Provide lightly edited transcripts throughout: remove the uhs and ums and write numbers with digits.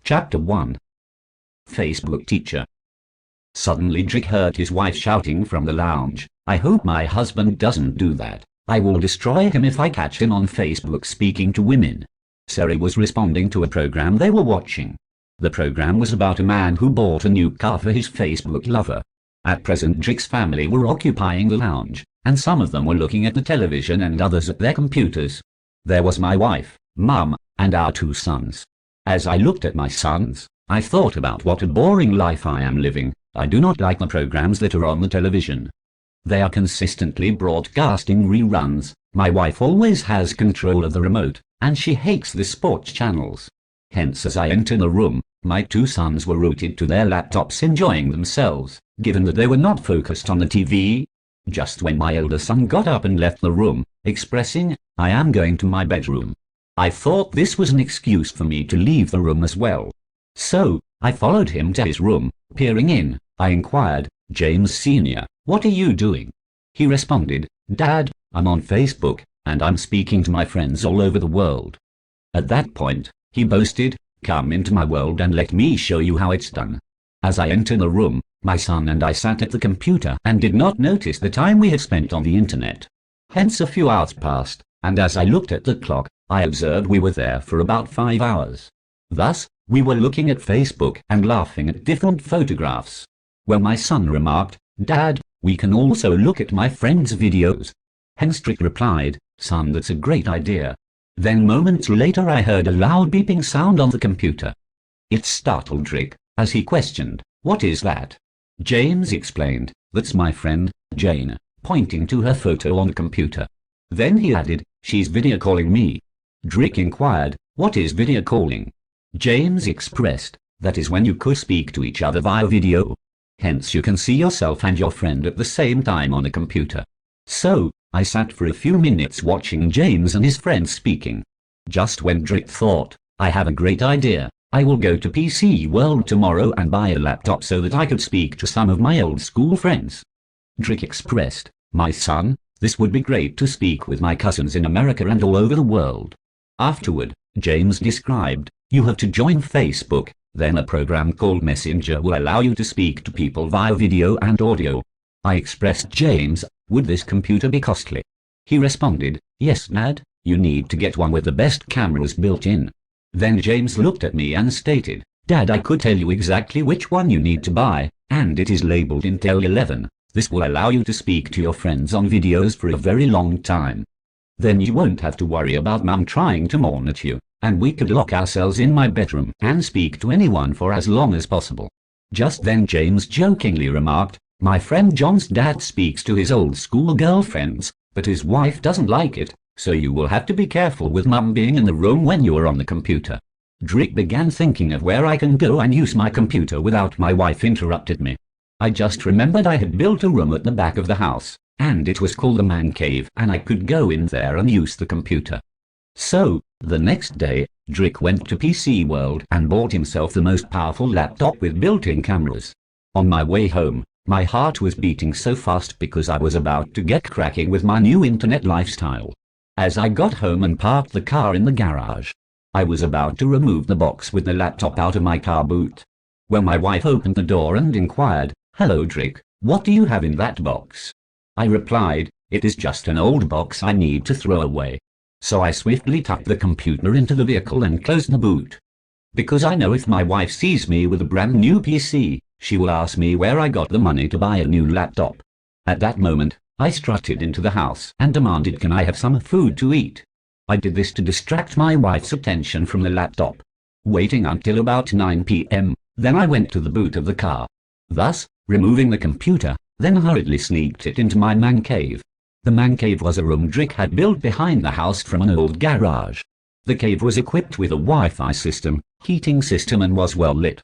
Chapter 1. Facebook Teacher. Suddenly Drick heard his wife shouting from the lounge, "I hope my husband doesn't do that. I will destroy him if I catch him on Facebook speaking to women." Sarah was responding to a program they were watching. The program was about a man who bought a new car for his Facebook lover. At present Drick's family were occupying the lounge, and some of them were looking at the television and others at their computers. There was my wife, Mum, and our 2 sons. As I looked at my sons, I thought about what a boring life I am living. I do not like the programs that are on the television. They are consistently broadcasting reruns. My wife always has control of the remote, and she hates the sports channels. Hence, as I entered the room, my 2 sons were rooted to their laptops enjoying themselves, given that they were not focused on the TV. Just when my elder son got up and left the room, expressing, "I am going to my bedroom," I thought this was an excuse for me to leave the room as well. So, I followed him to his room. Peering in, I inquired, "James Sr., what are you doing?" He responded, "Dad, I'm on Facebook, and I'm speaking to my friends all over the world." At that point, he boasted, "Come into my world and let me show you how it's done." As I entered the room, my son and I sat at the computer and did not notice the time we had spent on the internet. Hence a few hours passed, and as I looked at the clock, I observed we were there for about 5 hours. Thus, we were looking at Facebook and laughing at different photographs. Well, my son remarked, "Dad, we can also look at my friends' videos." Hence Drick replied, "Son, that's a great idea." Then moments later I heard a loud beeping sound on the computer. It startled Drick, as he questioned, "What is that?" James explained, "That's my friend, Jane," pointing to her photo on the computer. Then he added, "She's video calling me." Drick inquired, "What is video calling?" James expressed, "That is when you could speak to each other via video. Hence you can see yourself and your friend at the same time on a computer." So, I sat for a few minutes watching James and his friends speaking. Just when Drick thought, "I have a great idea. I will go to PC World tomorrow and buy a laptop so that I could speak to some of my old school friends." Drick expressed, "My son, this would be great to speak with my cousins in America and all over the world." Afterward, James described, "You have to join Facebook, then a program called Messenger will allow you to speak to people via video and audio." I expressed, "James, would this computer be costly?" He responded, "Yes, Dad, you need to get one with the best cameras built in." Then James looked at me and stated, "Dad, I could tell you exactly which one you need to buy, and it is labeled Intel 11. This will allow you to speak to your friends on videos for a very long time. Then you won't have to worry about Mum trying to mourn at you, and we could lock ourselves in my bedroom and speak to anyone for as long as possible." Just then James jokingly remarked, "My friend John's dad speaks to his old school girlfriends, but his wife doesn't like it, so you will have to be careful with Mum being in the room when you are on the computer." Drick began thinking of where I can go and use my computer without my wife interrupted me. I just remembered I had built a room at the back of the house, and it was called the man cave, and I could go in there and use the computer. So, the next day, Drick went to PC World and bought himself the most powerful laptop with built-in cameras. On my way home, my heart was beating so fast because I was about to get cracking with my new internet lifestyle. As I got home and parked the car in the garage, I was about to remove the box with the laptop out of my car boot. Well, my wife opened the door and inquired, "Hello Drick, what do you have in that box?" I replied, "It is just an old box I need to throw away." So I swiftly tucked the computer into the vehicle and closed the boot. Because I know if my wife sees me with a brand new PC, she will ask me where I got the money to buy a new laptop. At that moment, I strutted into the house and demanded, "Can I have some food to eat?" I did this to distract my wife's attention from the laptop. Waiting until about 9 p.m., then I went to the boot of the car. Thus, removing the computer, then hurriedly sneaked it into my man cave. The man cave was a room Drick had built behind the house from an old garage. The cave was equipped with a Wi-Fi system, heating system, and was well lit.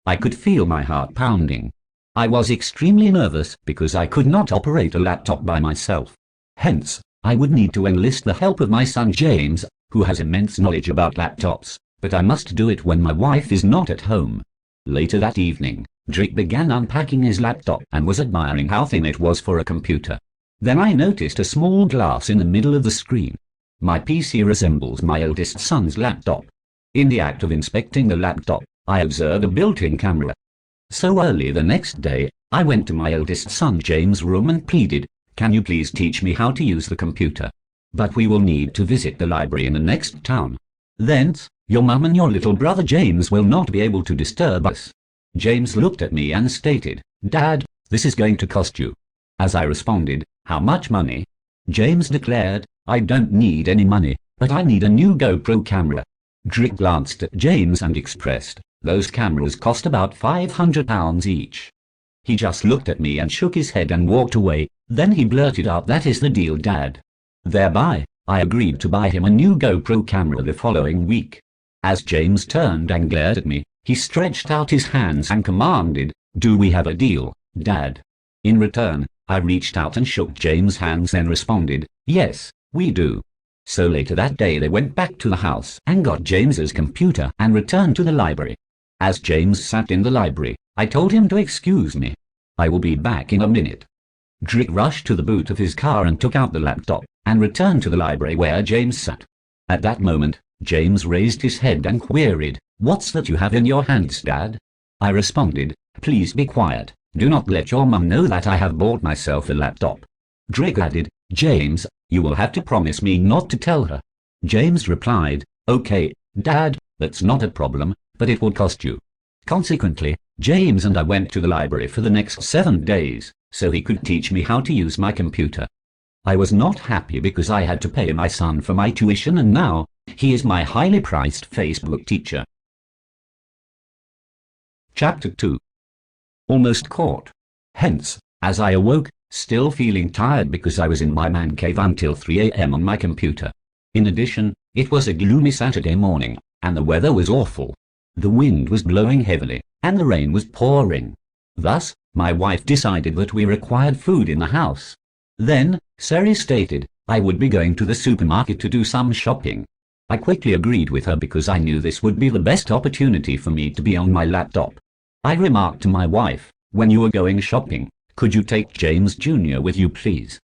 I could feel my heart pounding. I was extremely nervous because I could not operate a laptop by myself. Hence, I would need to enlist the help of my son James, who has immense knowledge about laptops, but I must do it when my wife is not at home. Later that evening, Drick began unpacking his laptop and was admiring how thin it was for a computer. Then I noticed a small glass in the middle of the screen. My PC resembles my eldest son's laptop. In the act of inspecting the laptop, I observed a built-in camera. So early the next day, I went to my eldest son James' room and pleaded, "Can you please teach me how to use the computer? But we will need to visit the library in the next town. Thence, your mum and your little brother James will not be able to disturb us." James looked at me and stated, "Dad, this is going to cost you." As I responded, "How much money?" James declared, "I don't need any money, but I need a new GoPro camera." Drick glanced at James and expressed, "Those cameras cost about £500 each." He just looked at me and shook his head and walked away. Then he blurted out, "That is the deal, Dad." Thereby, I agreed to buy him a new GoPro camera the following week. As James turned and glared at me, he stretched out his hands and commanded, "Do we have a deal, Dad?" In return, I reached out and shook James' hands, then responded, "Yes, we do." So later that day they went back to the house and got James's computer and returned to the library. As James sat in the library, I told him to excuse me. "I will be back in a minute." Drick rushed to the boot of his car and took out the laptop and returned to the library where James sat. At that moment, James raised his head and queried, "What's that you have in your hands, Dad?" I responded, "Please be quiet. Do not let your mum know that I have bought myself a laptop." Drick added, "James, you will have to promise me not to tell her." James replied, "Okay, Dad, that's not a problem, but it will cost you." Consequently, James and I went to the library for the next 7 days, so he could teach me how to use my computer. I was not happy because I had to pay my son for my tuition, and now, he is my highly priced Facebook teacher. Chapter 2. Almost caught. Hence, as I awoke, still feeling tired because I was in my man cave until 3 a.m. on my computer. In addition, it was a gloomy Saturday morning, and the weather was awful. The wind was blowing heavily, and the rain was pouring. Thus, my wife decided that we required food in the house. Then, Sari stated, I would be going to the supermarket to do some shopping. I quickly agreed with her because I knew this would be the best opportunity for me to be on my laptop. I remarked to my wife, "When you are going shopping, could you take James Jr. with you, please?"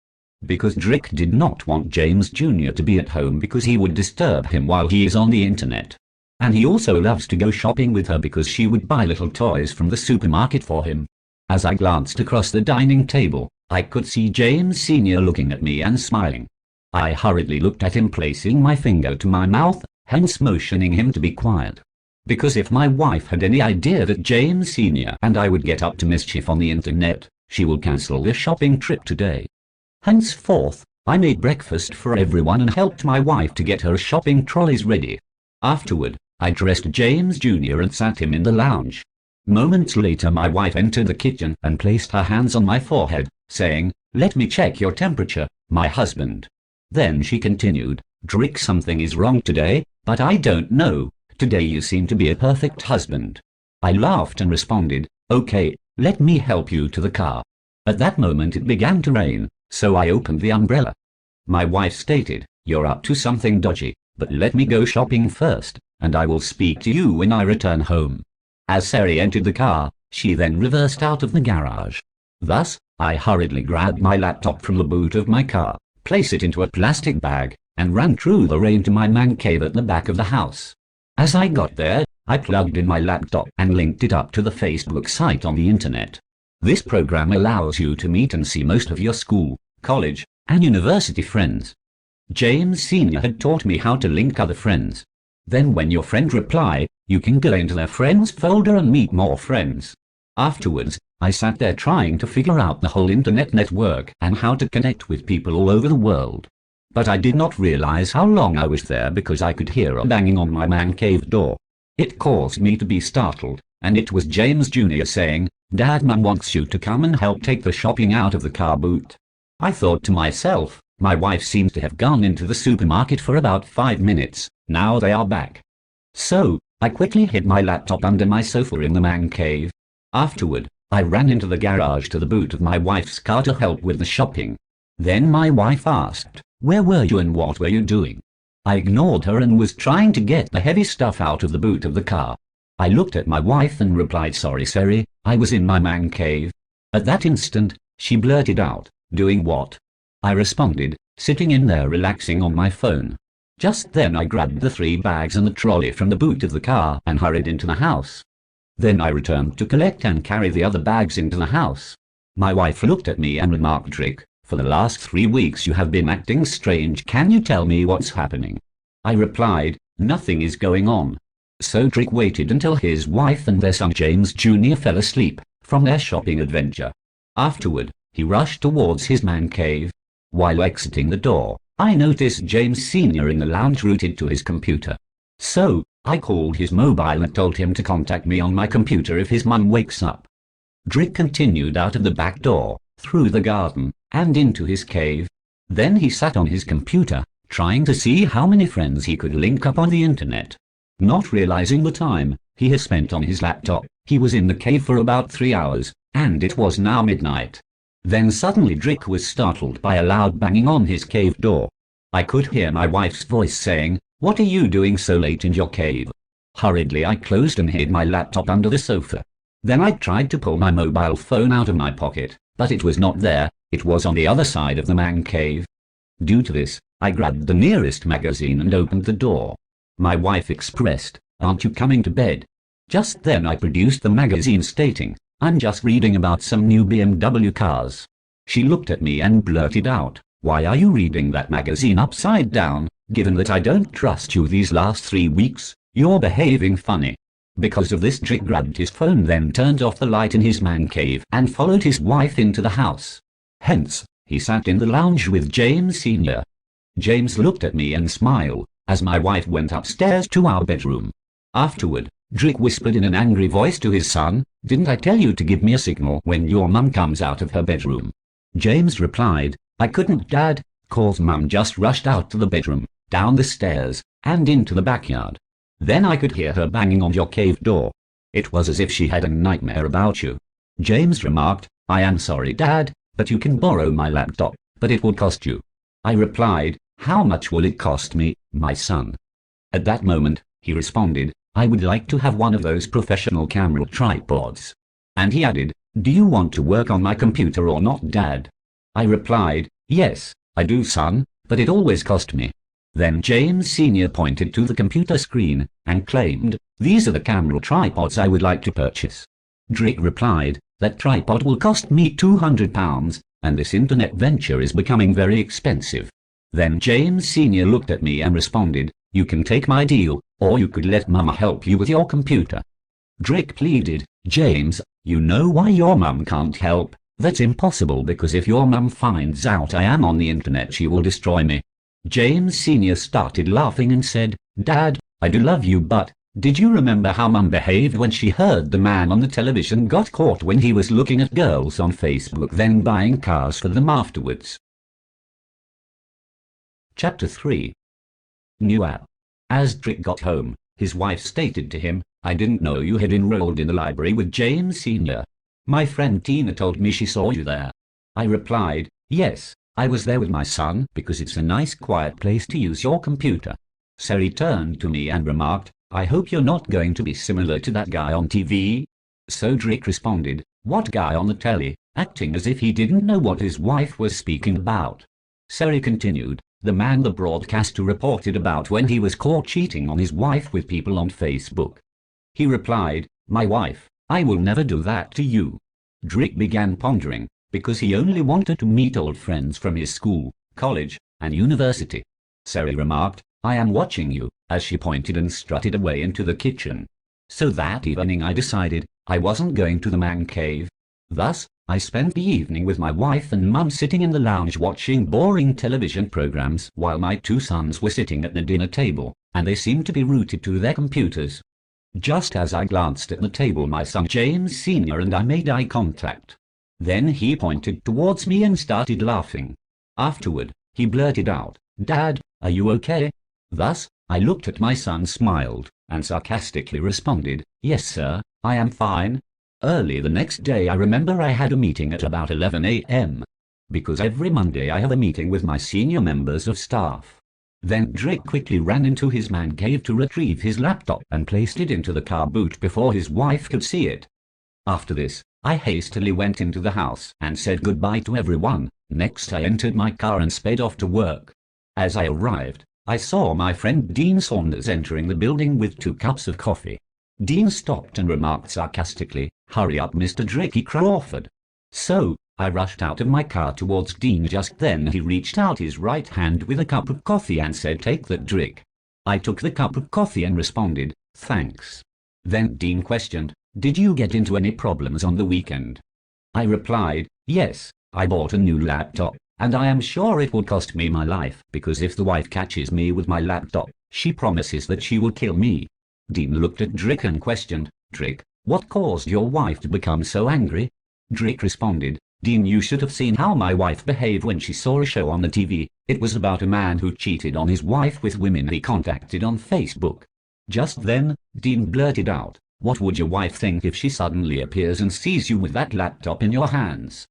Because Drick did not want James Jr. to be at home because he would disturb him while he is on the internet. And he also loves to go shopping with her because she would buy little toys from the supermarket for him. As I glanced across the dining table, I could see James Sr. looking at me and smiling. I hurriedly looked at him, placing my finger to my mouth, hence motioning him to be quiet. Because if my wife had any idea that James Sr. and I would get up to mischief on the internet, she will cancel the shopping trip today. Henceforth, I made breakfast for everyone and helped my wife to get her shopping trolleys ready. Afterward, I dressed James Jr. and sat him in the lounge. Moments later my wife entered the kitchen and placed her hands on my forehead, saying, "Let me check your temperature, my husband." Then she continued, "Drick, something is wrong today, but I don't know. Today you seem to be a perfect husband." I laughed and responded, "Okay, let me help you to the car." At that moment it began to rain, so I opened the umbrella. My wife stated, "You're up to something dodgy, but let me go shopping first, and I will speak to you when I return home." As Sari entered the car, she then reversed out of the garage. Thus, I hurriedly grabbed my laptop from the boot of my car, placed it into a plastic bag, and ran through the rain to my man cave at the back of the house. As I got there, I plugged in my laptop and linked it up to the Facebook site on the internet. This program allows you to meet and see most of your school, college, and university friends. James Sr. had taught me how to link other friends. Then when your friend reply, you can go into their friends folder and meet more friends. Afterwards, I sat there trying to figure out the whole internet network and how to connect with people all over the world. But I did not realize how long I was there because I could hear a banging on my man cave door. It caused me to be startled, and it was James Jr. saying, "Dad, Mum wants you to come and help take the shopping out of the car boot." I thought to myself, my wife seems to have gone into the supermarket for about 5 minutes, now they are back. So, I quickly hid my laptop under my sofa in the man cave. Afterward, I ran into the garage to the boot of my wife's car to help with the shopping. Then my wife asked, "Where were you and what were you doing?" I ignored her and was trying to get the heavy stuff out of the boot of the car. I looked at my wife and replied, "Sorry, Sari, I was in my man cave." At that instant, she blurted out, "Doing what?" I responded, "Sitting in there relaxing on my phone." Just then I grabbed the 3 bags and the trolley from the boot of the car and hurried into the house. Then I returned to collect and carry the other bags into the house. My wife looked at me and remarked, Drick, for the last 3 weeks you have been acting strange. Can you tell me what's happening? I replied, nothing is going on. So Drick waited until his wife and their son James Jr. fell asleep from their shopping adventure. Afterward, he rushed towards his man cave. While exiting the door, I noticed James Sr. in the lounge rooted to his computer. So, I called his mobile and told him to contact me on my computer if his mum wakes up. Drick continued out of the back door, through the garden, and into his cave. Then he sat on his computer, trying to see how many friends he could link up on the internet. Not realizing the time he had spent on his laptop, he was in the cave for about 3 hours, and it was now midnight. Then suddenly Drick was startled by a loud banging on his cave door. I could hear my wife's voice saying, "What are you doing so late in your cave?" Hurriedly I closed and hid my laptop under the sofa. Then I tried to pull my mobile phone out of my pocket, but it was not there. It was on the other side of the man cave. Due to this, I grabbed the nearest magazine and opened the door. My wife expressed, "Aren't you coming to bed?" Just then I produced the magazine stating, "I'm just reading about some new BMW cars." She looked at me and blurted out, "Why are you reading that magazine upside down? Given that I don't trust you these last 3 weeks, you're behaving funny." Because of this, Drick grabbed his phone, then turned off the light in his man cave and followed his wife into the house. Hence, he sat in the lounge with James Sr. James looked at me and smiled as my wife went upstairs to our bedroom. Afterward, Drick whispered in an angry voice to his son, "Didn't I tell you to give me a signal when your mum comes out of her bedroom?" James replied, "I couldn't, Dad, 'cause Mum just rushed out to the bedroom, down the stairs, and into the backyard. Then I could hear her banging on your cave door. It was as if she had a nightmare about you." James remarked, "I am sorry, Dad, but you can borrow my laptop, but it will cost you." I replied, "How much will it cost me, my son?" At that moment, he responded, "I would like to have one of those professional camera tripods." And he added, "Do you want to work on my computer or not, Dad?" I replied, "Yes, I do, son, but it always cost me." Then James Sr. pointed to the computer screen and claimed, "These are the camera tripods I would like to purchase." Drick replied, "That tripod will cost me £200, and this internet venture is becoming very expensive." Then James Sr. looked at me and responded, "You can take my deal, or you could let Mama help you with your computer." Drick pleaded, "James, you know why your mum can't help? That's impossible, because if your mum finds out I am on the internet, she will destroy me." James Sr. started laughing and said, "Dad, I do love you, but did you remember how Mum behaved when she heard the man on the television got caught when he was looking at girls on Facebook, then buying cars for them afterwards?" Chapter 3. New app. As Drick got home, his wife stated to him, "I didn't know you had enrolled in the library with James Sr. My friend Tina told me she saw you there." I replied, "Yes, I was there with my son because it's a nice quiet place to use your computer." Sari turned to me and remarked, "I hope you're not going to be similar to that guy on TV." So Drick responded, "What guy on the telly?" acting as if he didn't know what his wife was speaking about. Sari continued, "The man the broadcaster reported about when he was caught cheating on his wife with people on Facebook." He replied, "My wife, I will never do that to you." Drick began pondering, because he only wanted to meet old friends from his school, college, and university. Sari remarked, "I am watching you," as she pointed and strutted away into the kitchen. So that evening I decided I wasn't going to the man cave. Thus, I spent the evening with my wife and Mum sitting in the lounge watching boring television programs while my 2 sons were sitting at the dinner table, and they seemed to be rooted to their computers. Just as I glanced at the table, my son James Sr. and I made eye contact. Then he pointed towards me and started laughing. Afterward, he blurted out, "Dad, are you okay?" Thus, I looked at my son, smiled, and sarcastically responded, "Yes, sir, I am fine." Early the next day I remember I had a meeting at about 11 a.m. because every Monday I have a meeting with my senior members of staff. Then Drick quickly ran into his man cave to retrieve his laptop and placed it into the car boot before his wife could see it. After this, I hastily went into the house and said goodbye to everyone. Next I entered my car and sped off to work. As I arrived, I saw my friend Dean Saunders entering the building with 2 cups of coffee. Dean stopped and remarked sarcastically, "Hurry up, Mr. Drick Crawford." So, I rushed out of my car towards Dean. Just then he reached out his right hand with a cup of coffee and said, "Take that, Drick." I took the cup of coffee and responded, "Thanks." Then Dean questioned, "Did you get into any problems on the weekend?" I replied, "Yes, I bought a new laptop, and I am sure it will cost me my life, because if the wife catches me with my laptop, she promises that she will kill me." Dean looked at Drick and questioned, "Drick, what caused your wife to become so angry?" Drick responded, "Dean, you should have seen how my wife behaved when she saw a show on the TV. It was about a man who cheated on his wife with women he contacted on Facebook." Just then, Dean blurted out, "What would your wife think if she suddenly appears and sees you with that laptop in your hands?"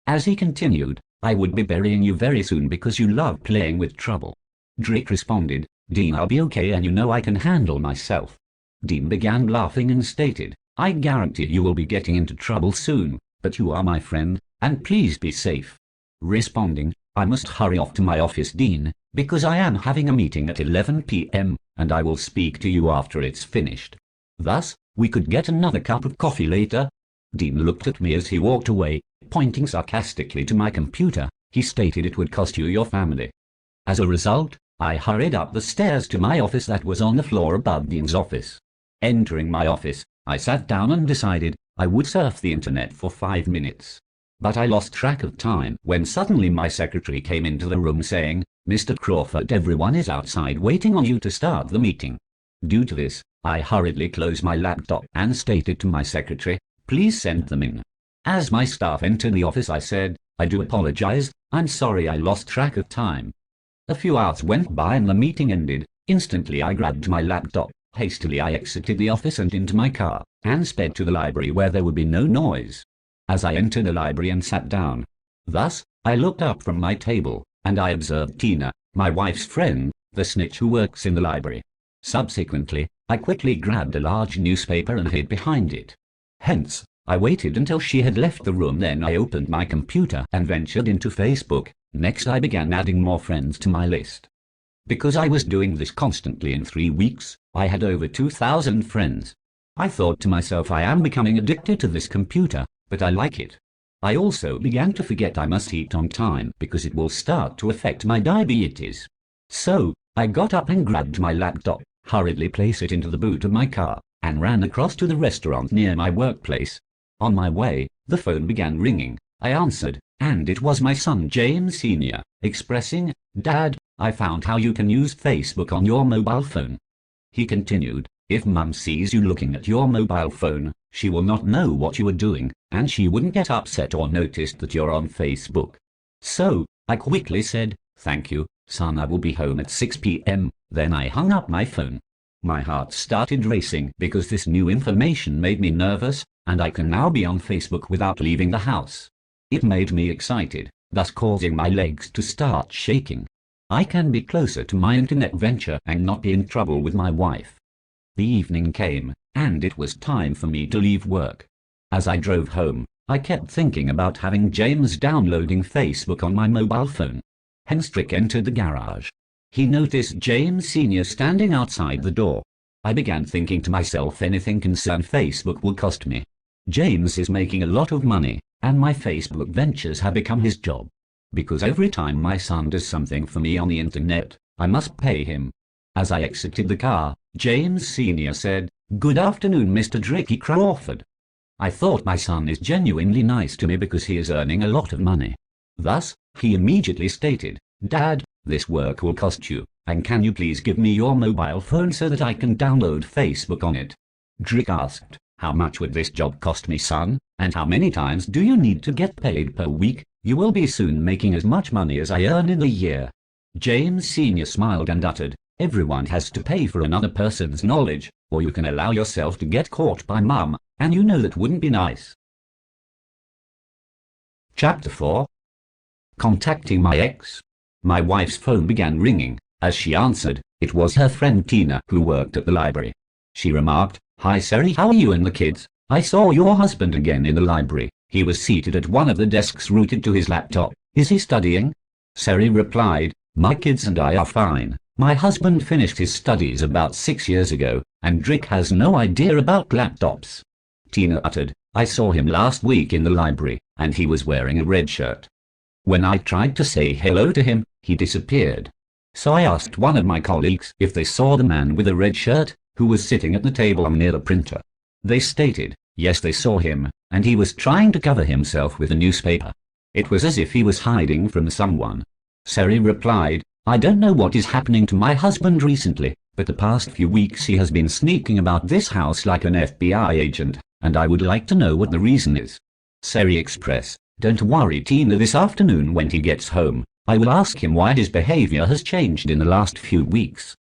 As he continued, "I would be burying you very soon because you love playing with trouble." Drick responded, "Dean, I'll be okay, and you know I can handle myself." Dean began laughing and stated, "I guarantee you will be getting into trouble soon, but you are my friend, and please be safe." Responding, "I must hurry off to my office, Dean, because I am having a meeting at 11 p.m, and I will speak to you after it's finished. Thus, we could get another cup of coffee later." Dean looked at me as he walked away, pointing sarcastically to my computer. He stated it would cost you your family. As a result, I hurried up the stairs to my office that was on the floor above Dean's office. Entering my office, I sat down and decided I would surf the internet for 5 minutes. But I lost track of time when suddenly my secretary came into the room saying, "Mr. Crawford, everyone is outside waiting on you to start the meeting." Due to this, I hurriedly closed my laptop and stated to my secretary, "Please send them in." As my staff entered the office, I said, "I do apologize, I'm sorry I lost track of time." A few hours went by and the meeting ended. Instantly I grabbed my laptop. Hastily I exited the office and into my car, and sped to the library where there would be no noise. As I entered the library and sat down, thus, I looked up from my table, and I observed Tina, my wife's friend, the snitch who works in the library. Subsequently, I quickly grabbed a large newspaper and hid behind it. Hence, I waited until she had left the room, then I opened my computer and ventured into Facebook. Next I began adding more friends to my list. Because I was doing this constantly, in 3 weeks, I had over 2,000 friends. I thought to myself, I am becoming addicted to this computer, but I like it. I also began to forget I must eat on time because it will start to affect my diabetes. So, I got up and grabbed my laptop, hurriedly placed it into the boot of my car, and ran across to the restaurant near my workplace. On my way, the phone began ringing. I answered, and it was my son James Sr., expressing, "Dad, I found how you can use Facebook on your mobile phone." He continued, "If Mum sees you looking at your mobile phone, she will not know what you are doing, and she wouldn't get upset or noticed that you're on Facebook." So, I quickly said, "Thank you, son, I will be home at 6 p.m, then I hung up my phone. My heart started racing because this new information made me nervous, and I can now be on Facebook without leaving the house. It made me excited, thus causing my legs to start shaking. I can be closer to my internet venture and not be in trouble with my wife. The evening came, and it was time for me to leave work. As I drove home, I kept thinking about having James downloading Facebook on my mobile phone. Hence Drick entered the garage. He noticed James Sr. standing outside the door. I began thinking to myself, anything concerned Facebook will cost me. James is making a lot of money, and my Facebook ventures have become his job. Because every time my son does something for me on the internet, I must pay him. As I exited the car, James Sr. said, "Good afternoon, Mr. Drick Crawford." I thought my son is genuinely nice to me because he is earning a lot of money. Thus, he immediately stated, "Dad, this work will cost you, and can you please give me your mobile phone so that I can download Facebook on it?" Drick asked, "How much would this job cost me, son, and how many times do you need to get paid per week? You will be soon making as much money as I earn in a year." James Sr. smiled and uttered, "Everyone has to pay for another person's knowledge, or you can allow yourself to get caught by Mum, and you know that wouldn't be nice." Chapter 4. Contacting my ex. My wife's phone began ringing. As she answered, it was her friend Tina, who worked at the library. She remarked, "Hi Sari, how are you and the kids? I saw your husband again in the library. He was seated at one of the desks rooted to his laptop. Is he studying?" Sari replied, "My kids and I are fine. My husband finished his studies about 6 years ago, and Drick has no idea about laptops. Tina uttered, I saw him last week in the library, and he was wearing a red shirt. When I tried to say hello to him, he disappeared. So I asked one of my colleagues if they saw the man with a red shirt, who was sitting at the table near the printer. They stated, yes, they saw him, and he was trying to cover himself with a newspaper. It was as if he was hiding from someone. Sari replied, I don't know what is happening to my husband recently, but the past few weeks he has been sneaking about this house like an FBI agent, and I would like to know what the reason is. Sari expressed, don't worry Tina, this afternoon when he gets home, I will ask him why his behavior has changed in the last few weeks.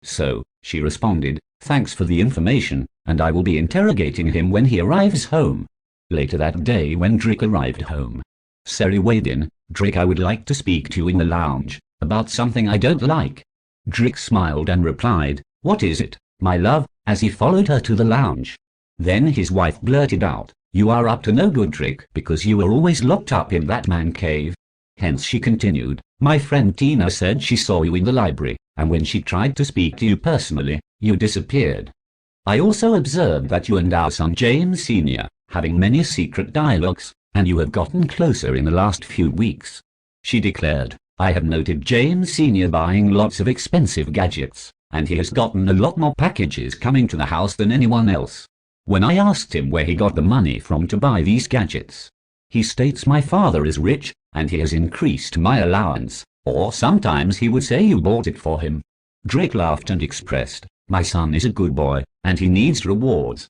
So, she responded, thanks for the information, and I will be interrogating him when he arrives home. Later that day when Drick arrived home, Sari weighed in, Drick, I would like to speak to you in the lounge, about something I don't like. Drick smiled and replied, what is it, my love, as he followed her to the lounge. Then his wife blurted out, you are up to no good, Drick, because you were always locked up in that man cave. Hence she continued, my friend Tina said she saw you in the library, and when she tried to speak to you personally, you disappeared. I also observed that you and our son James Sr. having many secret dialogues, and you have gotten closer in the last few weeks. She declared, I have noted James Sr. buying lots of expensive gadgets, and he has gotten a lot more packages coming to the house than anyone else. When I asked him where he got the money from to buy these gadgets, he states my father is rich, and he has increased my allowance, or sometimes he would say you bought it for him. Drick laughed and expressed, my son is a good boy, and he needs rewards.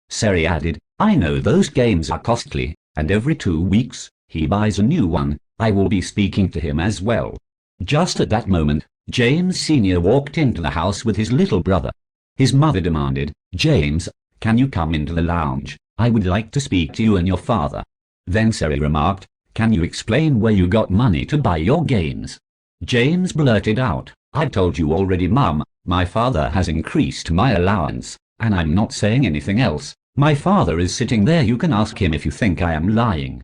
Sari added, I know those games are costly, and every 2 weeks, he buys a new one. I will be speaking to him as well. Just at that moment, James Sr. walked into the house with his little brother. His mother demanded, James, can you come into the lounge? I would like to speak to you and your father. Then Sari remarked, can you explain where you got money to buy your games? James blurted out, I've told you already, Mum, my father has increased my allowance, and I'm not saying anything else. My father is sitting there, you can ask him if you think I am lying.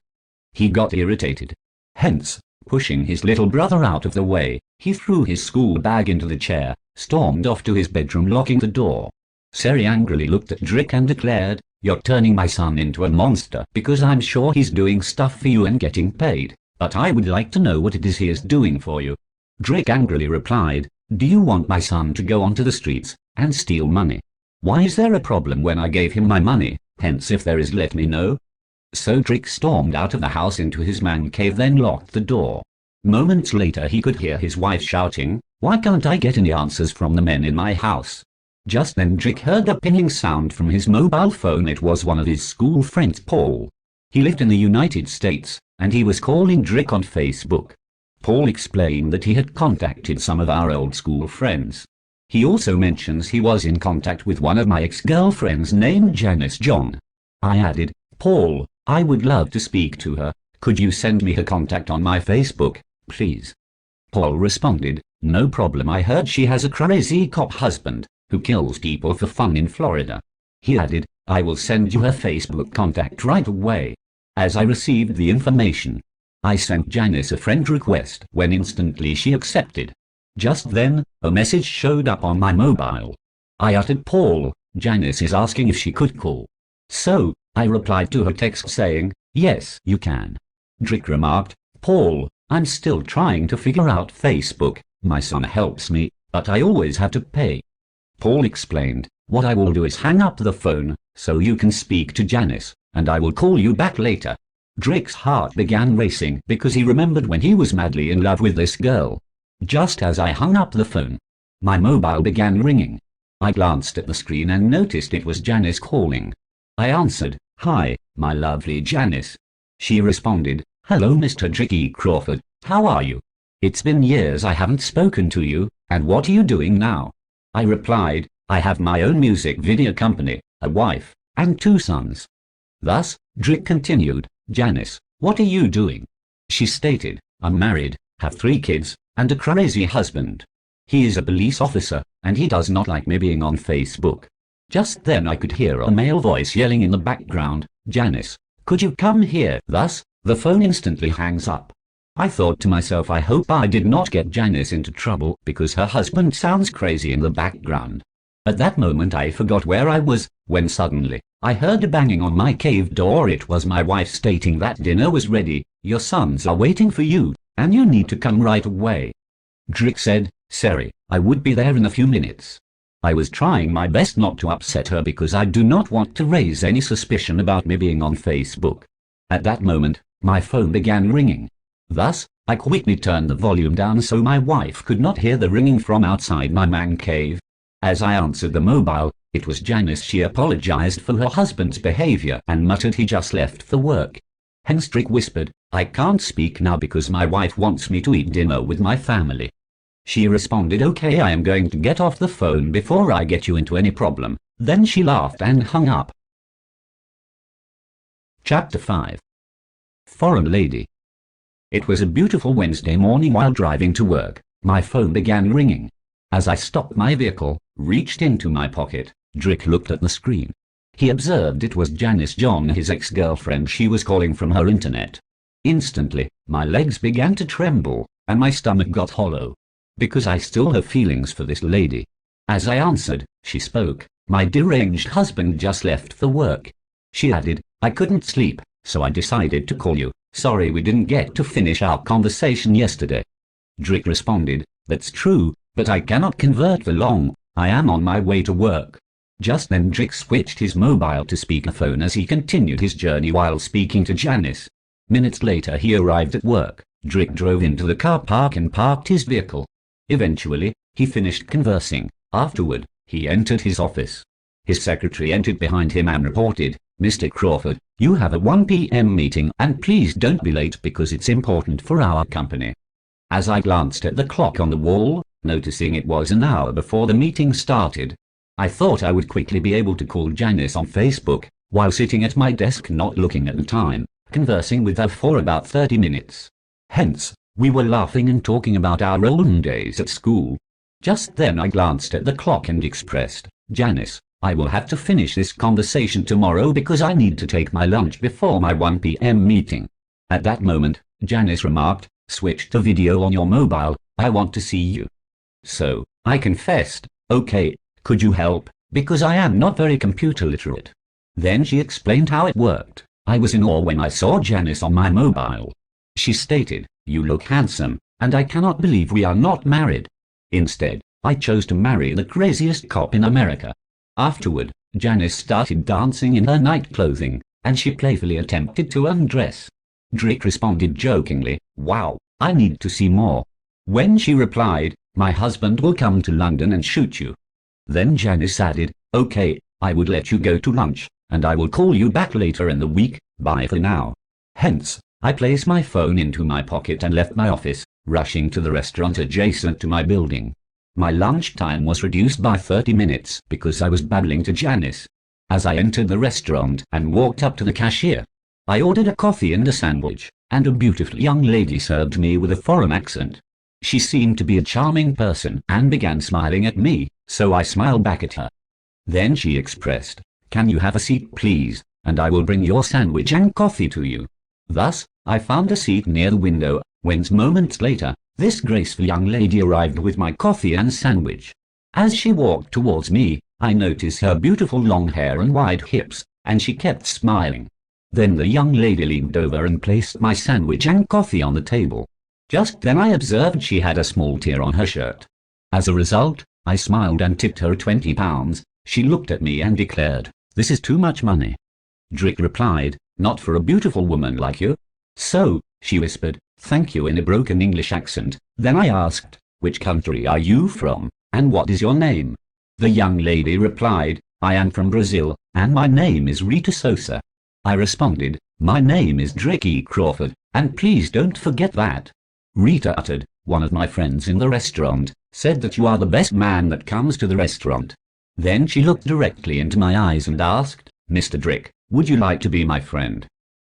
He got irritated. Hence, pushing his little brother out of the way, he threw his school bag into the chair, stormed off to his bedroom, locking the door. Sari angrily looked at Drick and declared, you're turning my son into a monster because I'm sure he's doing stuff for you and getting paid, but I would like to know what it is he is doing for you. Drick angrily replied, do you want my son to go onto the streets and steal money? Why is there a problem when I gave him my money? Hence, if there is, let me know. So Drick stormed out of the house into his man cave, then locked the door. Moments later he could hear his wife shouting, why can't I get any answers from the men in my house? Just then Drick heard a pinging sound from his mobile phone. It was one of his school friends, Paul. He lived in the United States, and he was calling Drick on Facebook. Paul explained that he had contacted some of our old school friends. He also mentions he was in contact with one of my ex-girlfriends named Janice John. I added, Paul, I would love to speak to her. Could you send me her contact on my Facebook, please? Paul responded, no problem. I heard she has a crazy cop husband who kills people for fun in Florida. He added, I will send you her Facebook contact right away. As I received the information, I sent Janice a friend request when instantly she accepted. Just then, a message showed up on my mobile. I uttered, Paul, Janice is asking if she could call. So, I replied to her text saying, yes, you can. Drick remarked, Paul, I'm still trying to figure out Facebook. My son helps me, but I always have to pay. Paul explained, what I will do is hang up the phone, so you can speak to Janice, and I will call you back later. Drick's heart began racing because he remembered when he was madly in love with this girl. Just as I hung up the phone, my mobile began ringing. I glanced at the screen and noticed it was Janice calling. I answered, hi, my lovely Janice. She responded, hello Mr. Drick Crawford, how are you? It's been years I haven't spoken to you, and what are you doing now? I replied, I have my own music video company, a wife, and 2 sons. Thus, Drick continued, Janice, what are you doing? She stated, I'm married, have 3 kids, and a crazy husband. He is a police officer, and he does not like me being on Facebook. Just then I could hear a male voice yelling in the background, Janice, could you come here? Thus, the phone instantly hangs up. I thought to myself, I hope I did not get Janice into trouble because her husband sounds crazy in the background. At that moment I forgot where I was, when suddenly, I heard a banging on my cave door. It was my wife stating that dinner was ready, your sons are waiting for you, and you need to come right away. Drick said, sorry, I would be there in a few minutes. I was trying my best not to upset her because I do not want to raise any suspicion about me being on Facebook. At that moment, my phone began ringing. Thus, I quickly turned the volume down so my wife could not hear the ringing from outside my man cave. As I answered the mobile, it was Janice. She apologized for her husband's behavior and muttered he just left for work. Hence Drick whispered, I can't speak now because my wife wants me to eat dinner with my family. She responded, okay, I am going to get off the phone before I get you into any problem. Then she laughed and hung up. Chapter 5. Foreign Lady. It was a beautiful Wednesday morning while driving to work. My phone began ringing. As I stopped my vehicle, reached into my pocket, Drick looked at the screen. He observed it was Janice John, his ex-girlfriend. She was calling from her internet. Instantly, my legs began to tremble, and my stomach got hollow. Because I still have feelings for this lady. As I answered, she spoke, my deranged husband just left for work. She added, I couldn't sleep, so I decided to call you. Sorry we didn't get to finish our conversation yesterday. Drick responded, that's true, but I cannot convert for long, I am on my way to work. Just then Drick switched his mobile to speakerphone as he continued his journey while speaking to Janice. Minutes later he arrived at work. Drick drove into the car park and parked his vehicle. Eventually, he finished conversing. Afterward, he entered his office. His secretary entered behind him and reported, Mr. Crawford, you have a 1 p.m. meeting and please don't be late because it's important for our company. As I glanced at the clock on the wall, noticing it was an hour before the meeting started, I thought I would quickly be able to call Janice on Facebook, while sitting at my desk not looking at the time, conversing with her for about 30 minutes. Hence, we were laughing and talking about our olden days at school. Just then I glanced at the clock and expressed, Janice, I will have to finish this conversation tomorrow because I need to take my lunch before my 1 p.m. meeting. At that moment, Janice remarked, switch to video on your mobile, I want to see you. So, I confessed, okay, could you help, because I am not very computer literate. Then she explained how it worked. I was in awe when I saw Janice on my mobile. She stated, you look handsome, and I cannot believe we are not married. Instead, I chose to marry the craziest cop in America. Afterward, Janice started dancing in her night clothing, and she playfully attempted to undress. Drick responded jokingly, wow, I need to see more. When she replied, my husband will come to London and shoot you. Then Janice added, okay, I would let you go to lunch, and I will call you back later in the week, bye for now. Hence, I placed my phone into my pocket and left my office, rushing to the restaurant adjacent to my building. My lunch time was reduced by 30 minutes because I was babbling to Janice. As I entered the restaurant and walked up to the cashier, I ordered a coffee and a sandwich, and a beautiful young lady served me with a foreign accent. She seemed to be a charming person and began smiling at me, so I smiled back at her. Then she expressed, can you have a seat please, and I will bring your sandwich and coffee to you. Thus, I found a seat near the window, whence moments later, this graceful young lady arrived with my coffee and sandwich. As she walked towards me, I noticed her beautiful long hair and wide hips, and she kept smiling. Then the young lady leaned over and placed my sandwich and coffee on the table. Just then I observed she had a small tear on her shirt. As a result, I smiled and tipped her £20. She looked at me and declared, this is too much money. Drick replied, not for a beautiful woman like you. So, she whispered, thank you in a broken English accent. Then I asked, which country are you from, and what is your name? The young lady replied, I am from Brazil, and my name is Rita Sosa. I responded, my name is Drick Crawford, and please don't forget that. Rita uttered, one of my friends in the restaurant, said that you are the best man that comes to the restaurant. Then she looked directly into my eyes and asked, Mr. Drick, would you like to be my friend?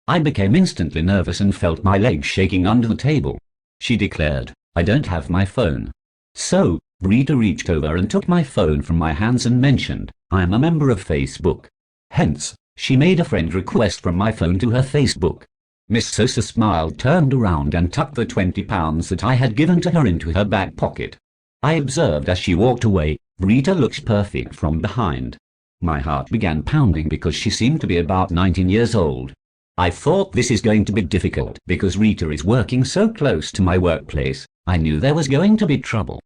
I became instantly nervous and felt my legs shaking under the table. She declared, I don't have my phone. So, Rita reached over and took my phone from my hands and mentioned, I am a member of Facebook. Hence, she made a friend request from my phone to her Facebook. Miss Sosa smiled, turned around and tucked the £20 that I had given to her into her back pocket. I observed as she walked away, Rita looks perfect from behind. My heart began pounding because she seemed to be about 19 years old. I thought this is going to be difficult because Rita is working so close to my workplace. I knew there was going to be trouble.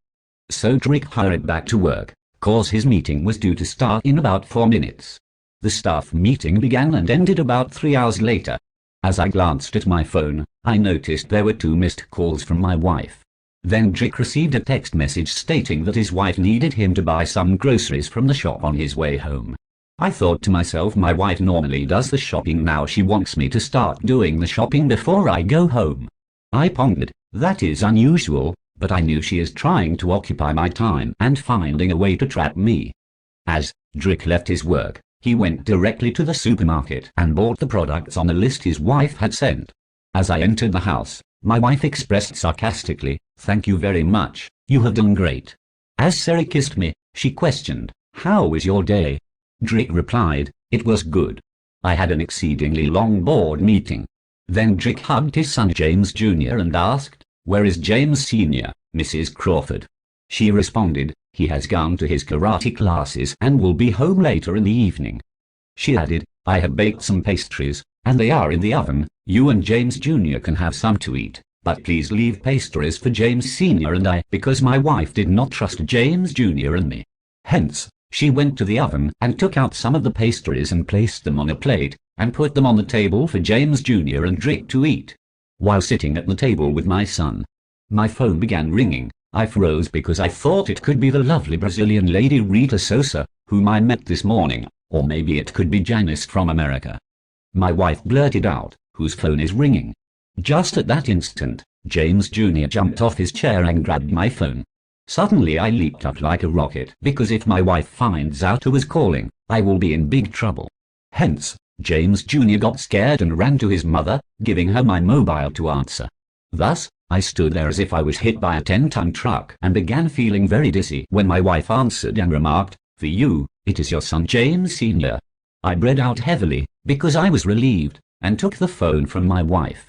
So Drick hurried back to work, cause his meeting was due to start in about 4 minutes. The staff meeting began and ended about 3 hours later. As I glanced at my phone, I noticed there were 2 missed calls from my wife. Then Drick received a text message stating that his wife needed him to buy some groceries from the shop on his way home. I thought to myself, my wife normally does the shopping, now she wants me to start doing the shopping before I go home. I pondered, that is unusual, but I knew she is trying to occupy my time and finding a way to trap me. As Drick left his work, he went directly to the supermarket and bought the products on the list his wife had sent. As I entered the house, my wife expressed sarcastically, "Thank you very much, you have done great." As Sarah kissed me, she questioned, "How was your day?" Drick replied, "It was good. I had an exceedingly long board meeting." Then Drick hugged his son James Jr. and asked, "Where is James Sr., Mrs. Crawford?" She responded, "He has gone to his karate classes and will be home later in the evening." She added, "I have baked some pastries, and they are in the oven. You and James Jr. can have some to eat, but please leave pastries for James Sr. and I, because my wife did not trust James Jr. and me." Hence, she went to the oven and took out some of the pastries and placed them on a plate, and put them on the table for James Jr. and Drick to eat. While sitting at the table with my son, my phone began ringing. I froze because I thought it could be the lovely Brazilian lady Rita Sosa, whom I met this morning, or maybe it could be Janice from America. My wife blurted out, "Whose phone is ringing?" Just at that instant, James Jr. jumped off his chair and grabbed my phone. Suddenly I leaped up like a rocket, because if my wife finds out who is calling, I will be in big trouble. Hence, James Jr. got scared and ran to his mother, giving her my mobile to answer. Thus, I stood there as if I was hit by a 10-ton truck and began feeling very dizzy when my wife answered and remarked, "For you, it is your son James Sr." I breathed out heavily, because I was relieved, and took the phone from my wife.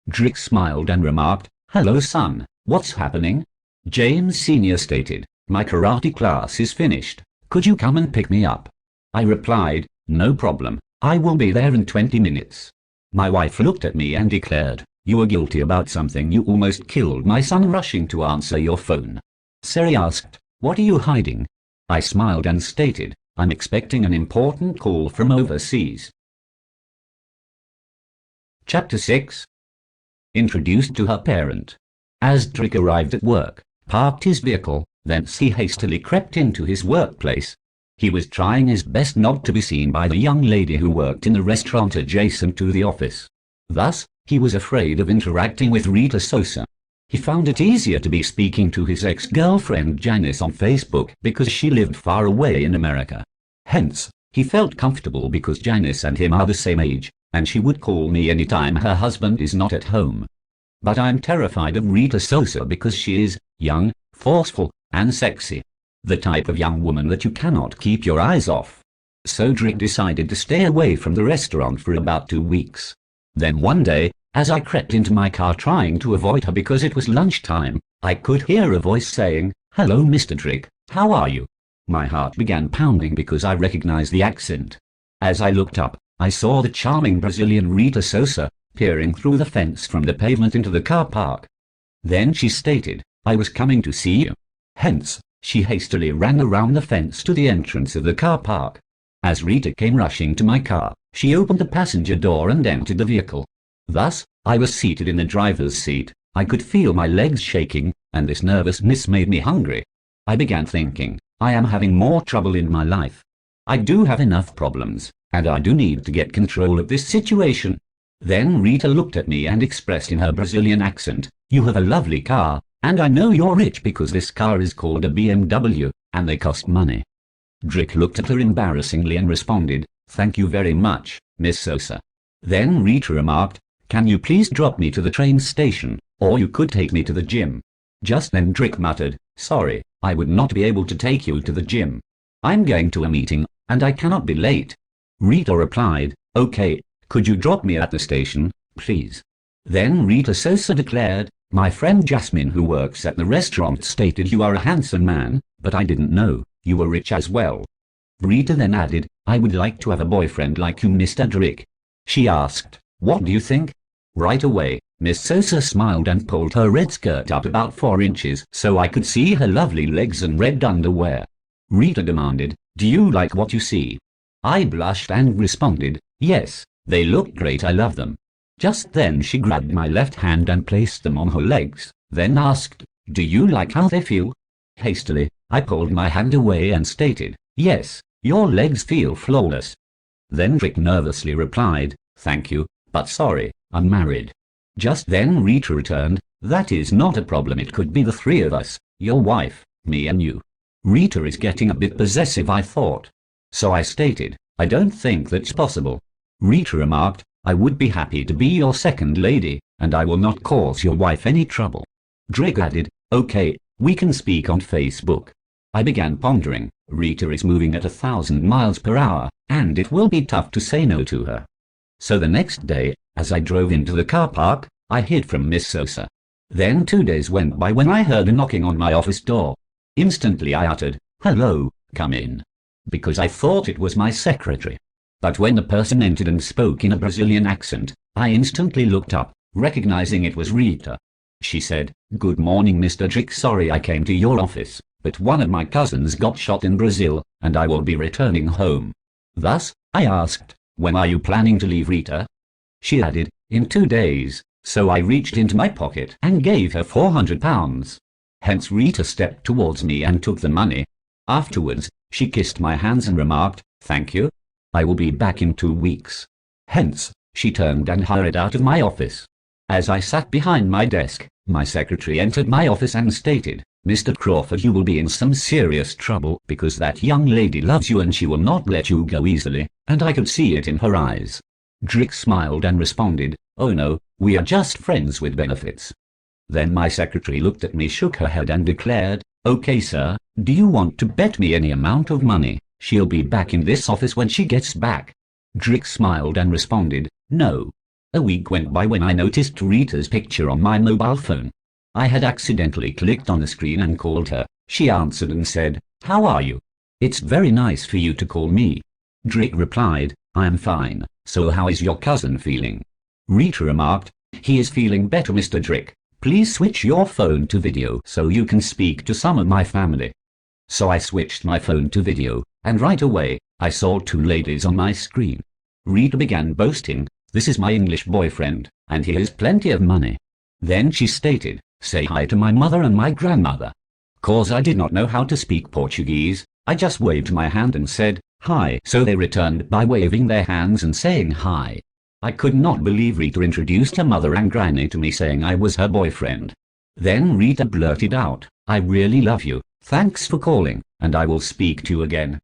Drick smiled and remarked, "Hello son, what's happening?" James Sr. stated, "My karate class is finished. Could you come and pick me up?" I replied, "No problem, I will be there in 20 minutes. My wife looked at me and declared, "You are guilty about something. You almost killed my son rushing to answer your phone." Sari asked, "What are you hiding?" I smiled and stated, "I'm expecting an important call from overseas." Chapter 6. Introduced to her parent. As Drick arrived at work, parked his vehicle, thence he hastily crept into his workplace. He was trying his best not to be seen by the young lady who worked in the restaurant adjacent to the office. Thus, he was afraid of interacting with Rita Sosa. He found it easier to be speaking to his ex-girlfriend Janice on Facebook because she lived far away in America. Hence, he felt comfortable because Janice and him are the same age, and she would call me anytime her husband is not at home. But I'm terrified of Rita Sosa because she is young, forceful, and sexy. The type of young woman that you cannot keep your eyes off. So Drick decided to stay away from the restaurant for about 2 weeks. Then one day, as I crept into my car trying to avoid her because it was lunchtime, I could hear a voice saying, "Hello Mr. Drick, how are you?" My heart began pounding because I recognized the accent. As I looked up, I saw the charming Brazilian Rita Sosa, peering through the fence from the pavement into the car park. Then she stated, "I was coming to see you." Hence, she hastily ran around the fence to the entrance of the car park. As Rita came rushing to my car, she opened the passenger door and entered the vehicle. Thus, I was seated in the driver's seat. I could feel my legs shaking, and this nervousness made me hungry. I began thinking, I am having more trouble in my life. I do have enough problems, and I do need to get control of this situation. Then Rita looked at me and expressed in her Brazilian accent, "You have a lovely car, and I know you're rich because this car is called a BMW, and they cost money." Drick looked at her embarrassingly and responded, "Thank you very much, Miss Sosa." Then Rita remarked, "Can you please drop me to the train station, or you could take me to the gym?" Just then Drick muttered, "Sorry, I would not be able to take you to the gym. I'm going to a meeting, and I cannot be late." Rita replied, "Okay, could you drop me at the station, please. Then Rita Sosa declared, my friend Jasmine who works at the restaurant stated you are a handsome man, but I didn't know you were rich as well. Rita then added, I would like to have a boyfriend like you, Mr. Drick. She asked, what do you think? Right away, Miss Sosa smiled and pulled her red skirt up about 4 inches so I could see her lovely legs and red underwear. Rita demanded, do you like what you see? I blushed and responded, yes, they look great, I love them. Just then she grabbed my left hand and placed them on her legs, then asked, do you like how they feel? Hastily, I pulled my hand away and stated, yes, your legs feel flawless. Then Drick nervously replied, thank you, but sorry, I'm married. Just then Rita returned, that is not a problem, it could be the 3 of us, your wife, me and you. Rita is getting a bit possessive, I thought. So I stated, I don't think that's possible. Rita remarked, I would be happy to be your second lady, and I will not cause your wife any trouble. Drick added, okay, we can speak on Facebook. I began pondering, Rita is moving at 1,000 miles per hour, and it will be tough to say no to her. So the next day, as I drove into the car park, I hid from Miss Sosa. Then 2 days went by when I heard a knocking on my office door. Instantly I uttered, hello, come in. Because I thought it was my secretary. But when the person entered and spoke in a Brazilian accent, I instantly looked up, recognizing it was Rita. She said, good morning, Mr. Drick, sorry I came to your office, but one of my cousins got shot in Brazil, and I will be returning home. Thus, I asked, when are you planning to leave, Rita? She added, in 2 days, so I reached into my pocket and gave her £400. Hence Rita stepped towards me and took the money. Afterwards, she kissed my hands and remarked, thank you. I will be back in 2 weeks. Hence, she turned and hurried out of my office. As I sat behind my desk, my secretary entered my office and stated, Mr. Crawford, you will be in some serious trouble because that young lady loves you and she will not let you go easily, and I could see it in her eyes. Drick smiled and responded, oh no, we are just friends with benefits. Then my secretary looked at me, shook her head and declared, okay sir, do you want to bet me any amount of money? She'll be back in this office when she gets back. Drick smiled and responded, no. A week went by when I noticed Rita's picture on my mobile phone. I had accidentally clicked on the screen and called her. She answered and said, how are you? It's very nice for you to call me. Drick replied, I am fine, so how is your cousin feeling? Rita remarked, he is feeling better, Mr. Drick. Please switch your phone to video so you can speak to some of my family. So I switched my phone to video, and right away, I saw 2 ladies on my screen. Rita began boasting, this is my English boyfriend, and he has plenty of money. Then she stated, say hi to my mother and my grandmother. Cause I did not know how to speak Portuguese, I just waved my hand and said, hi. So they returned by waving their hands and saying hi. I could not believe Rita introduced her mother and granny to me saying I was her boyfriend. Then Rita blurted out, I really love you, thanks for calling, and I will speak to you again.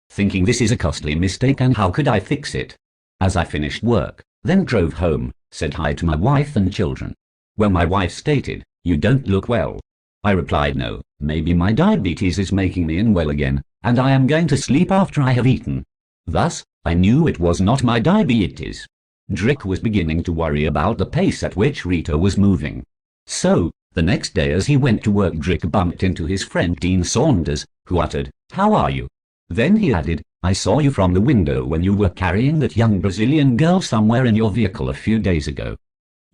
Thinking this is a costly mistake and how could I fix it? As I finished work, then drove home, said hi to my wife and children. Well, my wife stated, you don't look well. I replied, no, maybe my diabetes is making me unwell again, and I am going to sleep after I have eaten. Thus, I knew it was not my diabetes. Drick was beginning to worry about the pace at which Rita was moving. So, the next day as he went to work, Drick bumped into his friend Dean Saunders, who uttered, how are you? Then he added, I saw you from the window when you were carrying that young Brazilian girl somewhere in your vehicle a few days ago.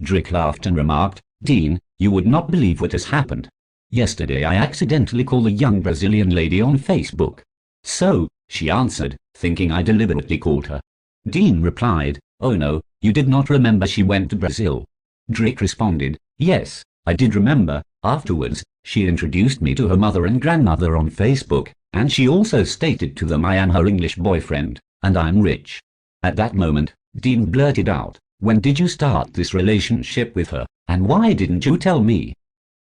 Drick laughed and remarked, Dean, you would not believe what has happened. Yesterday I accidentally called a young Brazilian lady on Facebook. So, she answered, thinking I deliberately called her. Dean replied, oh no, you did not remember she went to Brazil. Drick responded, yes, I did remember. Afterwards, she introduced me to her mother and grandmother on Facebook, and she also stated to them I am her English boyfriend, and I'm rich. At that moment, Dean blurted out, when did you start this relationship with her, and why didn't you tell me?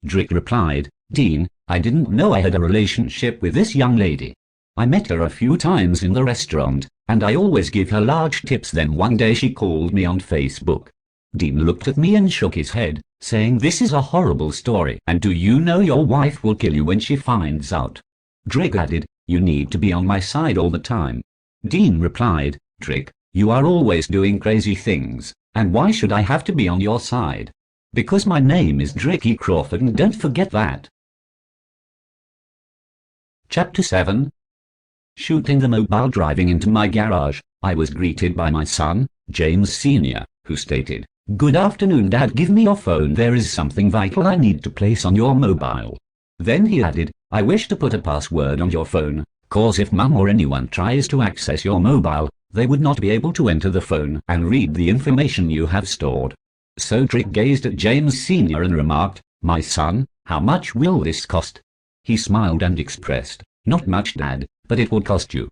Drick replied, Dean, I didn't know I had a relationship with this young lady. I met her a few times in the restaurant, and I always give her large tips. Then one day she called me on Facebook. Dean looked at me and shook his head, saying this is a horrible story, and do you know your wife will kill you when she finds out? Drick added, you need to be on my side all the time. Dean replied, Drick, You are always doing crazy things, and why should I have to be on your side? Because my name is Drick Crawford, and don't forget that. Chapter 7. Shooting the mobile. Driving into my garage, I was greeted by my son, James Sr., who stated, "Good afternoon, Dad. Give me your phone. There is something vital I need to place on your mobile." Then he added, "I wish to put a password on your phone, cause if Mum or anyone tries to access your mobile, they would not be able to enter the phone and read the information you have stored." So Drick gazed at James Sr. and remarked, "My son, how much will this cost?" He smiled and expressed, "Not much, Dad, but it will cost you."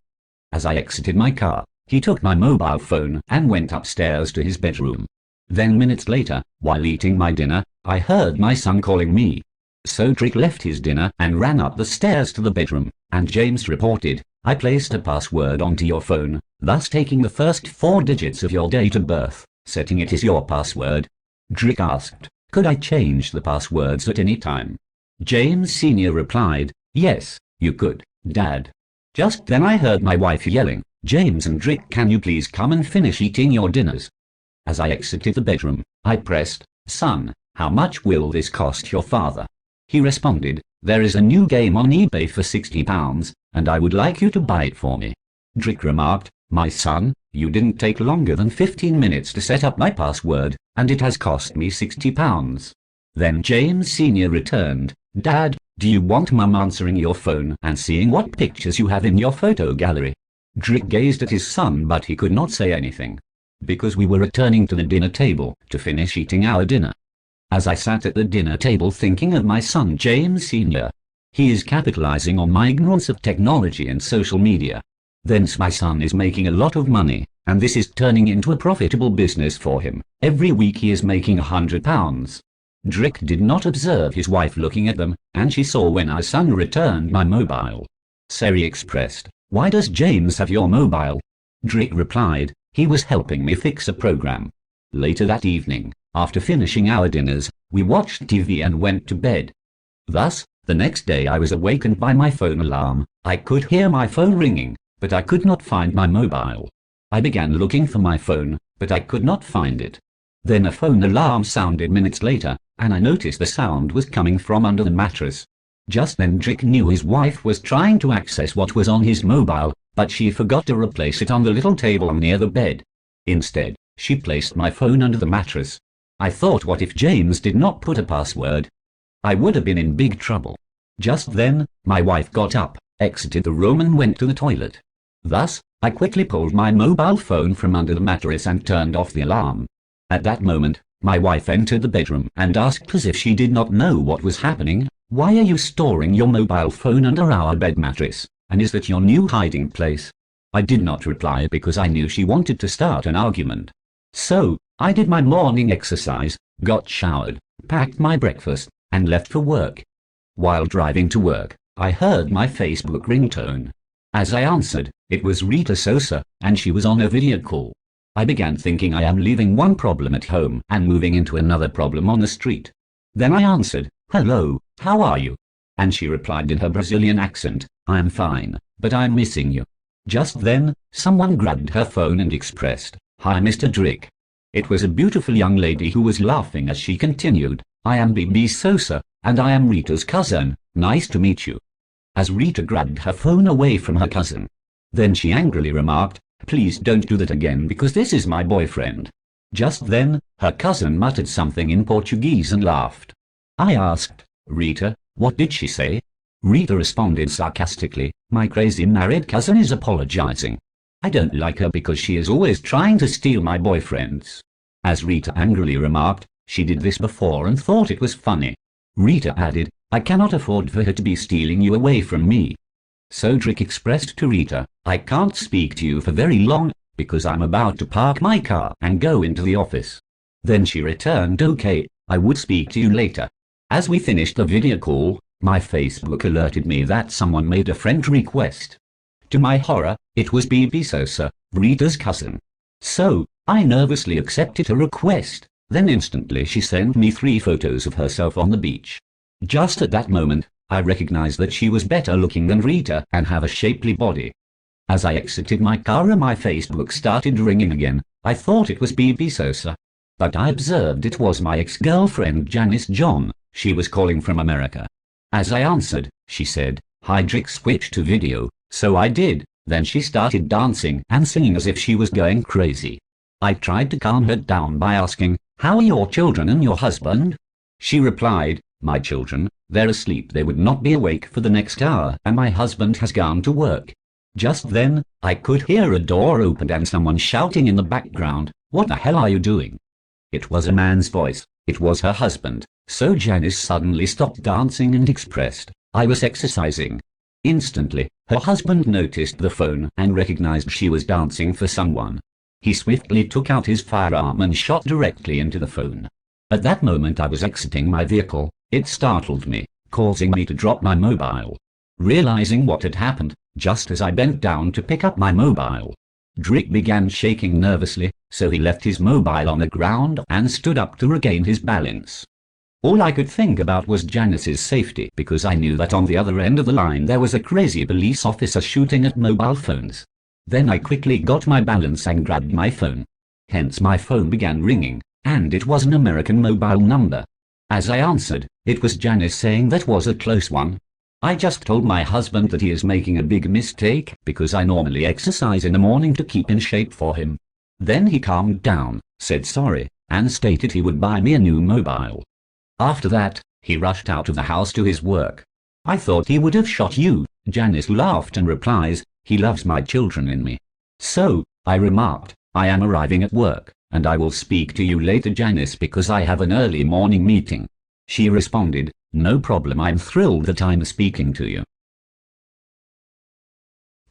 As I exited my car, he took my mobile phone and went upstairs to his bedroom. Then minutes later, while eating my dinner, I heard my son calling me. So Drick left his dinner and ran up the stairs to the bedroom, and James reported, "I placed a password onto your phone, thus taking the first 4 digits of your date of birth, setting it as your password." Drick asked, "Could I change the passwords at any time?" James Sr. replied, "Yes, you could, Dad." Just then I heard my wife yelling, "James and Drick, can you please come and finish eating your dinners?" As I exited the bedroom, I pressed, "Son, how much will this cost your father?" He responded, "There is a new game on eBay for £60, and I would like you to buy it for me." Drick remarked, "My son, you didn't take longer than 15 minutes to set up my password, and it has cost me £60. Then James Sr. returned, "Dad, do you want Mum answering your phone and seeing what pictures you have in your photo gallery?" Drick gazed at his son, but he could not say anything, because we were returning to the dinner table to finish eating our dinner. As I sat at the dinner table thinking of my son James Sr., he is capitalizing on my ignorance of technology and social media. Thence my son is making a lot of money, and this is turning into a profitable business for him. Every week he is making £100. Drick did not observe his wife looking at them, and she saw when our son returned my mobile. Sari expressed, "Why does James have your mobile?" Drick replied, "He was helping me fix a program." Later that evening, after finishing our dinners, we watched TV and went to bed. Thus, the next day I was awakened by my phone alarm. I could hear my phone ringing, but I could not find my mobile. I began looking for my phone, but I could not find it. Then a phone alarm sounded minutes later, and I noticed the sound was coming from under the mattress. Just then Drick knew his wife was trying to access what was on his mobile, but she forgot to replace it on the little table near the bed. Instead, she placed my phone under the mattress. I thought, what if James did not put a password? I would have been in big trouble. Just then, my wife got up, exited the room and went to the toilet. Thus, I quickly pulled my mobile phone from under the mattress and turned off the alarm. At that moment, my wife entered the bedroom and asked, as if she did not know what was happening, "Why are you storing your mobile phone under our bed mattress, and is that your new hiding place?" I did not reply because I knew she wanted to start an argument. So, I did my morning exercise, got showered, packed my breakfast, and left for work. While driving to work, I heard my Facebook ringtone. As I answered, it was Rita Sosa, and she was on a video call. I began thinking I am leaving one problem at home and moving into another problem on the street. Then I answered, "Hello, how are you?" And she replied in her Brazilian accent, "I am fine, but I'm missing you." Just then, someone grabbed her phone and expressed, "Hi Mr. Drick." It was a beautiful young lady who was laughing as she continued, "I am BB Sosa, and I am Rita's cousin, nice to meet you." As Rita grabbed her phone away from her cousin. Then she angrily remarked, "Please don't do that again because this is my boyfriend." Just then, her cousin muttered something in Portuguese and laughed. I asked, "Rita, what did she say?" Rita responded sarcastically, "My crazy married cousin is apologizing. I don't like her because she is always trying to steal my boyfriends." As Rita angrily remarked, she did this before and thought it was funny. Rita added, "I cannot afford for her to be stealing you away from me." So Drick expressed to Rita, "I can't speak to you for very long, because I'm about to park my car and go into the office." Then she returned, "Okay, I would speak to you later." As we finished the video call, my Facebook alerted me that someone made a friend request. To my horror, it was BB Sosa, Rita's cousin. So, I nervously accepted her request. Then instantly she sent me 3 photos of herself on the beach. Just at that moment, I recognized that she was better looking than Rita and have a shapely body. As I exited my car and my Facebook started ringing again, I thought it was BB Sosa. But I observed it was my ex-girlfriend Janice John. She was calling from America. As I answered, she said, "Hi Drick, switch to video," so I did. Then she started dancing and singing as if she was going crazy. I tried to calm her down by asking, "How are your children and your husband?" She replied, "My children, they're asleep. They would not be awake for the next hour, and my husband has gone to work." Just then, I could hear a door open and someone shouting in the background, "What the hell are you doing?" It was a man's voice. It was her husband. So Janice suddenly stopped dancing and expressed, "I was exercising." Instantly, her husband noticed the phone and recognized she was dancing for someone. He swiftly took out his firearm and shot directly into the phone. At that moment I was exiting my vehicle. It startled me, causing me to drop my mobile. Realizing what had happened, just as I bent down to pick up my mobile, Drick began shaking nervously, so he left his mobile on the ground and stood up to regain his balance. All I could think about was Janice's safety, because I knew that on the other end of the line there was a crazy police officer shooting at mobile phones. Then I quickly got my balance and grabbed my phone. Hence my phone began ringing, and it was an American mobile number. As I answered, it was Janice saying that was a close one. I just told my husband that he is making a big mistake because I normally exercise in the morning to keep in shape for him. Then he calmed down, said sorry, and stated he would buy me a new mobile. After that, he rushed out of the house to his work. "I thought he would have shot you," Janice laughed and replies, "He loves my children in me." So, I remarked, "I am arriving at work, and I will speak to you later, Janice, because I have an early morning meeting." She responded, "No problem, I'm thrilled that I'm speaking to you."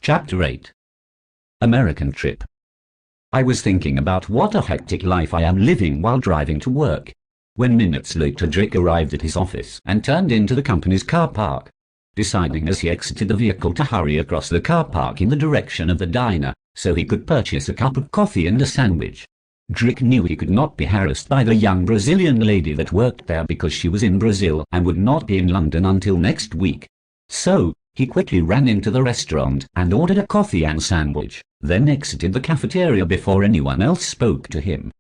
Chapter 8. American Trip. I was thinking about what a hectic life I am living while driving to work, when minutes later Drick arrived at his office and turned into the company's car park, deciding as he exited the vehicle to hurry across the car park in the direction of the diner, so he could purchase a cup of coffee and a sandwich. Drick knew he could not be harassed by the young Brazilian lady that worked there because she was in Brazil and would not be in London until next week. So, he quickly ran into the restaurant and ordered a coffee and sandwich, then exited the cafeteria before anyone else spoke to him.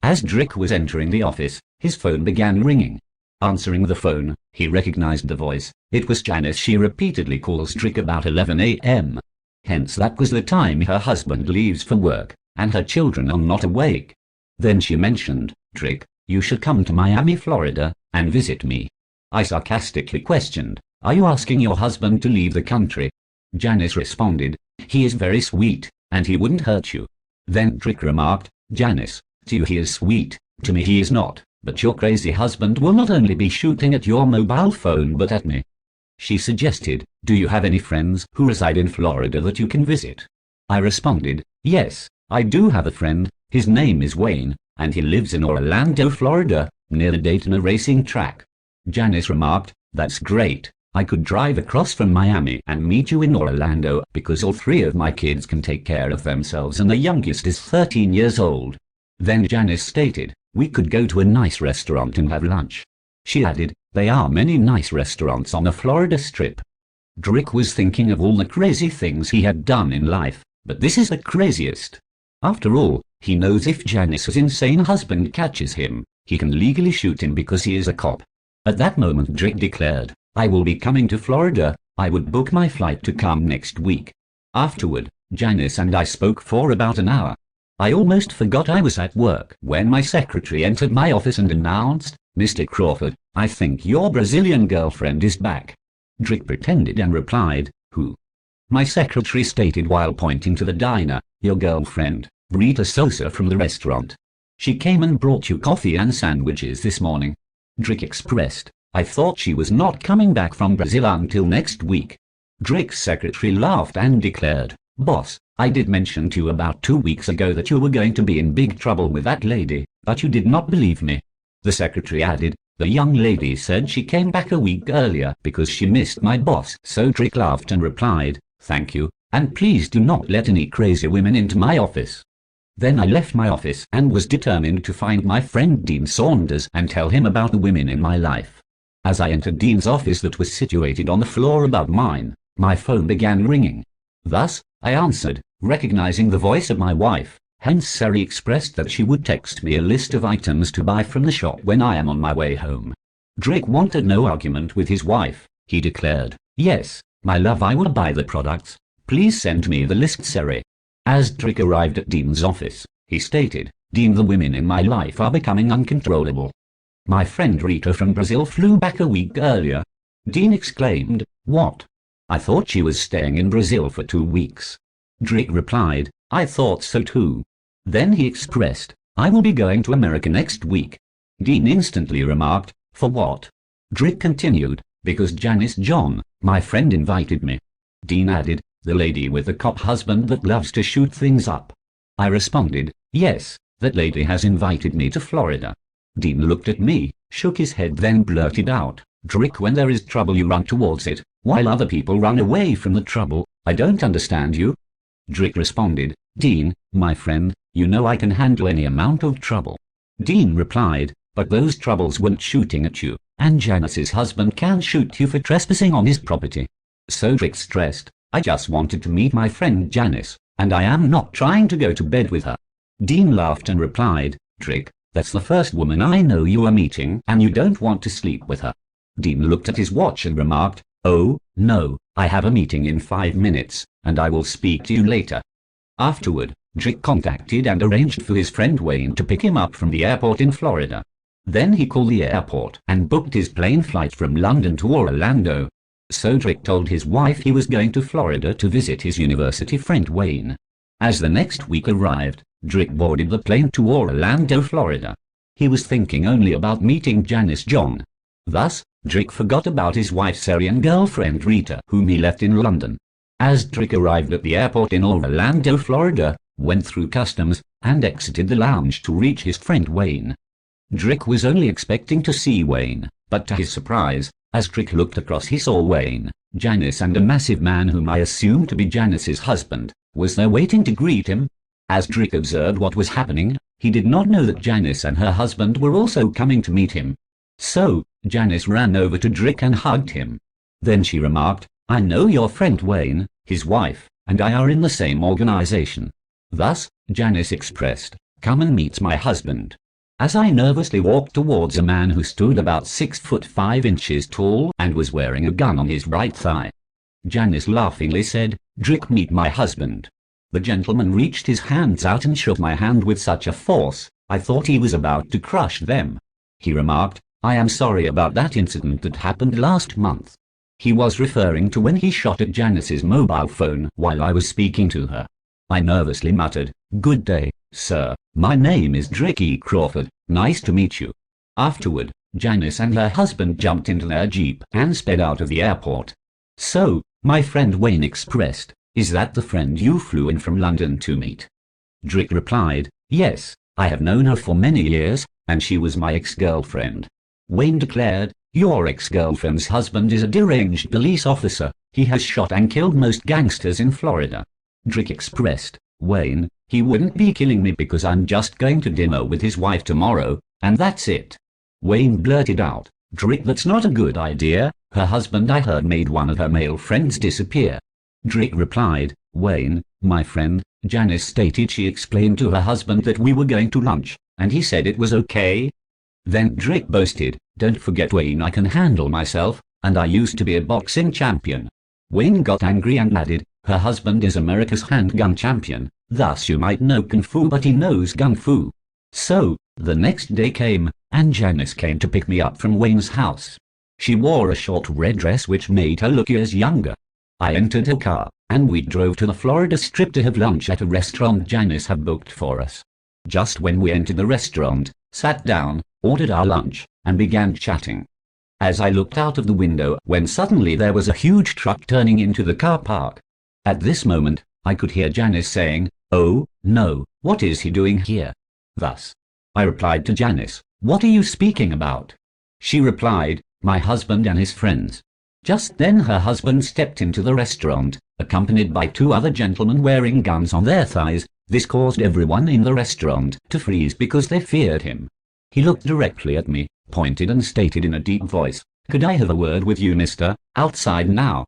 As Drick was entering the office, his phone began ringing. Answering the phone, he recognized the voice. It was Janice. She repeatedly calls Drick about 11 a.m. Hence that was the time her husband leaves for work, and her children are not awake. Then she mentioned, "Drick, you should come to Miami, Florida, and visit me." I sarcastically questioned, "Are you asking your husband to leave the country?" Janice responded, "He is very sweet, and he wouldn't hurt you." Then Drick remarked, "Janice, to you he is sweet, to me he is not, but your crazy husband will not only be shooting at your mobile phone but at me." She suggested, "Do you have any friends who reside in Florida that you can visit?" I responded, "Yes, I do have a friend. His name is Wayne, and he lives in Orlando, Florida, near the Daytona racing track." Janice remarked, "That's great. I could drive across from Miami and meet you in Orlando because all three of my kids can take care of themselves and the youngest is 13 years old." Then Janice stated, "We could go to a nice restaurant and have lunch." She added, "There are many nice restaurants on the Florida Strip." Drick was thinking of all the crazy things he had done in life, but this is the craziest. After all, he knows if Janice's insane husband catches him, he can legally shoot him because he is a cop. At that moment Drick declared, "I will be coming to Florida. I would book my flight to come next week." Afterward, Janice and I spoke for about an hour. I almost forgot I was at work when my secretary entered my office and announced, "Mr. Crawford, I think your Brazilian girlfriend is back." Drick pretended and replied, "Who?" My secretary stated while pointing to the diner, "Your girlfriend, Rita Sosa from the restaurant. She came and brought you coffee and sandwiches this morning." Drick expressed, "I thought she was not coming back from Brazil until next week." Drick's secretary laughed and declared, "Boss, I did mention to you about 2 weeks ago that you were going to be in big trouble with that lady, but you did not believe me." The secretary added, "The young lady said she came back a week earlier because she missed my boss." So Drick laughed and replied, "Thank you, and please do not let any crazy women into my office." Then I left my office and was determined to find my friend Dean Saunders and tell him about the women in my life. As I entered Dean's office that was situated on the floor above mine, my phone began ringing. Thus, I answered, recognizing the voice of my wife. Hence Sari expressed that she would text me a list of items to buy from the shop when I am on my way home. Drick wanted no argument with his wife. He declared, "Yes, my love, I will buy the products. Please send me the list, Sari." As Drick arrived at Dean's office, he stated, "Dean, the women in my life are becoming uncontrollable. My friend Rita from Brazil flew back a week earlier." Dean exclaimed, "What? I thought she was staying in Brazil for 2 weeks." Drick replied, "I thought so too." Then he expressed, "I will be going to America next week." Dean instantly remarked, "For what?" Drick continued, "Because Janice John, my friend, invited me." Dean added, "The lady with the cop husband that loves to shoot things up." I responded, "Yes, that lady has invited me to Florida." Dean looked at me, shook his head, then blurted out, "Drick, when there is trouble you run towards it, while other people run away from the trouble. I don't understand you." Drick responded, "Dean, my friend, you know I can handle any amount of trouble." Dean replied, "But those troubles weren't shooting at you, and Janice's husband can shoot you for trespassing on his property." So Drick stressed, "I just wanted to meet my friend Janice, and I am not trying to go to bed with her." Dean laughed and replied, "Drick, that's the first woman I know you are meeting, and you don't want to sleep with her." Dean looked at his watch and remarked, "Oh, no, I have a meeting in 5 minutes, and I will speak to you later." Afterward, Drick contacted and arranged for his friend Wayne to pick him up from the airport in Florida. Then he called the airport and booked his plane flight from London to Orlando. So Drick told his wife he was going to Florida to visit his university friend Wayne. As the next week arrived, Drick boarded the plane to Orlando, Florida. He was thinking only about meeting Janice John. Thus, Drick forgot about his wife Sari and girlfriend Rita, whom he left in London. As Drick arrived at the airport in Orlando, Florida, went through customs, and exited the lounge to reach his friend Wayne. Drick was only expecting to see Wayne, but to his surprise, as Drick looked across he saw Wayne, Janice and a massive man whom I assumed to be Janice's husband, was there waiting to greet him. As Drick observed what was happening, he did not know that Janice and her husband were also coming to meet him. So, Janice ran over to Drick and hugged him. Then she remarked, "I know your friend Wayne, his wife, and I are in the same organization." Thus, Janice expressed, "Come and meet my husband." As I nervously walked towards a man who stood about 6'5" tall and was wearing a gun on his right thigh, Janice laughingly said, "Drick, meet my husband." The gentleman reached his hands out and shook my hand with such a force, I thought he was about to crush them. He remarked, "I am sorry about that incident that happened last month." He was referring to when he shot at Janice's mobile phone while I was speaking to her. I nervously muttered, "Good day, sir. My name is Drick E. Crawford. Nice to meet you." Afterward, Janice and her husband jumped into their jeep and sped out of the airport. "So," my friend Wayne expressed, "is that the friend you flew in from London to meet?" Drick replied, "Yes, I have known her for many years, and she was my ex-girlfriend." Wayne declared, "Your ex-girlfriend's husband is a deranged police officer. He has shot and killed most gangsters in Florida." Drick expressed, "Wayne, he wouldn't be killing me because I'm just going to dinner with his wife tomorrow, and that's it." Wayne blurted out, "Drick, that's not a good idea. Her husband, I heard, made one of her male friends disappear." Drick replied, "Wayne, my friend, Janice stated she explained to her husband that we were going to lunch, and he said it was okay." Then Drick boasted, "Don't forget, Wayne, I can handle myself, and I used to be a boxing champion." Wayne got angry and added, "Her husband is America's handgun champion, thus you might know kung fu, but he knows gun fu." So, the next day came, and Janice came to pick me up from Wayne's house. She wore a short red dress which made her look years younger. I entered her car, and we drove to the Florida Strip to have lunch at a restaurant Janice had booked for us. Just when we entered the restaurant, sat down, ordered our lunch, and began chatting. As I looked out of the window, when suddenly there was a huge truck turning into the car park. At this moment, I could hear Janice saying, "Oh, no, what is he doing here?" Thus, I replied to Janice, "What are you speaking about?" She replied, "My husband and his friends." Just then her husband stepped into the restaurant, accompanied by 2 other gentlemen wearing guns on their thighs. This caused everyone in the restaurant to freeze because they feared him. He looked directly at me, pointed and stated in a deep voice, "Could I have a word with you, mister, outside now?"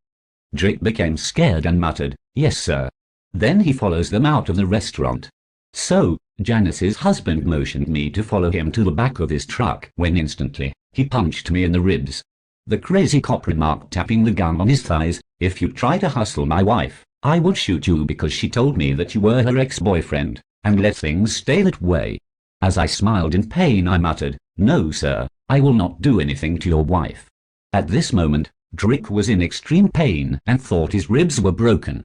Drick became scared and muttered, "Yes, sir." Then he follows them out of the restaurant. So, Janice's husband motioned me to follow him to the back of his truck when instantly, he punched me in the ribs. The crazy cop remarked, tapping the gun on his thighs, "If you try to hustle my wife, I will shoot you because she told me that you were her ex-boyfriend, and let things stay that way." As I smiled in pain, I muttered, "No, sir, I will not do anything to your wife." At this moment, Drick was in extreme pain and thought his ribs were broken.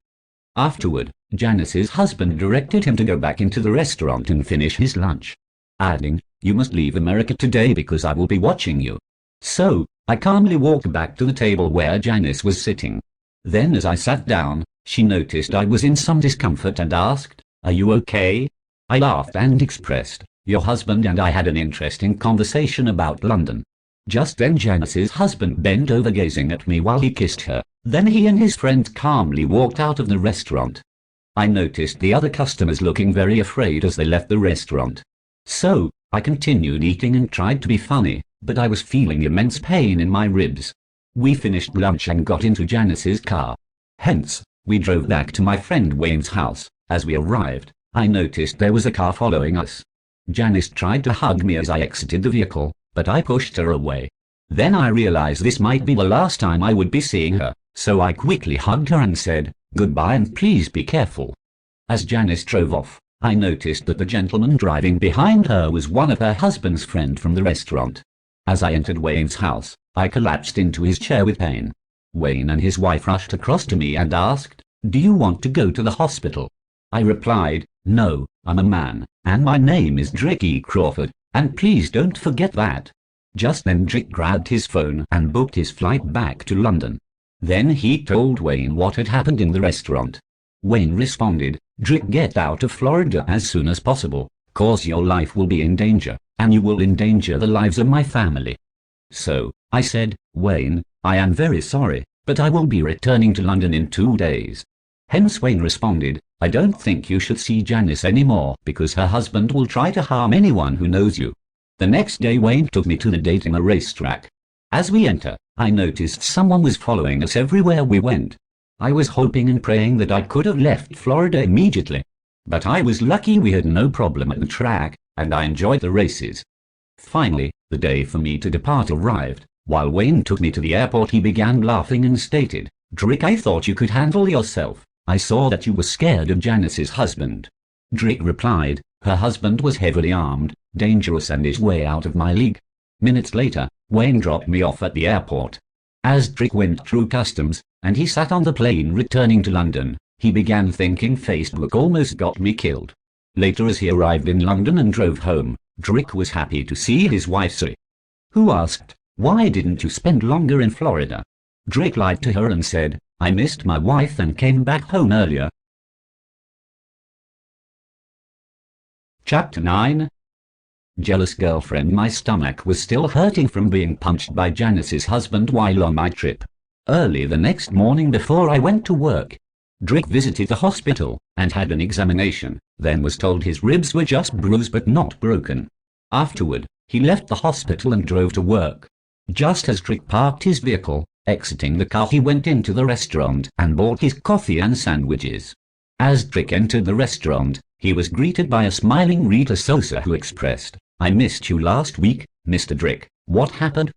Afterward, Janice's husband directed him to go back into the restaurant and finish his lunch, adding, "You must leave America today because I will be watching you." So, I calmly walked back to the table where Janice was sitting. Then as I sat down, she noticed I was in some discomfort and asked, "Are you okay?" I laughed and expressed, "Your husband and I had an interesting conversation about London." Just then Janice's husband bent over gazing at me while he kissed her. Then he and his friend calmly walked out of the restaurant. I noticed the other customers looking very afraid as they left the restaurant. So, I continued eating and tried to be funny, but I was feeling immense pain in my ribs. We finished lunch and got into Janice's car. Hence, we drove back to my friend Wayne's house. As we arrived, I noticed there was a car following us. Janice tried to hug me as I exited the vehicle, but I pushed her away. Then I realized this might be the last time I would be seeing her, so I quickly hugged her and said, "Goodbye and please be careful." As Janice drove off, I noticed that the gentleman driving behind her was one of her husband's friend from the restaurant. As I entered Wayne's house, I collapsed into his chair with pain. Wayne and his wife rushed across to me and asked, "Do you want to go to the hospital?" I replied, "No, I'm a man, and my name is Drick Crawford, and please don't forget that." Just then Drick grabbed his phone and booked his flight back to London. Then he told Wayne what had happened in the restaurant. Wayne responded, "Drick, get out of Florida as soon as possible, cause your life will be in danger, and you will endanger the lives of my family." So, I said, "Wayne, I am very sorry, but I will be returning to London in 2 days. Hence Wayne responded, "I don't think you should see Janice anymore because her husband will try to harm anyone who knows you." The next day Wayne took me to the dating racetrack. As we enter, I noticed someone was following us everywhere we went. I was hoping and praying that I could have left Florida immediately. But I was lucky we had no problem at the track, and I enjoyed the races. Finally, the day for me to depart arrived. While Wayne took me to the airport, he began laughing and stated, "Drick, I thought you could handle yourself. I saw that you were scared of Janice's husband." Drick replied, "Her husband was heavily armed, dangerous and is way out of my league." Minutes later, Wayne dropped me off at the airport. As Drick went through customs, and he sat on the plane returning to London, he began thinking Facebook almost got me killed. Later, as he arrived in London and drove home, Drick was happy to see his wife Sue, who asked, "Why didn't you spend longer in Florida?" Drick lied to her and said, "I missed my wife and came back home earlier." Chapter 9. Jealous girlfriend. My stomach was still hurting from being punched by Janice's husband while on my trip. Early the next morning before I went to work, Drick visited the hospital and had an examination, then was told his ribs were just bruised but not broken. Afterward, he left the hospital and drove to work. Just as Drick parked his vehicle, exiting the car, he went into the restaurant and bought his coffee and sandwiches. As Drick entered the restaurant, he was greeted by a smiling Rita Sosa who expressed, "I missed you last week, Mr. Drick. What happened?"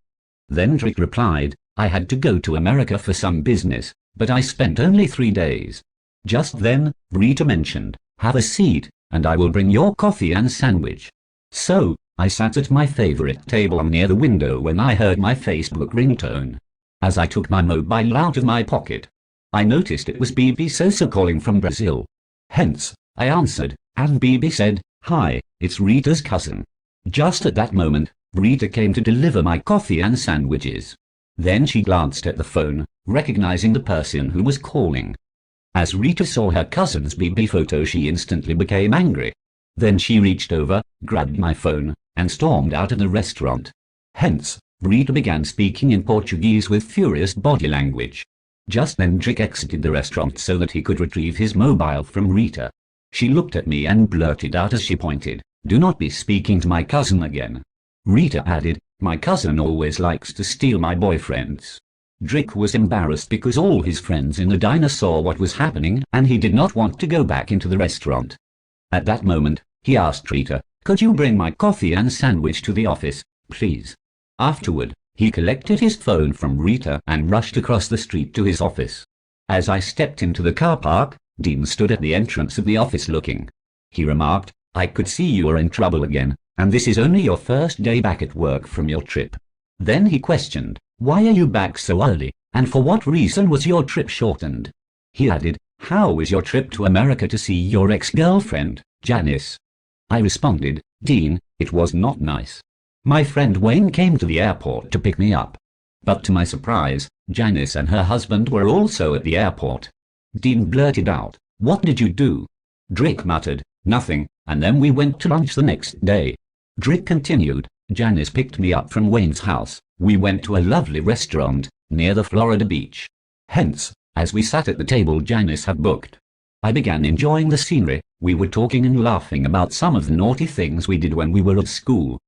Then Drick replied, "I had to go to America for some business, but I spent only 3 days." Just then, Rita mentioned, "Have a seat, and I will bring your coffee and sandwich." So, I sat at my favorite table near the window when I heard my Facebook ringtone. As I took my mobile out of my pocket, I noticed it was BB Sosa calling from Brazil. Hence, I answered, and BB said, "Hi, it's Rita's cousin." Just at that moment, Rita came to deliver my coffee and sandwiches. Then she glanced at the phone, recognizing the person who was calling. As Rita saw her cousin's BB photo, she instantly became angry. Then she reached over, grabbed my phone, and stormed out of the restaurant. Hence, Rita began speaking in Portuguese with furious body language. Just then Drick exited the restaurant so that he could retrieve his mobile from Rita. She looked at me and blurted out as she pointed, "Do not be speaking to my cousin again." Rita added, "My cousin always likes to steal my boyfriends." Drick was embarrassed because all his friends in the diner saw what was happening and he did not want to go back into the restaurant. At that moment, he asked Rita, "Could you bring my coffee and sandwich to the office, please?" Afterward, he collected his phone from Rita and rushed across the street to his office. As I stepped into the car park, Dean stood at the entrance of the office looking. He remarked, "I could see you are in trouble again, and this is only your first day back at work from your trip." Then he questioned, "Why are you back so early, and for what reason was your trip shortened?" He added, "How was your trip to America to see your ex-girlfriend, Janice?" I responded, "Dean, it was not nice. My friend Wayne came to the airport to pick me up. But to my surprise, Janice and her husband were also at the airport." Dean blurted out, "What did you do?" Drick muttered, "Nothing, and then we went to lunch the next day." Drick continued, "Janice picked me up from Wayne's house. We went to a lovely restaurant near the Florida beach. Hence, as we sat at the table Janice had booked, I began enjoying the scenery. We were talking and laughing about some of the naughty things we did when we were at school.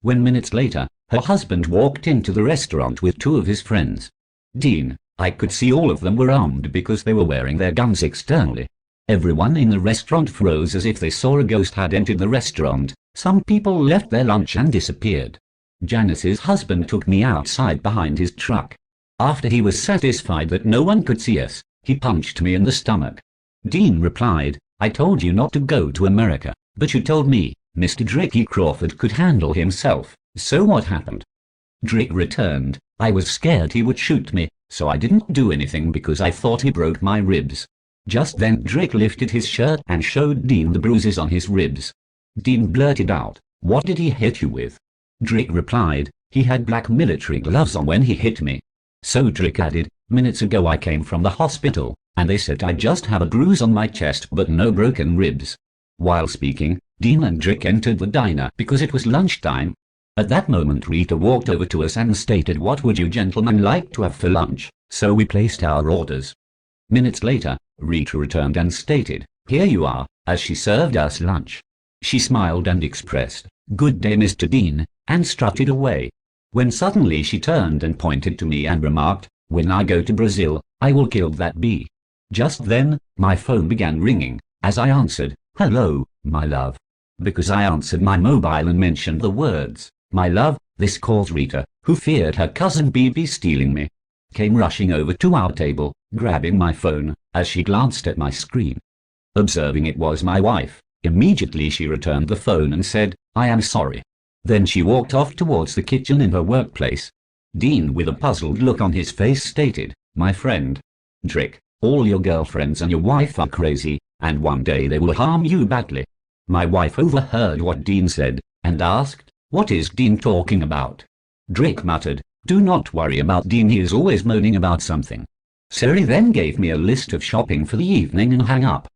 When minutes later, her husband walked into the restaurant with two of his friends. Dean, I could see all of them were armed because they were wearing their guns externally. Everyone in the restaurant froze as if they saw a ghost had entered the restaurant. Some people left their lunch and disappeared. Janice's husband took me outside behind his truck. After he was satisfied that no one could see us, he punched me in the stomach." Dean replied, "I told you not to go to America, but you told me Mr. Drick Crawford could handle himself, so what happened?" Drick returned, "I was scared he would shoot me, so I didn't do anything because I thought he broke my ribs." Just then Drick lifted his shirt and showed Dean the bruises on his ribs. Dean blurted out, "What did he hit you with?" Drick replied, "He had black military gloves on when he hit me." So Drick added, "Minutes ago I came from the hospital, and they said I just have a bruise on my chest but no broken ribs." While speaking, Dean and Drick entered the diner because it was lunchtime. At that moment Rita walked over to us and stated, "What would you gentlemen like to have for lunch?" So we placed our orders. Minutes later, Rita returned and stated, "Here you are," as she served us lunch. She smiled and expressed, "Good day, Mr. Dean," and strutted away. When suddenly she turned and pointed to me and remarked, "When I go to Brazil, I will kill that bee." Just then, my phone began ringing. As I answered, "Hello, my love." Because I answered my mobile and mentioned the words, "My love," this caused Rita, who feared her cousin BB stealing me, came rushing over to our table, grabbing my phone, as she glanced at my screen. Observing it was my wife, immediately she returned the phone and said, "I am sorry." Then she walked off towards the kitchen in her workplace. Dean, with a puzzled look on his face, stated, "My friend Drick, all your girlfriends and your wife are crazy, and one day they will harm you badly." My wife overheard what Dean said, and asked, "What is Dean talking about?" Drick muttered, "Do not worry about Dean, he is always moaning about something." Sari then gave me a list of shopping for the evening and hung up.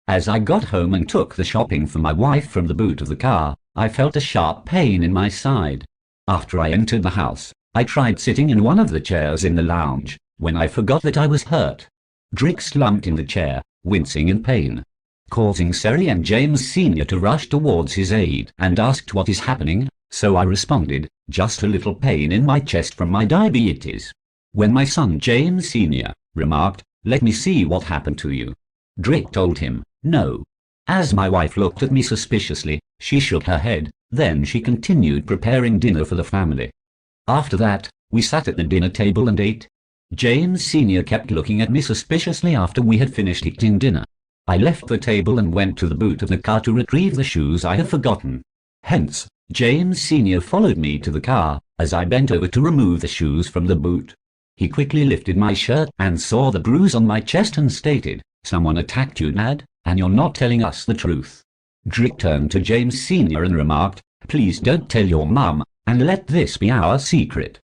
As I got home and took the shopping for my wife from the boot of the car, I felt a sharp pain in my side. After I entered the house, I tried sitting in one of the chairs in the lounge, when I forgot that I was hurt. Drick slumped in the chair, wincing in pain, causing Sari and James Sr. to rush towards his aid and asked what is happening, so I responded, "Just a little pain in my chest from my diabetes." When my son James Sr. remarked, "Let me see what happened to you," Drick told him, "No." As my wife looked at me suspiciously, she shook her head, then she continued preparing dinner for the family. After that, we sat at the dinner table and ate. James Sr. kept looking at me suspiciously after we had finished eating dinner. I left the table and went to the boot of the car to retrieve the shoes I had forgotten. Hence, James Sr. followed me to the car, as I bent over to remove the shoes from the boot. He quickly lifted my shirt and saw the bruise on my chest and stated, "Someone attacked you, Dad, and you're not telling us the truth." Drick turned to James Sr. and remarked, "Please don't tell your mum, and let this be our secret."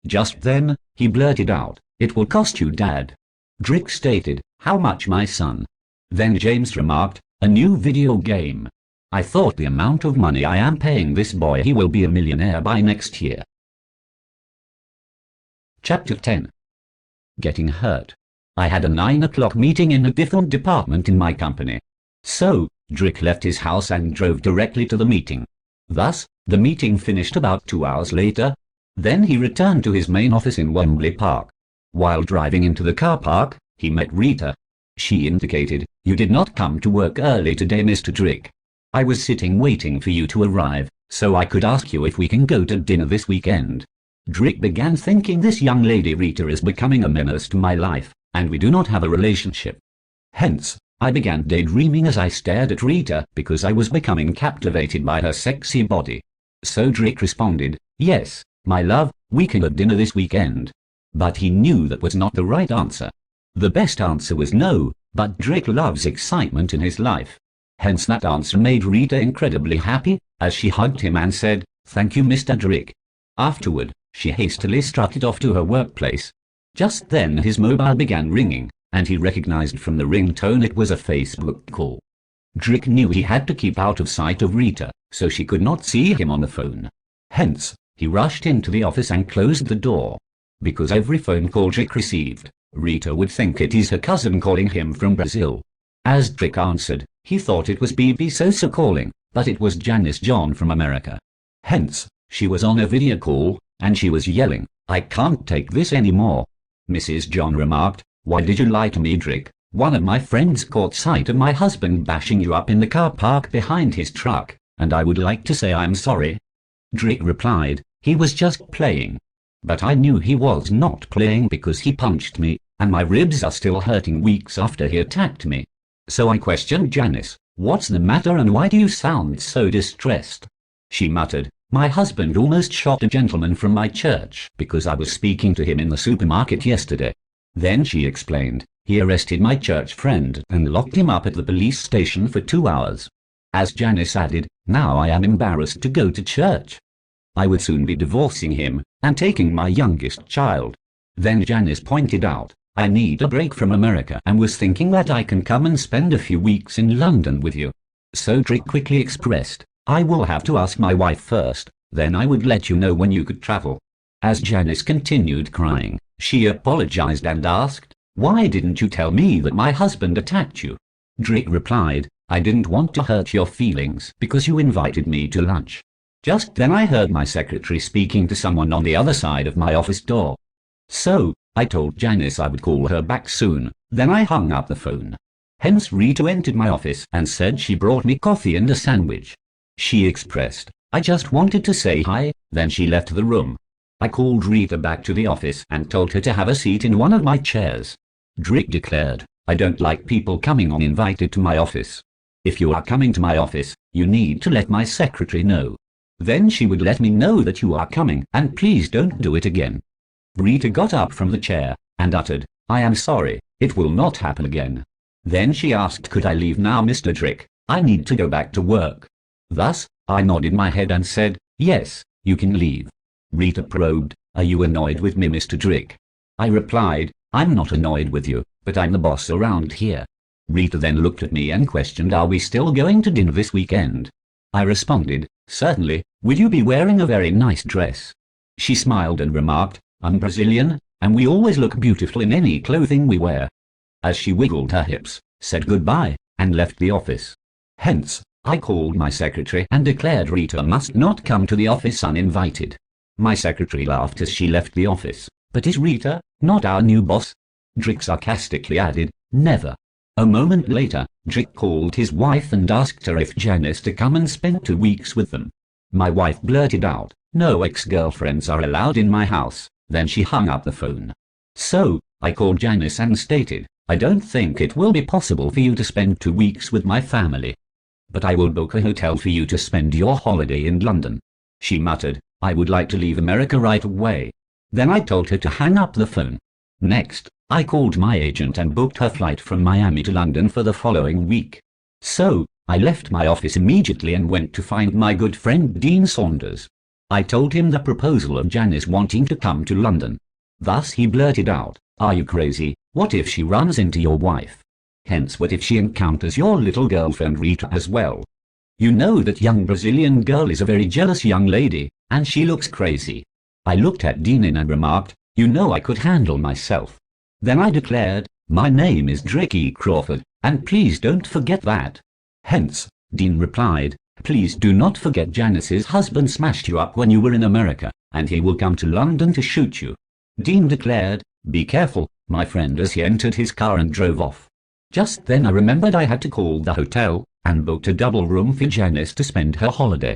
Just then, he blurted out, "It will cost you, Dad." Drick stated, "How much, my son?" Then James remarked, "A new video game. I thought the amount of money I am paying this boy, he will be a millionaire by next year." Chapter 10. Getting hurt. I had a 9 o'clock meeting in a different department in my company. So, Drick left his house and drove directly to the meeting. Thus, the meeting finished about 2 hours later. Then he returned to his main office in Wembley Park. While driving into the car park, he met Rita. She indicated, "You did not come to work early today, Mr. Drick. I was sitting waiting for you to arrive, so I could ask you if we can go to dinner this weekend." Drick began thinking, this young lady Rita is becoming a menace to my life, and we do not have a relationship. Hence, I began daydreaming as I stared at Rita because I was becoming captivated by her sexy body. So Drick responded, "Yes, my love, we can have dinner this weekend." But he knew that was not the right answer. The best answer was no, but Drick loves excitement in his life. Hence that answer made Rita incredibly happy, as she hugged him and said, "Thank you, Mr. Drick." Afterward, she hastily strutted off to her workplace. Just then his mobile began ringing, and he recognized from the ringtone it was a Facebook call. Drick knew he had to keep out of sight of Rita, so she could not see him on the phone. Hence, he rushed into the office and closed the door. Because every phone call Drick received, Rita would think it is her cousin calling him from Brazil. As Drick answered, he thought it was BB Sosa calling, but it was Janice John from America. Hence, she was on a video call, and she was yelling, "I can't take this anymore." Mrs. John remarked, "Why did you lie to me, Drick? One of my friends caught sight of my husband bashing you up in the car park behind his truck, and I would like to say I'm sorry." Drick replied, "He was just playing." But I knew he was not playing because he punched me, and my ribs are still hurting weeks after he attacked me. So I questioned Janice, "What's the matter and why do you sound so distressed?" She muttered, "My husband almost shot a gentleman from my church because I was speaking to him in the supermarket yesterday." Then she explained, "He arrested my church friend and locked him up at the police station for 2 hours. As Janice added, "Now I am embarrassed to go to church. I would soon be divorcing him and taking my youngest child." Then Janice pointed out, "I need a break from America and was thinking that I can come and spend a few weeks in London with you." So Drick quickly expressed, "I will have to ask my wife first, then I would let you know when you could travel." As Janice continued crying, she apologized and asked, "Why didn't you tell me that my husband attacked you?" Drick replied, "I didn't want to hurt your feelings because you invited me to lunch." Just then I heard my secretary speaking to someone on the other side of my office door. So, I told Janice I would call her back soon, then I hung up the phone. Hence Rita entered my office and said she brought me coffee and a sandwich. She expressed, "I just wanted to say hi," then she left the room. I called Rita back to the office and told her to have a seat in one of my chairs. Drick declared, "I don't like people coming uninvited to my office. If you are coming to my office, you need to let my secretary know. Then she would let me know that you are coming, and please don't do it again." Rita got up from the chair and uttered, "I am sorry, it will not happen again." Then she asked, "Could I leave now, Mr. Drick? I need to go back to work." Thus, I nodded my head and said, "Yes, you can leave." Rita probed, "Are you annoyed with me, Mr. Drick?" I replied, "I'm not annoyed with you, but I'm the boss around here." Rita then looked at me and questioned, "Are we still going to dinner this weekend?" I responded, "Certainly, will you be wearing a very nice dress?" She smiled and remarked, "I'm Brazilian, and we always look beautiful in any clothing we wear." As she wiggled her hips, said goodbye, and left the office. Hence, I called my secretary and declared Rita must not come to the office uninvited. My secretary laughed as she left the office. "But is Rita not our new boss?" Drick sarcastically added, "Never." A moment later, Drick called his wife and asked her if Janice to come and spend 2 weeks with them. My wife blurted out, "No ex-girlfriends are allowed in my house." Then she hung up the phone. So, I called Janice and stated, "I don't think it will be possible for you to spend 2 weeks with my family. But I will book a hotel for you to spend your holiday in London." She muttered, "I would like to leave America right away." Then I told her to hang up the phone. Next, I called my agent and booked her flight from Miami to London for the following week. So, I left my office immediately and went to find my good friend Dean Saunders. I told him the proposal of Janice wanting to come to London. Thus he blurted out, "Are you crazy? What if she runs into your wife? Hence, what if she encounters your little girlfriend Rita as well? You know that young Brazilian girl is a very jealous young lady, and she looks crazy." I looked at Dean and remarked, "You know I could handle myself." Then I declared, "My name is Drick Crawford, and please don't forget that." Hence, Dean replied, "Please do not forget Janice's husband smashed you up when you were in America, and he will come to London to shoot you." Dean declared, "Be careful, my friend," as he entered his car and drove off. Just then I remembered I had to call the hotel and booked a double room for Janice to spend her holiday.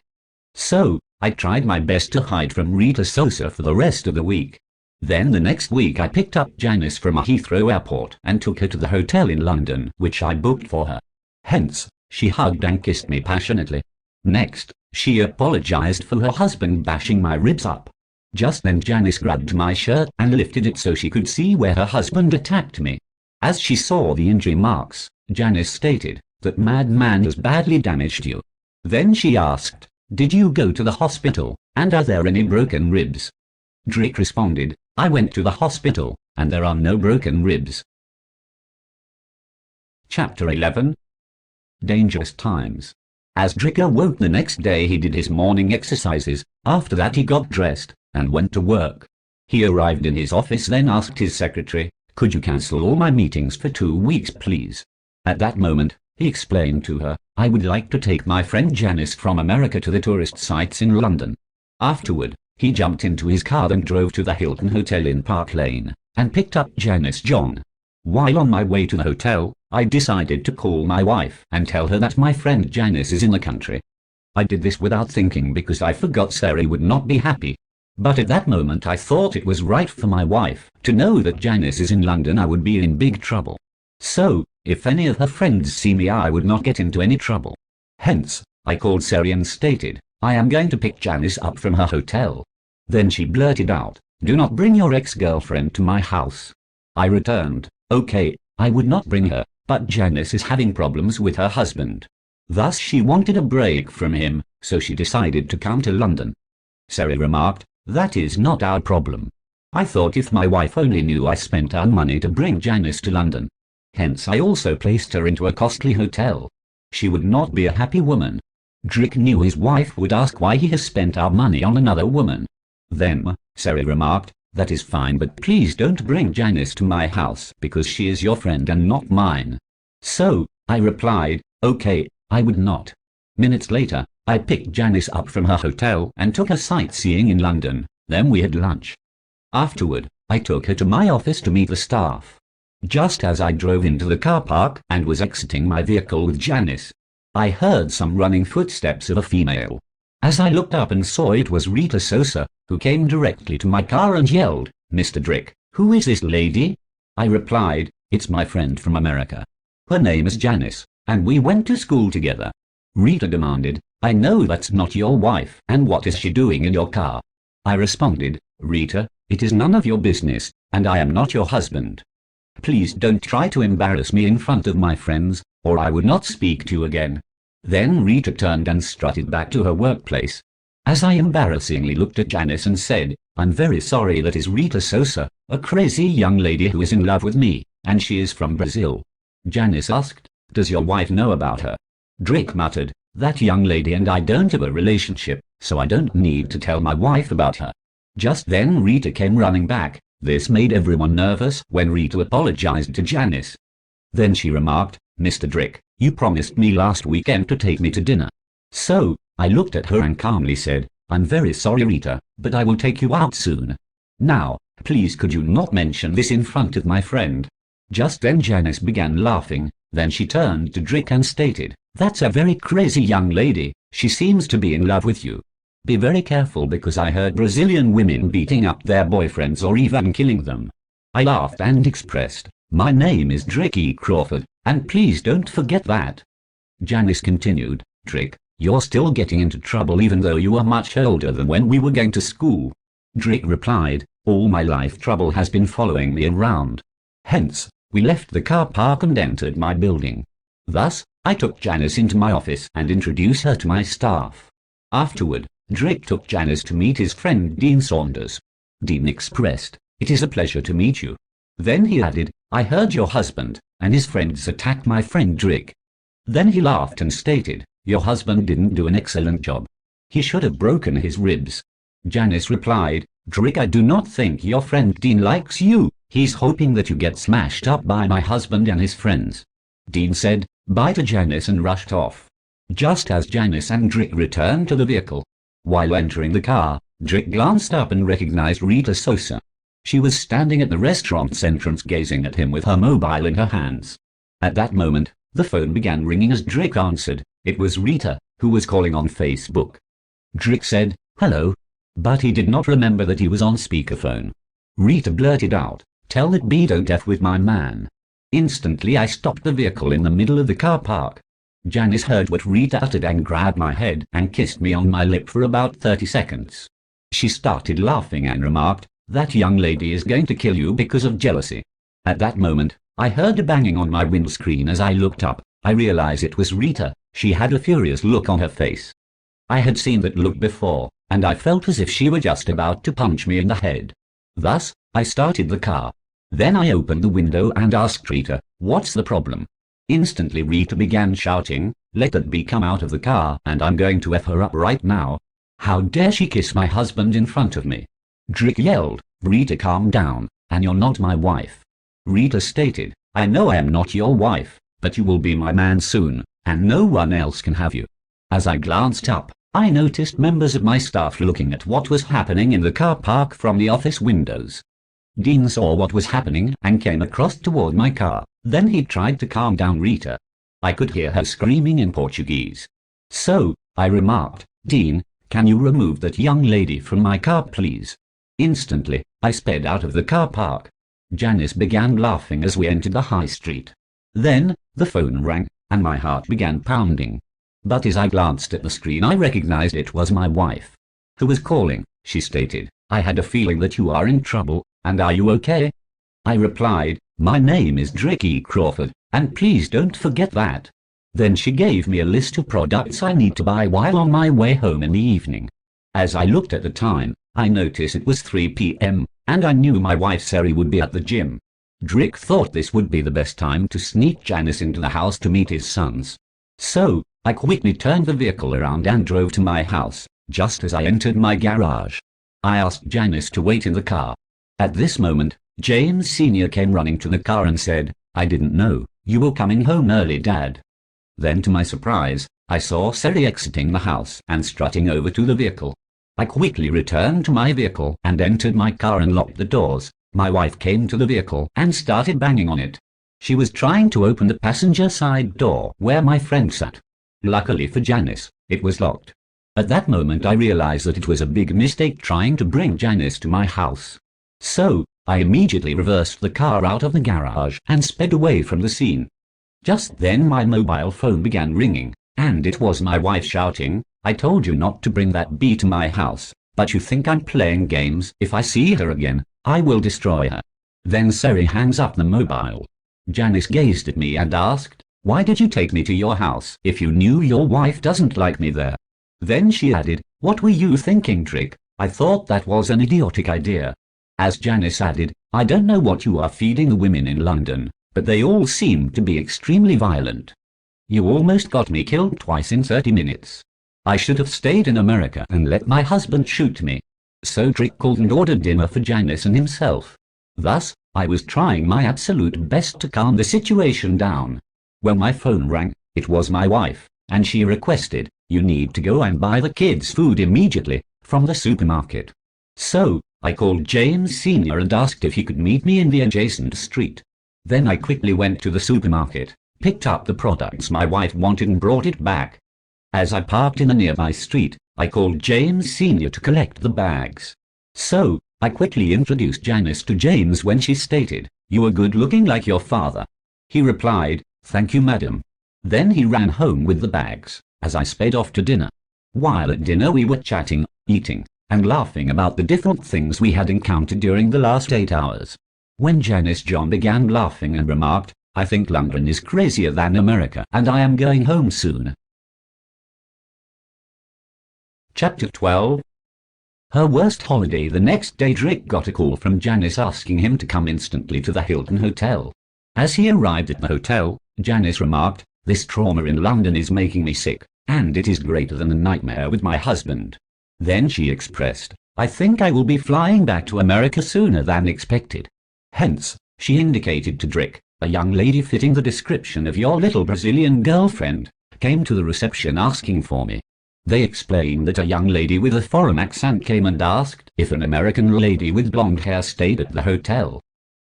So, I tried my best to hide from Rita Sosa for the rest of the week. Then the next week I picked up Janice from Heathrow Airport and took her to the hotel in London which I booked for her. Hence, she hugged and kissed me passionately. Next, she apologized for her husband bashing my ribs up. Just then Janice grabbed my shirt and lifted it so she could see where her husband attacked me. As she saw the injury marks, Janice stated, "That madman has badly damaged you." Then she asked, "Did you go to the hospital, and are there any broken ribs?" Drick responded, "I went to the hospital, and there are no broken ribs." Chapter 11. Dangerous Times. As Drick awoke the next day he did his morning exercises. After that he got dressed and went to work. He arrived in his office, then asked his secretary, "Could you cancel all my meetings for 2 weeks please?" At that moment, he explained to her, "I would like to take my friend Janice from America to the tourist sites in London." Afterward, he jumped into his car and drove to the Hilton Hotel in Park Lane, and picked up Janice John. While on my way to the hotel, I decided to call my wife and tell her that my friend Janice is in the country. I did this without thinking because I forgot Sarah would not be happy. But at that moment I thought it was right for my wife to know that Janice is in London. I would be in big trouble. So, if any of her friends see me I would not get into any trouble. Hence, I called Sarah and stated, "I am going to pick Janice up from her hotel." Then she blurted out, "Do not bring your ex-girlfriend to my house." I returned, "Okay, I would not bring her, but Janice is having problems with her husband. Thus she wanted a break from him, so she decided to come to London." Sarah remarked, "That is not our problem. I thought if my wife only knew I spent our money to bring Janice to London. Hence I also placed her into a costly hotel. She would not be a happy woman." Drick knew his wife would ask why he has spent our money on another woman. Then, Sarah remarked, "That is fine, but please don't bring Janice to my house because she is your friend and not mine." So, I replied, "Okay, I would not." Minutes later, I picked Janice up from her hotel and took her sightseeing in London. Then we had lunch. Afterward, I took her to my office to meet the staff. Just as I drove into the car park and was exiting my vehicle with Janice, I heard some running footsteps of a female. As I looked up and saw it was Rita Sosa, who came directly to my car and yelled, "Mr. Drick, who is this lady?" I replied, "It's my friend from America. Her name is Janice, and we went to school together." Rita demanded, "I know that's not your wife, and what is she doing in your car?" I responded, "Rita, it is none of your business, and I am not your husband. Please don't try to embarrass me in front of my friends, or I would not speak to you again." Then Rita turned and strutted back to her workplace. As I embarrassingly looked at Janice and said, "I'm very sorry, that is Rita Sosa, a crazy young lady who is in love with me, and she is from Brazil." Janice asked, "Does your wife know about her?" Drick muttered, "That young lady and I don't have a relationship, so I don't need to tell my wife about her." Just then Rita came running back. This made everyone nervous when Rita apologized to Janice. Then she remarked, "Mr. Drick, you promised me last weekend to take me to dinner." So, I looked at her and calmly said, "I'm very sorry Rita, but I will take you out soon. Now, please could you not mention this in front of my friend?" Just then Janice began laughing. Then she turned to Drick and stated, "That's a very crazy young lady. She seems to be in love with you. Be very careful because I heard Brazilian women beating up their boyfriends or even killing them." I laughed and expressed, "My name is Drick Crawford, and please don't forget that." Janice continued, "Drick, you're still getting into trouble even though you are much older than when we were going to school." Drick replied, "All my life trouble has been following me around." Hence, we left the car park and entered my building. Thus, I took Janice into my office and introduced her to my staff. Afterward, Drick took Janice to meet his friend Dean Saunders. Dean expressed, "It is a pleasure to meet you." Then he added, "I heard your husband and his friends attacked my friend Drick." Then he laughed and stated, "Your husband didn't do an excellent job. He should have broken his ribs." Janice replied, "Drick, I do not think your friend Dean likes you. He's hoping that you get smashed up by my husband and his friends." Dean said, "Bye" to Janice and rushed off. Just as Janice and Drick returned to the vehicle, while entering the car, Drick glanced up and recognized Rita Sosa. She was standing at the restaurant's entrance gazing at him with her mobile in her hands. At that moment, the phone began ringing as Drick answered. It was Rita, who was calling on Facebook. Drick said, "Hello," but he did not remember that he was on speakerphone. Rita blurted out, "Tell that B don't F with my man." Instantly I stopped the vehicle in the middle of the car park. Janice heard what Rita uttered and grabbed my head and kissed me on my lip for about 30 seconds. She started laughing and remarked, "That young lady is going to kill you because of jealousy." At that moment, I heard a banging on my windscreen. As I looked up, I realized it was Rita. She had a furious look on her face. I had seen that look before, and I felt as if she were just about to punch me in the head. Thus, I started the car. Then I opened the window and asked Rita, "What's the problem?" Instantly Rita began shouting, "Let that B come out of the car and I'm going to F her up right now. How dare she kiss my husband in front of me?" Drick yelled, "Rita, calm down, and you're not my wife." Rita stated, "I know I am not your wife, but you will be my man soon, and no one else can have you." As I glanced up, I noticed members of my staff looking at what was happening in the car park from the office windows. Dean saw what was happening and came across toward my car. Then he tried to calm down Rita. I could hear her screaming in Portuguese. "So," I remarked, "Dean, can you remove that young lady from my car, please?" Instantly, I sped out of the car park. Janice began laughing as we entered the high street. Then, the phone rang, and my heart began pounding. But as I glanced at the screen, I recognized it was my wife. "Who was calling?" she stated. "I had a feeling that you are in trouble, and are you okay?" I replied, "My name is Drick Crawford, and please don't forget that." Then she gave me a list of products I need to buy while on my way home in the evening. As I looked at the time, I noticed it was 3 p.m., and I knew my wife Sari would be at the gym. Drick thought this would be the best time to sneak Janice into the house to meet his sons. So, I quickly turned the vehicle around and drove to my house. Just as I entered my garage, I asked Janice to wait in the car. At this moment, James Sr. came running to the car and said, "I didn't know you were coming home early, Dad." Then to my surprise, I saw Sari exiting the house and strutting over to the vehicle. I quickly returned to my vehicle and entered my car and locked the doors. My wife came to the vehicle and started banging on it. She was trying to open the passenger side door where my friend sat. Luckily for Janice, it was locked. At that moment I realized that it was a big mistake trying to bring Janice to my house. So, I immediately reversed the car out of the garage and sped away from the scene. Just then my mobile phone began ringing, and it was my wife shouting, "I told you not to bring that B to my house, but you think I'm playing games. If I see her again, I will destroy her." Then Sari hangs up the mobile. Janice gazed at me and asked, "Why did you take me to your house if you knew your wife doesn't like me there?" Then she added, "What were you thinking, Drick? I thought that was an idiotic idea." As Janice added, "I don't know what you are feeding the women in London, but they all seem to be extremely violent. You almost got me killed twice in 30 minutes. I should have stayed in America and let my husband shoot me." So Drick called and ordered dinner for Janice and himself. Thus, I was trying my absolute best to calm the situation down. When my phone rang, it was my wife, and she requested, "You need to go and buy the kids food immediately, from the supermarket." So, I called James Sr. and asked if he could meet me in the adjacent street. Then I quickly went to the supermarket, picked up the products my wife wanted and brought it back. As I parked in a nearby street, I called James Sr. to collect the bags. So, I quickly introduced Janice to James when she stated, "You are good looking like your father." He replied, "Thank you, madam." Then he ran home with the bags, as I sped off to dinner. While at dinner we were chatting, eating, and laughing about the different things we had encountered during the last 8 hours. When Janice John began laughing and remarked, "I think London is crazier than America and I am going home soon." Chapter 12. Her worst holiday. The next day Drick got a call from Janice asking him to come instantly to the Hilton Hotel. As he arrived at the hotel, Janice remarked, "This trauma in London is making me sick, and it is greater than a nightmare with my husband." Then she expressed, "I think I will be flying back to America sooner than expected." Hence, she indicated to Drick, "A young lady fitting the description of your little Brazilian girlfriend came to the reception asking for me." They explained that a young lady with a foreign accent came and asked if an American lady with blonde hair stayed at the hotel.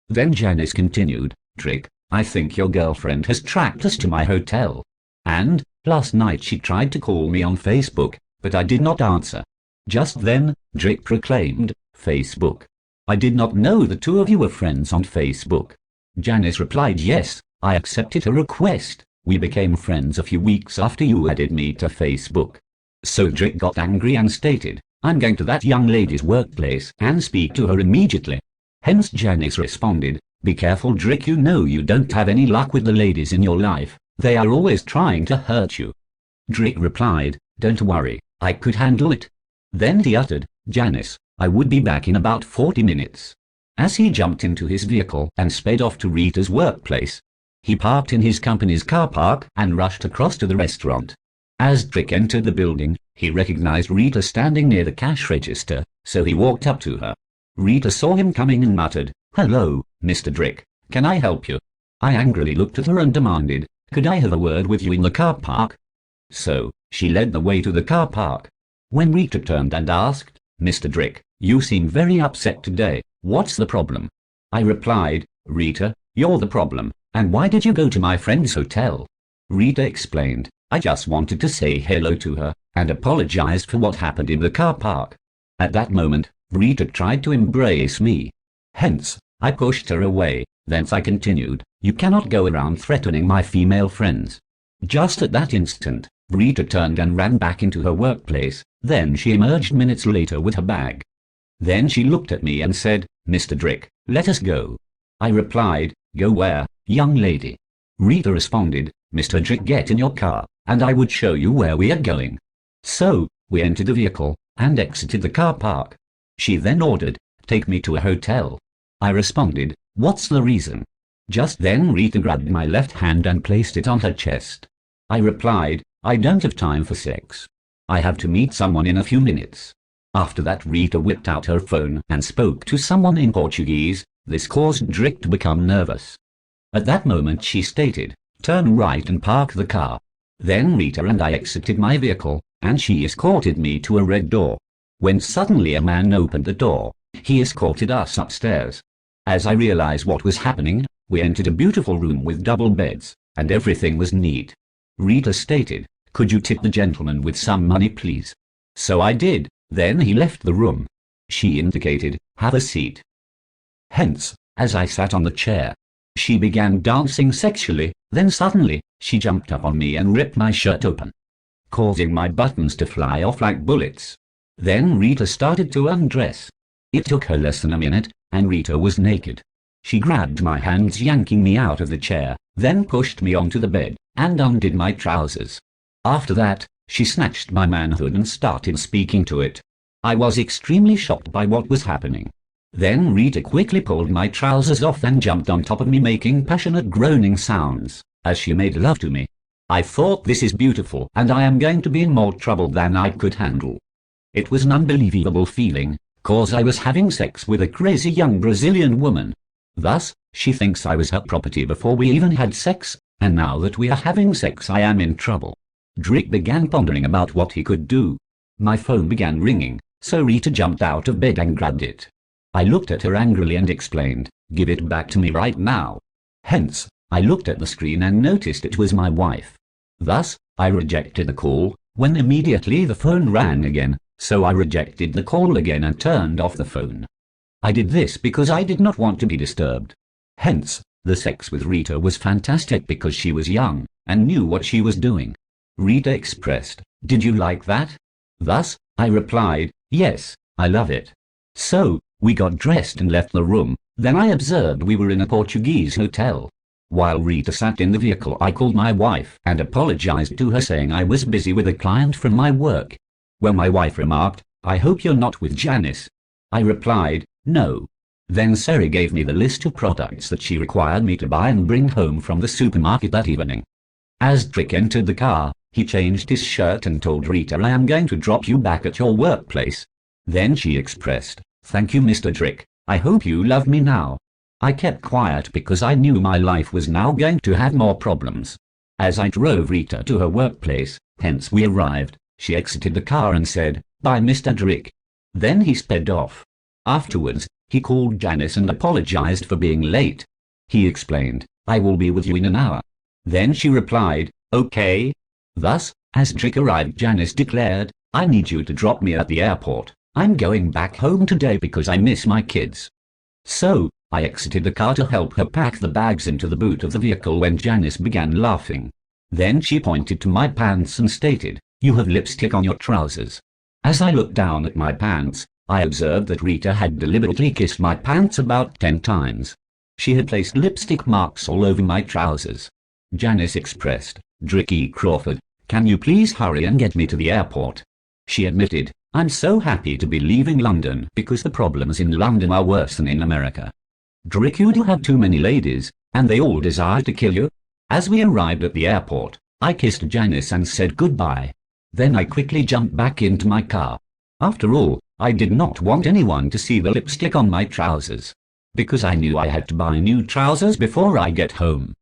Then Janice continued, "Drick, I think your girlfriend has tracked us to my hotel. And, last night she tried to call me on Facebook, but I did not answer." Just then, Drick proclaimed, "Facebook. I did not know the two of you were friends on Facebook." Janice replied, "Yes, I accepted her request. We became friends a few weeks after you added me to Facebook." So Drick got angry and stated, "I'm going to that young lady's workplace and speak to her immediately." Hence Janice responded, "Be careful, Drick, you know you don't have any luck with the ladies in your life. They are always trying to hurt you." Drick replied, "Don't worry, I could handle it." Then he uttered, "Janice, I would be back in about 40 minutes. As he jumped into his vehicle and sped off to Rita's workplace. He parked in his company's car park and rushed across to the restaurant. As Drick entered the building, he recognized Rita standing near the cash register, so he walked up to her. Rita saw him coming and muttered, "Hello, Mr. Drick, can I help you?" I angrily looked at her and demanded, "Could I have a word with you in the car park?" So, she led the way to the car park. When Rita turned and asked, "Mr. Drick, you seem very upset today. What's the problem?" I replied, "Rita, you're the problem, and why did you go to my friend's hotel?" Rita explained, "I just wanted to say hello to her, and apologized for what happened in the car park." At that moment, Rita tried to embrace me. Hence, I pushed her away. Thence I continued, "You cannot go around threatening my female friends." Just at that instant, Rita turned and ran back into her workplace. Then she emerged minutes later with her bag. Then she looked at me and said, "Mr. Drick, let us go." I replied, "Go where, young lady?" Rita responded, "Mr. Drick, get in your car, and I would show you where we are going." So, we entered the vehicle, and exited the car park. She then ordered, "Take me to a hotel." I responded, "What's the reason?" Just then Rita grabbed my left hand and placed it on her chest. I replied, "I don't have time for sex. I have to meet someone in a few minutes." After that Rita whipped out her phone and spoke to someone in Portuguese. This caused Drick to become nervous. At that moment she stated, "Turn right and park the car." Then Rita and I exited my vehicle, and she escorted me to a red door. When suddenly a man opened the door. He escorted us upstairs. As I realized what was happening, we entered a beautiful room with double beds, and everything was neat. Rita stated, "Could you tip the gentleman with some money, please?" So I did. Then he left the room. She indicated, "Have a seat." Hence, as I sat on the chair, she began dancing sexually. Then suddenly, she jumped up on me and ripped my shirt open, causing my buttons to fly off like bullets. Then Rita started to undress. It took her less than a minute, and Rita was naked. She grabbed my hands, yanking me out of the chair, then pushed me onto the bed, and undid my trousers. After that, she snatched my manhood and started speaking to it. I was extremely shocked by what was happening. Then Rita quickly pulled my trousers off and jumped on top of me, making passionate groaning sounds, as she made love to me. I thought, this is beautiful, and I am going to be in more trouble than I could handle. It was an unbelievable feeling, cause I was having sex with a crazy young Brazilian woman. Thus, she thinks I was her property before we even had sex, and now that we are having sex I am in trouble. Drick began pondering about what he could do. My phone began ringing, so Rita jumped out of bed and grabbed it. I looked at her angrily and explained, "Give it back to me right now." Hence, I looked at the screen and noticed it was my wife. Thus, I rejected the call, when immediately the phone rang again, so I rejected the call again and turned off the phone. I did this because I did not want to be disturbed. Hence, the sex with Rita was fantastic because she was young, and knew what she was doing. Rita expressed, "Did you like that?" Thus, I replied, "Yes, I love it." So, we got dressed and left the room. Then I observed we were in a Portuguese hotel. While Rita sat in the vehicle, I called my wife and apologized to her, saying I was busy with a client from my work. When my wife remarked, "I hope you're not with Janice," I replied, "No." Then Sari gave me the list of products that she required me to buy and bring home from the supermarket that evening. As Drick entered the car, he changed his shirt and told Rita, "I am going to drop you back at your workplace." Then she expressed, "Thank you, Mr. Drick, I hope you love me now." I kept quiet because I knew my life was now going to have more problems. As I drove Rita to her workplace, hence we arrived, She exited the car and said, "Bye, Mr. Drick." Then he sped off. Afterwards, he called Janice and apologized for being late. He explained, "I will be with you in an hour." Then she replied, "Okay." Thus, as Drick arrived, Janice declared, "I need you to drop me at the airport. I'm going back home today because I miss my kids." So, I exited the car to help her pack the bags into the boot of the vehicle when Janice began laughing. Then she pointed to my pants and stated, "You have lipstick on your trousers." As I looked down at my pants, I observed that Rita had deliberately kissed my pants about 10 times. She had placed lipstick marks all over my trousers. Janice expressed, "Dricky Crawford, can you please hurry and get me to the airport?" She admitted, "I'm so happy to be leaving London because the problems in London are worse than in America. Drick, you do have too many ladies, and they all desire to kill you." As we arrived at the airport, I kissed Janice and said goodbye. Then I quickly jumped back into my car. After all, I did not want anyone to see the lipstick on my trousers, because I knew I had to buy new trousers before I get home.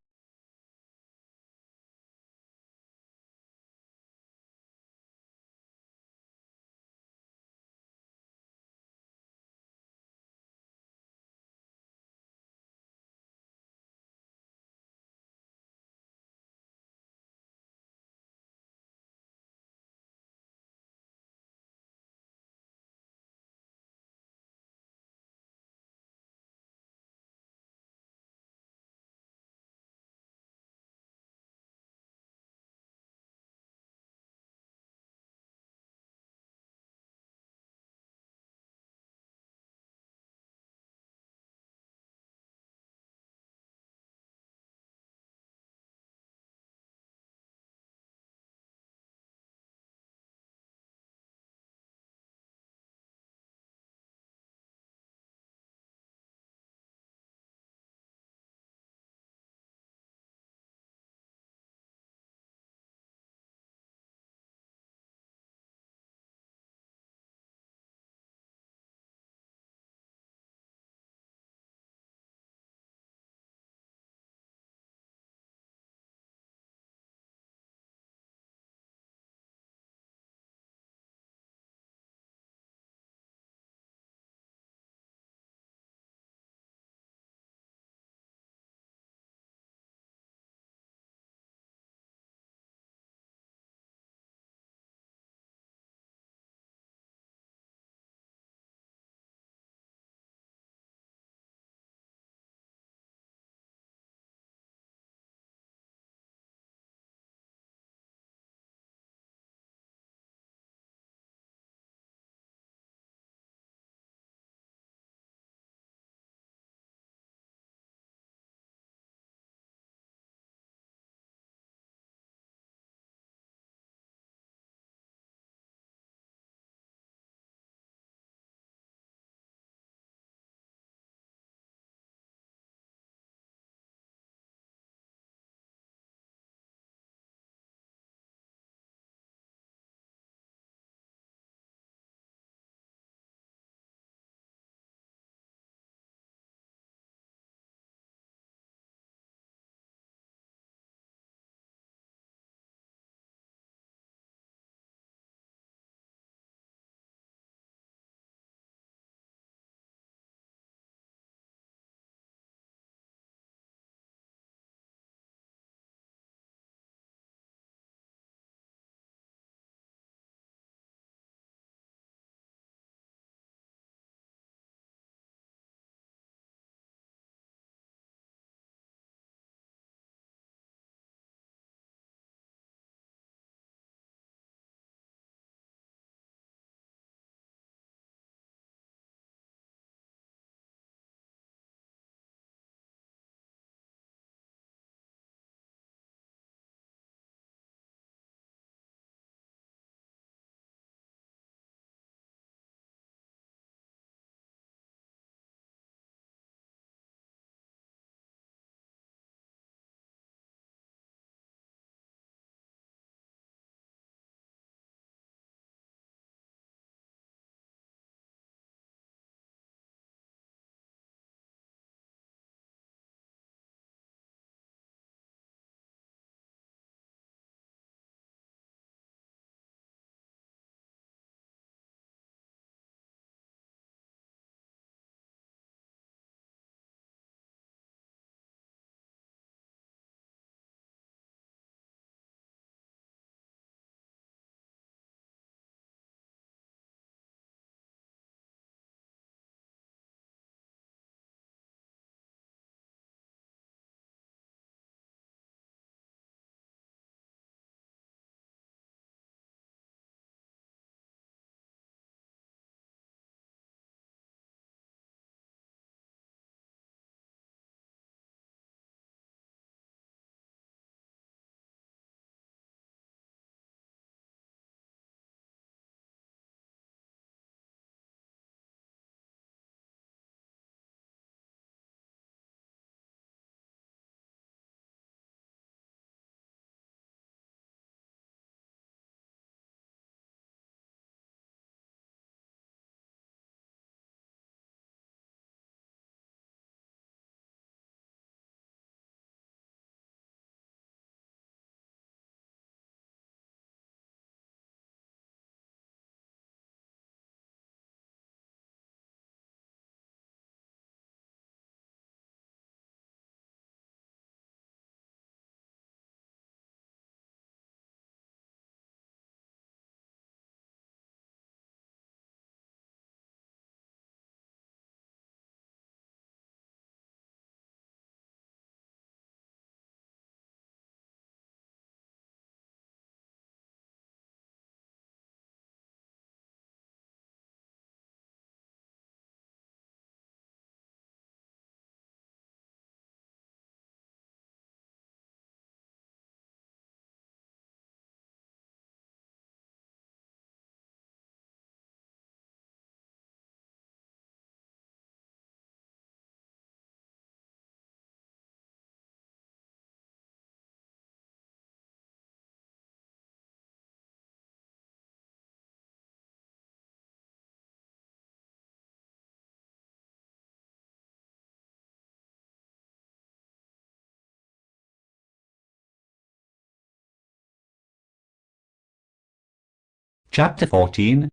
Chapter 14.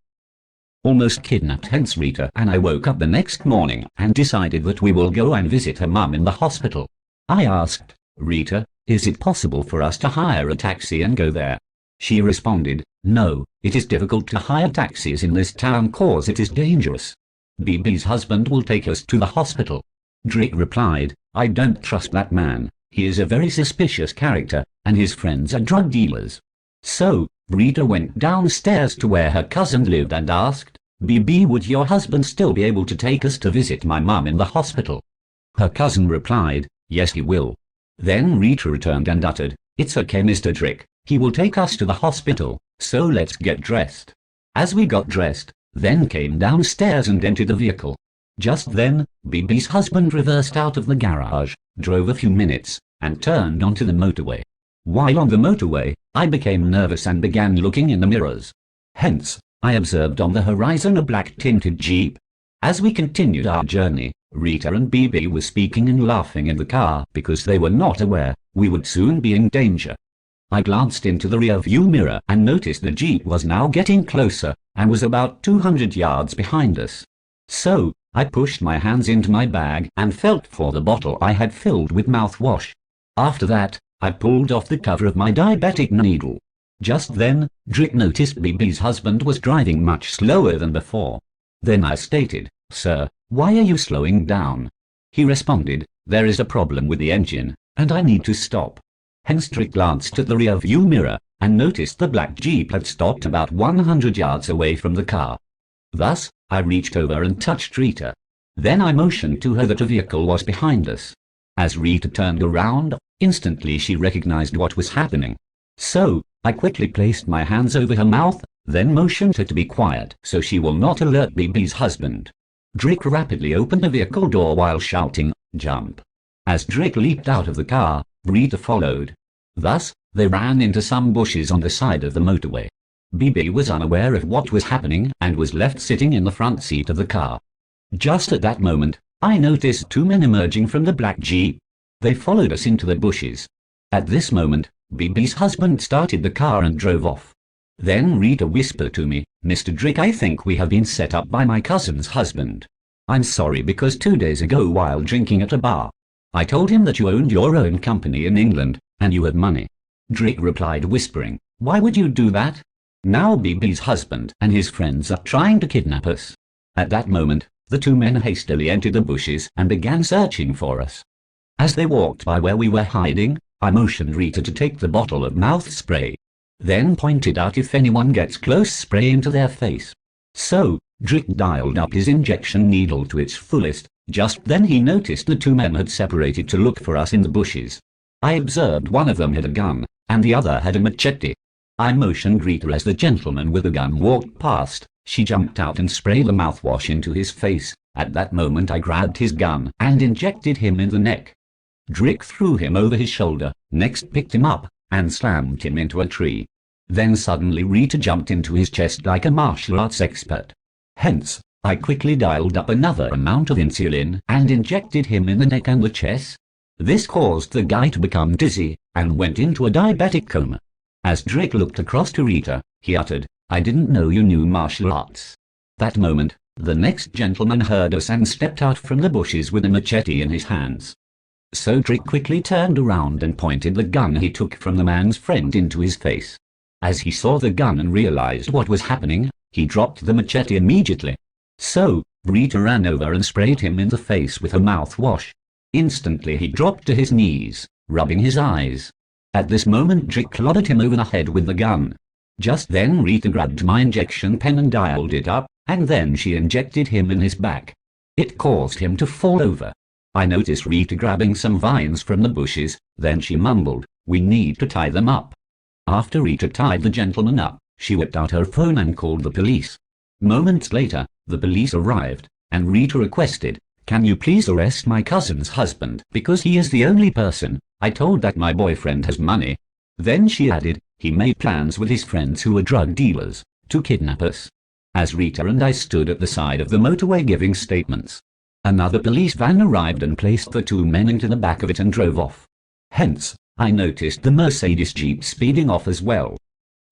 Almost kidnapped. Hence Rita and I woke up the next morning and decided that we will go and visit her mum in the hospital. I asked, Rita, is it possible for us to hire a taxi and go there? She responded, no, it is difficult to hire taxis in this town cause it is dangerous. BB's husband will take us to the hospital. Drick replied, I don't trust that man, he is a very suspicious character, and his friends are drug dealers. So, Rita went downstairs to where her cousin lived and asked, BB, would your husband still be able to take us to visit my mum in the hospital? Her cousin replied, yes he will. Then Rita returned and uttered, it's okay Mr. Drick, he will take us to the hospital, so let's get dressed. As we got dressed, then came downstairs and entered the vehicle. Just then, BB's husband reversed out of the garage, drove a few minutes, and turned onto the motorway. While on the motorway, I became nervous and began looking in the mirrors. Hence, I observed on the horizon a black tinted Jeep. As we continued our journey, Rita and BB were speaking and laughing in the car because they were not aware we would soon be in danger. I glanced into the rear view mirror and noticed the Jeep was now getting closer and was about 200 yards behind us. So, I pushed my hands into my bag and felt for the bottle I had filled with mouthwash. After that, I pulled off the cover of my diabetic needle. Just then, Drick noticed BB's husband was driving much slower than before. Then I stated, Sir, why are you slowing down? He responded, there is a problem with the engine, and I need to stop. Hence Drick glanced at the rear view mirror and noticed the black Jeep had stopped about 100 yards away from the car. Thus, I reached over and touched Rita. Then I motioned to her that a vehicle was behind us. As Rita turned around, instantly she recognized what was happening. So, I quickly placed my hands over her mouth, then motioned her to be quiet so she will not alert BB's husband. Drick rapidly opened the vehicle door while shouting, jump. As Drick leaped out of the car, Rita followed. Thus, they ran into some bushes on the side of the motorway. BB was unaware of what was happening and was left sitting in the front seat of the car. Just at that moment, I noticed two men emerging from the black Jeep. They followed us into the bushes. At this moment, BB's husband started the car and drove off. Then Rita whispered to me, Mr. Drick, I think we have been set up by my cousin's husband. I'm sorry because 2 days ago while drinking at a bar, I told him that you owned your own company in England, and you had money. Drick replied whispering, why would you do that? Now BB's husband and his friends are trying to kidnap us. At that moment, the two men hastily entered the bushes and began searching for us. As they walked by where we were hiding, I motioned Rita to take the bottle of mouth spray. Then pointed out if anyone gets close, spray into their face. So, Drick dialed up his injection needle to its fullest. Just then he noticed the two men had separated to look for us in the bushes. I observed one of them had a gun, and the other had a machete. I motioned Rita as the gentleman with the gun walked past. She jumped out and sprayed the mouthwash into his face. At that moment I grabbed his gun and injected him in the neck. Drick threw him over his shoulder, next picked him up, and slammed him into a tree. Then suddenly Rita jumped into his chest like a martial arts expert. Hence, I quickly dialed up another amount of insulin and injected him in the neck and the chest. This caused the guy to become dizzy and went into a diabetic coma. As Drick looked across to Rita, he uttered, I didn't know you knew martial arts. That moment, the next gentleman heard us and stepped out from the bushes with a machete in his hands. So Drick quickly turned around and pointed the gun he took from the man's friend into his face. As he saw the gun and realized what was happening, he dropped the machete immediately. So, Rita ran over and sprayed him in the face with her mouthwash. Instantly he dropped to his knees, rubbing his eyes. At this moment Drick clobbered him over the head with the gun. Just then Rita grabbed my injection pen and dialed it up, and then she injected him in his back. It caused him to fall over. I noticed Rita grabbing some vines from the bushes, then she mumbled, we need to tie them up. After Rita tied the gentleman up, she whipped out her phone and called the police. Moments later, the police arrived, and Rita requested, can you please arrest my cousin's husband because he is the only person I told that my boyfriend has money. Then she added, he made plans with his friends who were drug dealers to kidnap us. As Rita and I stood at the side of the motorway giving statements, another police van arrived and placed the two men into the back of it and drove off. Hence, I noticed the Mercedes Jeep speeding off as well.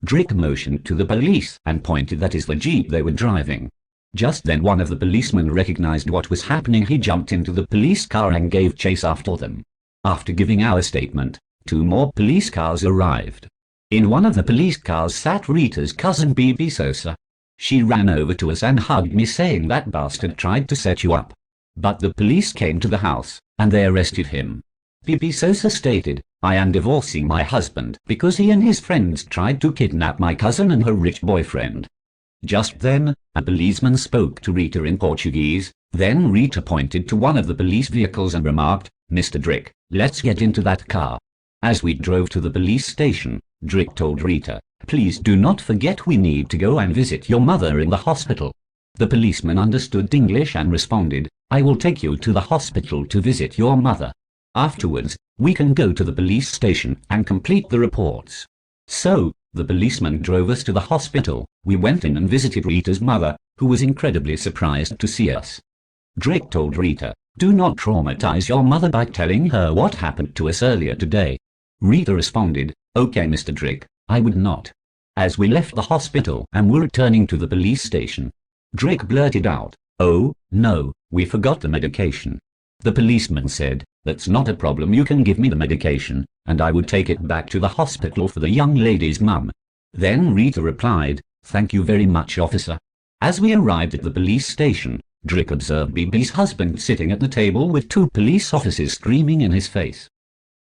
Drick motioned to the police and pointed that is the jeep they were driving. Just then one of the policemen recognized what was happening. He jumped into the police car and gave chase after them. After giving our statement, 2 more police cars arrived. In one of the police cars sat Rita's cousin Bibi Sosa. She ran over to us and hugged me, saying that bastard tried to set you up. But the police came to the house, and they arrested him. Bibi Sosa stated, I am divorcing my husband because he and his friends tried to kidnap my cousin and her rich boyfriend. Just then, a policeman spoke to Rita in Portuguese. Then Rita pointed to one of the police vehicles and remarked, Mr. Drick, let's get into that car. As we drove to the police station, Drick told Rita, please do not forget we need to go and visit your mother in the hospital. The policeman understood English and responded, I will take you to the hospital to visit your mother. Afterwards, we can go to the police station and complete the reports. So, the policeman drove us to the hospital. We went in and visited Rita's mother, who was incredibly surprised to see us. Drick told Rita, do not traumatize your mother by telling her what happened to us earlier today. Rita responded, okay Mr. Drick, I would not. As we left the hospital and were returning to the police station, Drick blurted out, oh, no, we forgot the medication. The policeman said, that's not a problem, you can give me the medication, and I would take it back to the hospital for the young lady's mum. Then Rita replied, thank you very much officer. As we arrived at the police station, Drick observed Bibi's husband sitting at the table with 2 police officers screaming in his face.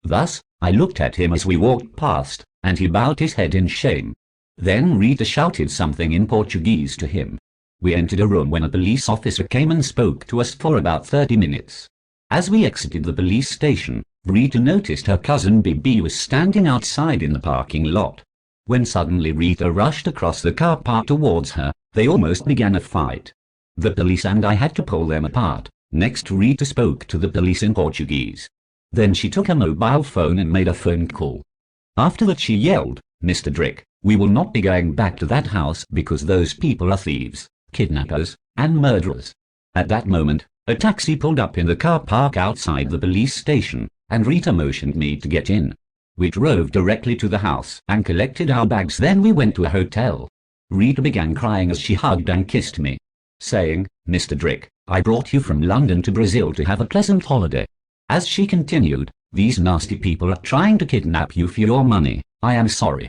Thus, I looked at him as we walked past, and he bowed his head in shame. Then Rita shouted something in Portuguese to him. We entered a room when a police officer came and spoke to us for about 30 minutes. As we exited the police station, Rita noticed her cousin Bibi was standing outside in the parking lot. When suddenly Rita rushed across the car park towards her, they almost began a fight. The police and I had to pull them apart. Next Rita spoke to the police in Portuguese. Then she took a mobile phone and made a phone call. After that she yelled, Mr. Drick, we will not be going back to that house because those people are thieves, kidnappers, and murderers. At that moment, a taxi pulled up in the car park outside the police station, and Rita motioned me to get in. We drove directly to the house and collected our bags. Then we went to a hotel. Rita began crying as she hugged and kissed me, saying, Mr. Drick, I brought you from London to Brazil to have a pleasant holiday. As she continued, these nasty people are trying to kidnap you for your money. I am sorry.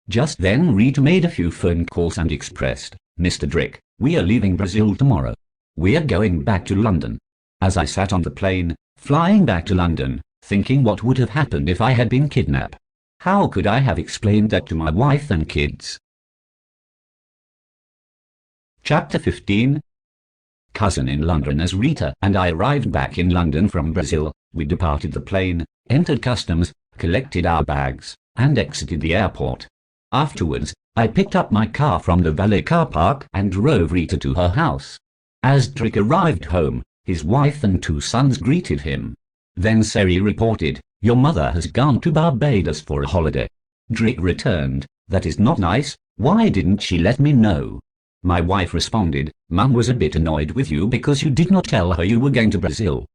Just then Rita made a few phone calls and expressed, Mr. Drick, we are leaving Brazil tomorrow. We are going back to London. As I sat on the plane, flying back to London, thinking what would have happened if I had been kidnapped. How could I have explained that to my wife and kids? Chapter 15. Cousin in London. As Rita and I arrived back in London from Brazil, we departed the plane, entered customs, collected our bags, and exited the airport. Afterwards, I picked up my car from the valet car park and drove Rita to her house. As Drick arrived home, his wife and 2 sons greeted him. Then Seri reported, your mother has gone to Barbados for a holiday. Drick returned, that is not nice, why didn't she let me know? My wife responded, Mum was a bit annoyed with you because you did not tell her you were going to Brazil.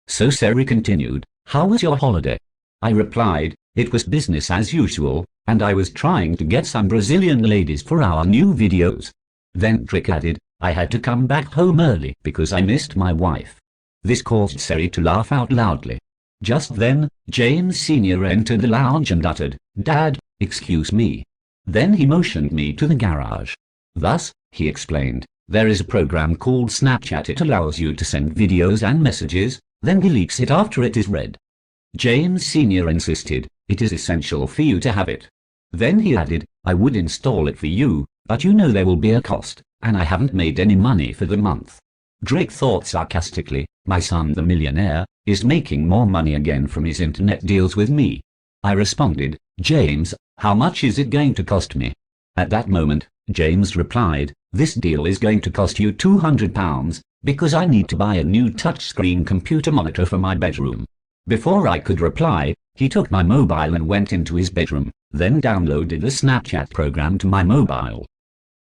So Seri continued, how was your holiday? I replied, it was business as usual, and I was trying to get some Brazilian ladies for our new videos. Then Drick added, I had to come back home early because I missed my wife. This caused Seri to laugh out loudly. Just then, James Sr. entered the lounge and uttered, Dad, excuse me. Then he motioned me to the garage. Thus, he explained, there is a program called Snapchat. It allows you to send videos and messages, then deletes it after it is read. James Sr. insisted, it is essential for you to have it. Then he added, I would install it for you, but you know there will be a cost, and I haven't made any money for the month. Drick thought sarcastically, my son the millionaire, is making more money again from his internet deals with me. I responded, James, how much is it going to cost me? At that moment, James replied, this deal is going to cost you £200, because I need to buy a new touchscreen computer monitor for my bedroom. Before I could reply, he took my mobile and went into his bedroom, then downloaded the Snapchat program to my mobile.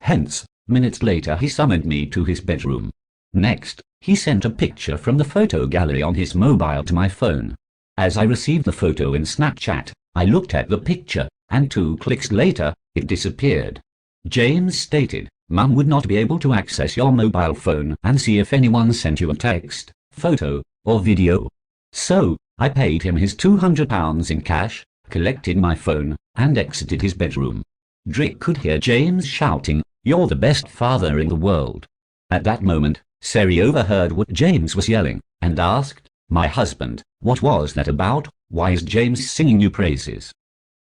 Hence, minutes later he summoned me to his bedroom. Next, he sent a picture from the photo gallery on his mobile to my phone. As I received the photo in Snapchat, I looked at the picture, and 2 clicks later, it disappeared. James stated, "Mum would not be able to access your mobile phone and see if anyone sent you a text, photo, or video." So, I paid him his £200 in cash, collected my phone, and exited his bedroom. Drick could hear James shouting, "You're the best father in the world." At that moment, Sari overheard what James was yelling, and asked, "My husband, what was that about? Why is James singing you praises?"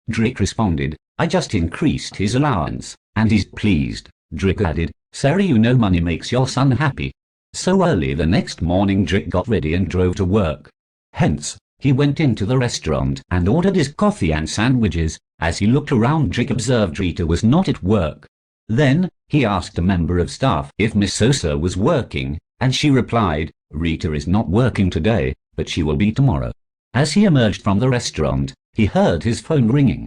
Drick responded, "I just increased his allowance, and he's pleased." Drick added, "Sari, you know money makes your son happy." So early the next morning Drick got ready and drove to work. Hence, he went into the restaurant and ordered his coffee and sandwiches. As he looked around, Drick observed Rita was not at work. Then, he asked a member of staff if Miss Sosa was working, and she replied, "Rita is not working today, but she will be tomorrow." As he emerged from the restaurant, he heard his phone ringing.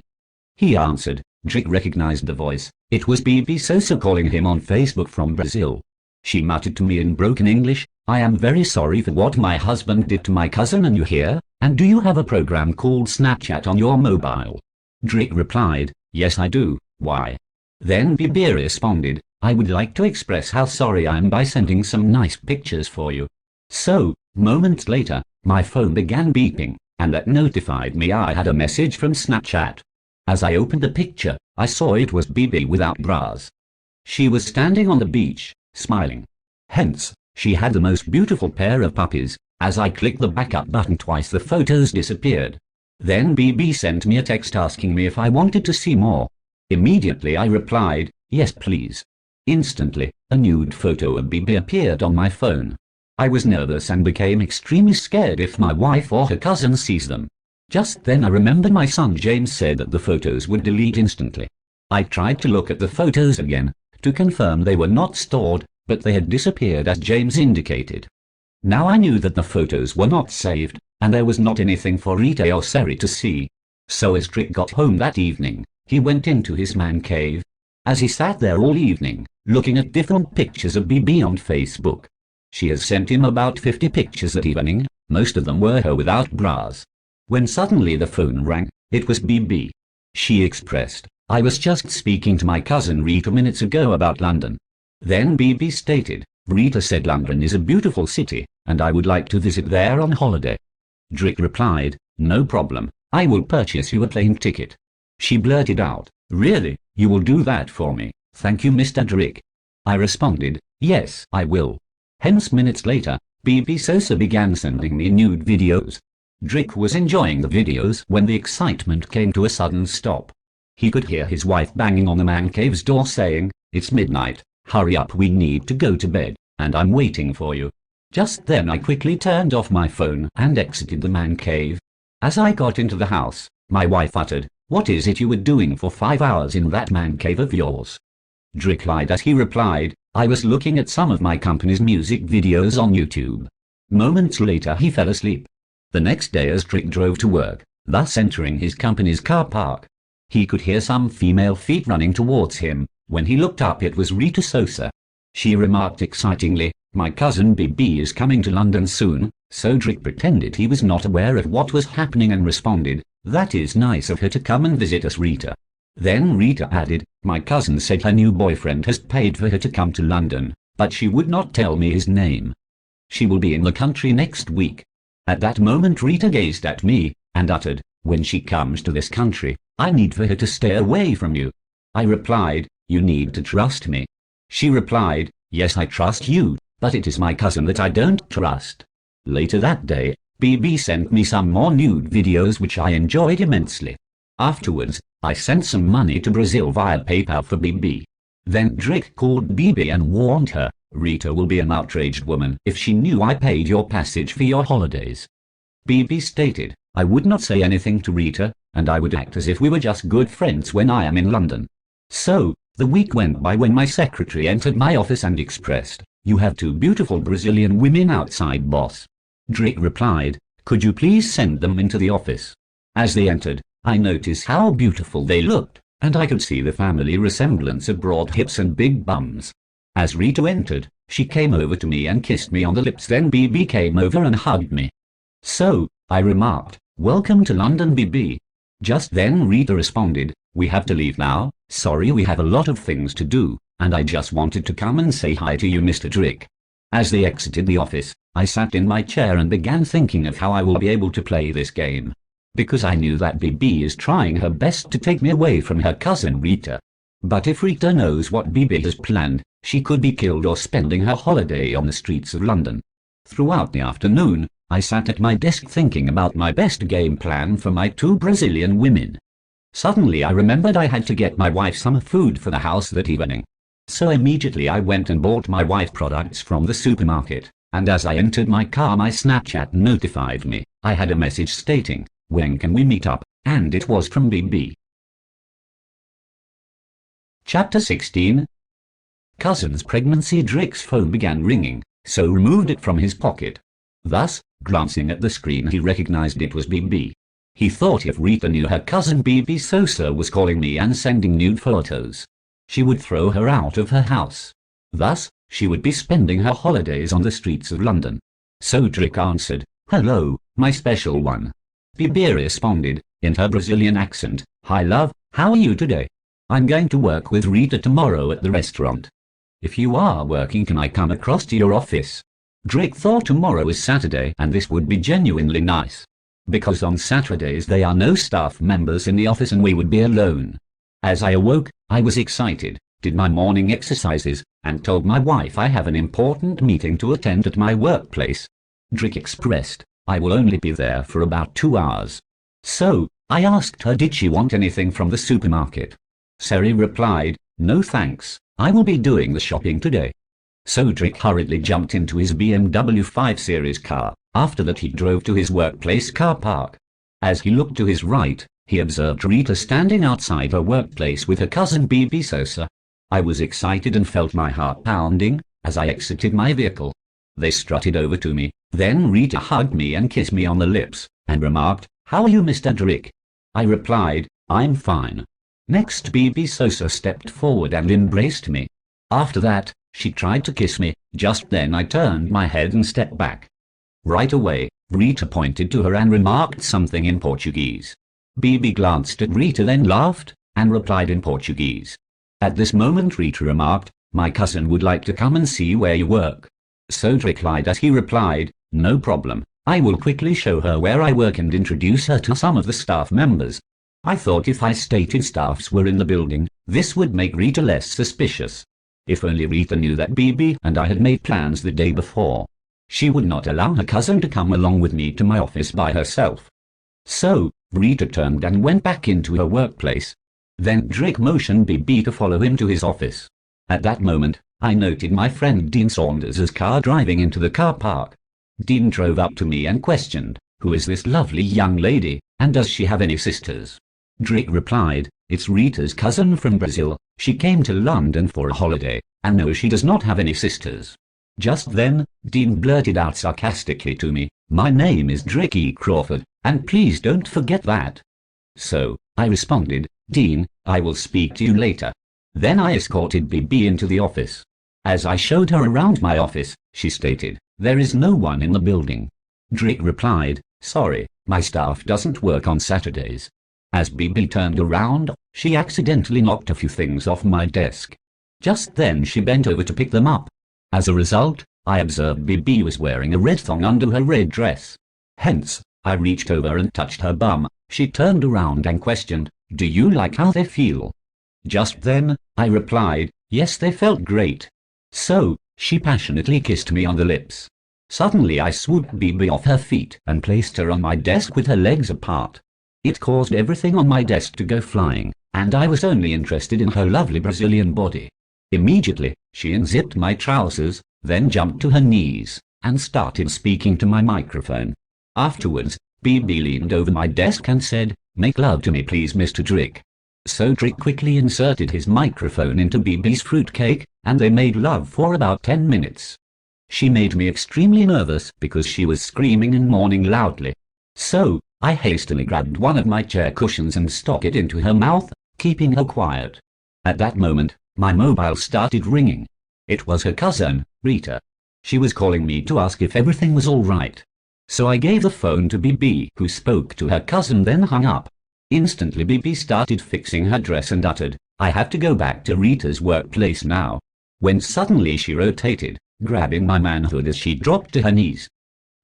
He answered. Drick recognized the voice. It was Bibi Sosa calling him on Facebook from Brazil. She muttered to me in broken English, "I am very sorry for what my husband did to my cousin, and you here? And do you have a program called Snapchat on your mobile?" Drick replied, "Yes, I do. Why?" Then Bibi responded, "I would like to express how sorry I am by sending some nice pictures for you." So, moments later, my phone began beeping, and that notified me I had a message from Snapchat. As I opened the picture, I saw it was Bibi without bras. She was standing on the beach, smiling. Hence, she had the most beautiful pair of puppies. As I clicked the backup button twice, the photos disappeared. Then Bibi sent me a text asking me if I wanted to see more. Immediately I replied, "Yes, please." Instantly, a nude photo of Bibi appeared on my phone. I was nervous and became extremely scared if my wife or her cousin sees them. Just then I remembered my son James said that the photos would delete instantly. I tried to look at the photos again, to confirm they were not stored, but they had disappeared as James indicated. Now I knew that the photos were not saved, and there was not anything for Rita or Sari to see. So as Drick got home that evening, he went into his man cave. As he sat there all evening, looking at different pictures of Bibi on Facebook. She has sent him about 50 pictures that evening, most of them were her without bras. When suddenly the phone rang, it was Bibi. She expressed, "I was just speaking to my cousin Rita minutes ago about London." Then Bibi stated, "Rita said London is a beautiful city, and I would like to visit there on holiday." Drick replied, "No problem, I will purchase you a plane ticket." She blurted out, "Really, you will do that for me? Thank you, Mr. Drick." I responded, "Yes, I will." Hence minutes later, Bibi Sosa began sending me nude videos. Drick was enjoying the videos when the excitement came to a sudden stop. He could hear his wife banging on the man cave's door saying, "It's midnight, hurry up, we need to go to bed, and I'm waiting for you." Just then I quickly turned off my phone and exited the man cave. As I got into the house, my wife uttered, "What is it you were doing for 5 hours in that man cave of yours?" Drick lied as he replied, "I was looking at some of my company's music videos on YouTube." Moments later he fell asleep. The next day as Drick drove to work, thus entering his company's car park, he could hear some female feet running towards him. When he looked up, it was Rita Sosa. She remarked excitingly, "My cousin Bibi is coming to London soon." So Drick pretended he was not aware of what was happening and responded, "That is nice of her to come and visit us, Rita." Then Rita added, "My cousin said her new boyfriend has paid for her to come to London, but she would not tell me his name. She will be in the country next week." At that moment Rita gazed at me, and uttered, "When she comes to this country, I need for her to stay away from you." I replied, "You need to trust me." She replied, "Yes, I trust you, but it is my cousin that I don't trust." Later that day, Bibi sent me some more nude videos which I enjoyed immensely. Afterwards, I sent some money to Brazil via PayPal for Bibi. Then Drick called Bibi and warned her, "Rita will be an outraged woman if she knew I paid your passage for your holidays." Bibi stated, "I would not say anything to Rita, and I would act as if we were just good friends when I am in London." So, the week went by when my secretary entered my office and expressed, "You have 2 beautiful Brazilian women outside, boss." Drick replied, "Could you please send them into the office?" As they entered, I noticed how beautiful they looked, and I could see the family resemblance of broad hips and big bums. As Rita entered, she came over to me and kissed me on the lips. Then Bibi came over and hugged me. So, I remarked, "Welcome to London, Bibi." Just then Rita responded, We have to leave now. Sorry, we have a lot of things to do, and I just wanted to come and say hi to you, Mr. Drick. As they exited the office, I sat in my chair and began thinking of how I will be able to play this game. Because I knew that BB is trying her best to take me away from her cousin Rita. But if Rita knows what BB has planned, she could be killed or spending her holiday on the streets of London. Throughout the afternoon, I sat at my desk thinking about my best game plan for my 2 Brazilian women. Suddenly I remembered I had to get my wife some food for the house that evening. So immediately I went and bought my wife products from the supermarket, and as I entered my car my Snapchat notified me. I had a message stating, "When can we meet up?" and it was from BB. Chapter 16. Cousin's pregnancy. Drick's phone began ringing, so removed it from his pocket. Thus, glancing at the screen he recognized it was BB. He thought if Rita knew her cousin BB Sosa was calling me and sending nude photos, she would throw her out of her house. Thus, she would be spending her holidays on the streets of London. So Drick answered, "Hello, my special one." BB responded, in her Brazilian accent, "Hi love, how are you today? I'm going to work with Rita tomorrow at the restaurant. If you are working, can I come across to your office?" Drick thought tomorrow is Saturday and this would be genuinely nice. Because on Saturdays there are no staff members in the office and we would be alone. As I awoke, I was excited, did my morning exercises, and told my wife I have an important meeting to attend at my workplace. Drick expressed, "I will only be there for about 2 hours." So, I asked her did she want anything from the supermarket. Sari replied, "No thanks, I will be doing the shopping today." So Drick hurriedly jumped into his BMW 5 Series car. After that he drove to his workplace car park. As he looked to his right, he observed Rita standing outside her workplace with her cousin BB Sosa. I was excited and felt my heart pounding as I exited my vehicle. They strutted over to me, then Rita hugged me and kissed me on the lips, and remarked, "How are you, Mr. Drick?" I replied, "I'm fine." Next BB Sosa stepped forward and embraced me. After that, she tried to kiss me. Just then I turned my head and stepped back. Right away, Rita pointed to her and remarked something in Portuguese. BB glanced at Rita, then laughed, and replied in Portuguese. At this moment Rita remarked, "My cousin would like to come and see where you work." So Drick lied as he replied, "No problem, I will quickly show her where I work and introduce her to some of the staff members." I thought if I stated staffs were in the building, this would make Rita less suspicious. If only Rita knew that BB and I had made plans the day before. She would not allow her cousin to come along with me to my office by herself. So, Rita turned and went back into her workplace. Then Drick motioned BB to follow him to his office. At that moment, I noted my friend Dean Saunders's car driving into the car park. Dean drove up to me and questioned, "Who is this lovely young lady, and does she have any sisters?" Drick replied, "It's Rita's cousin from Brazil. She came to London for a holiday, and no, she does not have any sisters." Just then, Dean blurted out sarcastically to me, "My name is Drick Crawford, and please don't forget that." So, I responded, "Dean, I will speak to you later." Then I escorted BB into the office. As I showed her around my office, she stated, "There is no one in the building." Drick replied, "Sorry, my staff doesn't work on Saturdays." As BB turned around, she accidentally knocked a few things off my desk. Just then she bent over to pick them up. As a result, I observed BB was wearing a red thong under her red dress. Hence, I reached over and touched her bum. She turned around and questioned, "Do you like how they feel?" Just then, I replied, "Yes, they felt great." So, she passionately kissed me on the lips. Suddenly I swooped BB off her feet and placed her on my desk with her legs apart. It caused everything on my desk to go flying, and I was only interested in her lovely Brazilian body. Immediately, she unzipped my trousers, then jumped to her knees, and started speaking to my microphone. Afterwards, BB leaned over my desk and said, "Make love to me please, Mr. Drick." So Drick quickly inserted his microphone into BB's fruitcake, and they made love for about 10 minutes. She made me extremely nervous because she was screaming and moaning loudly. So, I hastily grabbed one of my chair cushions and stuck it into her mouth, keeping her quiet. At that moment, my mobile started ringing. It was her cousin, Rita. She was calling me to ask if everything was all right. So I gave the phone to BB, who spoke to her cousin then hung up. Instantly BB started fixing her dress and uttered, "I have to go back to Rita's workplace now." When suddenly she rotated, grabbing my manhood as she dropped to her knees.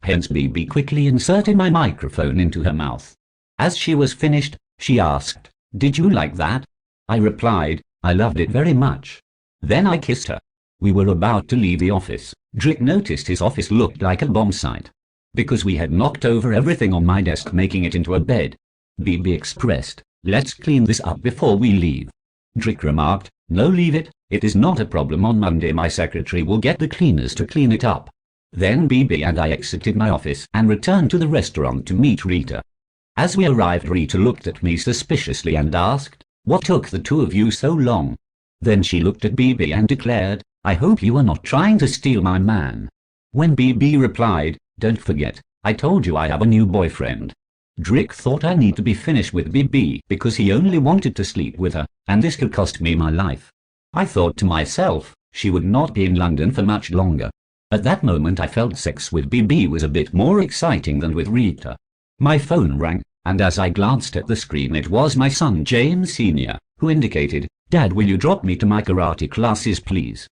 Hence BB quickly inserted my microphone into her mouth. As she was finished, she asked, "Did you like that?" I replied, "I loved it very much." Then I kissed her. We were about to leave the office. Drick noticed his office looked like a bomb site, because we had knocked over everything on my desk, making it into a bed. BB expressed, "Let's clean this up before we leave." Drick remarked, "No, leave it, it is not a problem. On Monday my secretary will get the cleaners to clean it up." Then BB and I exited my office and returned to the restaurant to meet Rita. As we arrived, Rita looked at me suspiciously and asked, "What took the two of you so long?" Then she looked at BB and declared, "I hope you are not trying to steal my man." When BB replied, "Don't forget, I told you I have a new boyfriend." Drick thought I need to be finished with BB because he only wanted to sleep with her, and this could cost me my life. I thought to myself, she would not be in London for much longer. At that moment I felt sex with BB was a bit more exciting than with Rita. My phone rang, and as I glanced at the screen it was my son James Sr., who indicated, "Dad, will you drop me to my karate classes please?"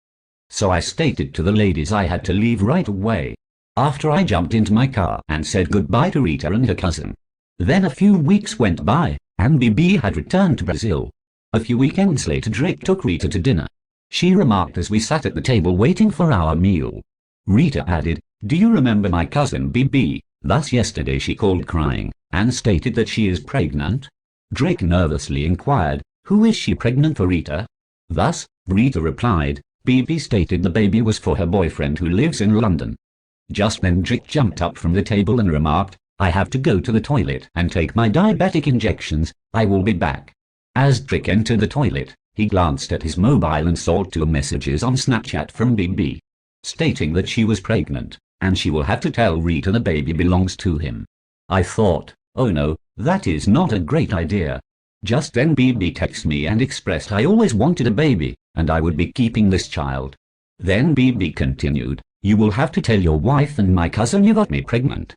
So I stated to the ladies I had to leave right away. After I jumped into my car and said goodbye to Rita and her cousin. Then a few weeks went by, and BB had returned to Brazil. A few weekends later Drick took Rita to dinner. She remarked as we sat at the table waiting for our meal. Rita added, "Do you remember my cousin BB? Thus yesterday she called crying, and stated that she is pregnant." Drick nervously inquired, "Who is she pregnant for, Rita?" Thus, Rita replied, "BB stated the baby was for her boyfriend who lives in London." Just then Drick jumped up from the table and remarked, "I have to go to the toilet and take my diabetic injections, I will be back." As Drick entered the toilet, he glanced at his mobile and saw 2 messages on Snapchat from BB, stating that she was pregnant, and she will have to tell Rita the baby belongs to him. I thought, oh no, that is not a great idea. Just then BB texted me and expressed I always wanted a baby, and I would be keeping this child. Then BB continued, "You will have to tell your wife and my cousin you got me pregnant."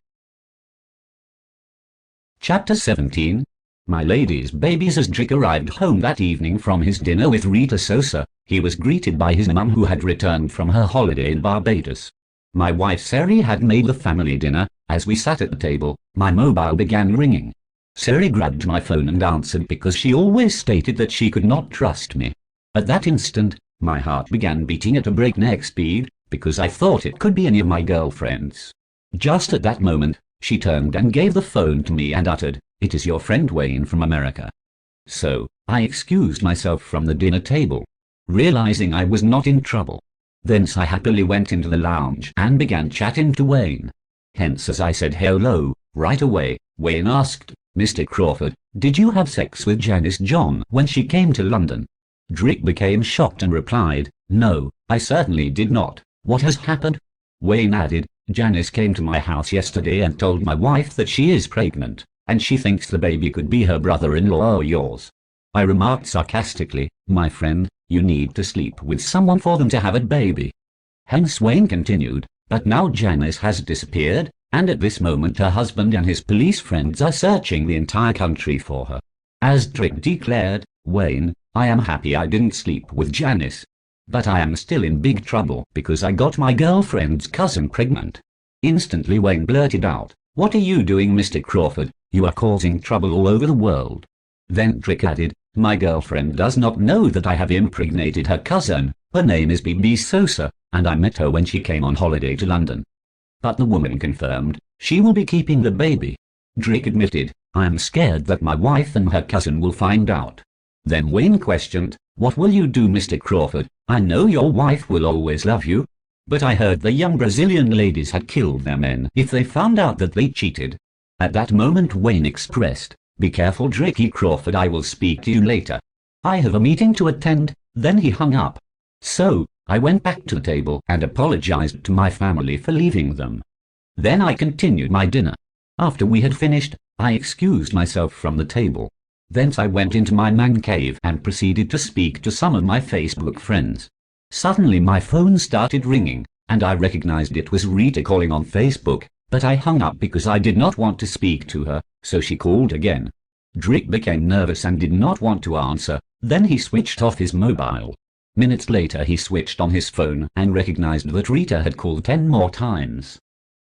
Chapter 17. My lady's babies. As Drick arrived home that evening from his dinner with Rita Sosa, he was greeted by his mum who had returned from her holiday in Barbados. My wife Sari had made the family dinner. As we sat at the table, my mobile began ringing. Sari grabbed my phone and answered because she always stated that she could not trust me. At that instant, my heart began beating at a breakneck speed, because I thought it could be any of my girlfriends. Just at that moment, she turned and gave the phone to me and uttered, "It is your friend Wayne from America." So, I excused myself from the dinner table, realizing I was not in trouble. Thence I happily went into the lounge and began chatting to Wayne. Hence as I said hello, right away, Wayne asked, "Mr. Crawford, did you have sex with Janice John when she came to London?" Drick became shocked and replied, "No, I certainly did not. What has happened?" Wayne added, "Janice came to my house yesterday and told my wife that she is pregnant, and she thinks the baby could be her brother-in-law or yours." I remarked sarcastically, "My friend, you need to sleep with someone for them to have a baby." Hence Wayne continued, "But now Janice has disappeared, and at this moment her husband and his police friends are searching the entire country for her." As Drick declared, "Wayne, I am happy I didn't sleep with Janice. But I am still in big trouble because I got my girlfriend's cousin pregnant." Instantly Wayne blurted out, "What are you doing, Mr. Crawford? You are causing trouble all over the world." Then Drick added, "My girlfriend does not know that I have impregnated her cousin. Her name is BB Sosa, and I met her when she came on holiday to London." But the woman confirmed, she will be keeping the baby. Drick admitted, "I am scared that my wife and her cousin will find out." Then Wayne questioned, "What will you do, Mr. Crawford? I know your wife will always love you. But I heard the young Brazilian ladies had killed their men if they found out that they cheated." At that moment Wayne expressed, "Be careful, Dricky Crawford, I will speak to you later. I have a meeting to attend." Then he hung up. So, I went back to the table and apologized to my family for leaving them. Then I continued my dinner. After we had finished, I excused myself from the table. Thence I went into my man cave and proceeded to speak to some of my Facebook friends. Suddenly my phone started ringing, and I recognized it was Rita calling on Facebook, but I hung up because I did not want to speak to her, so she called again. Drick became nervous and did not want to answer. Then he switched off his mobile. Minutes later he switched on his phone and recognized that Rita had called 10 more times.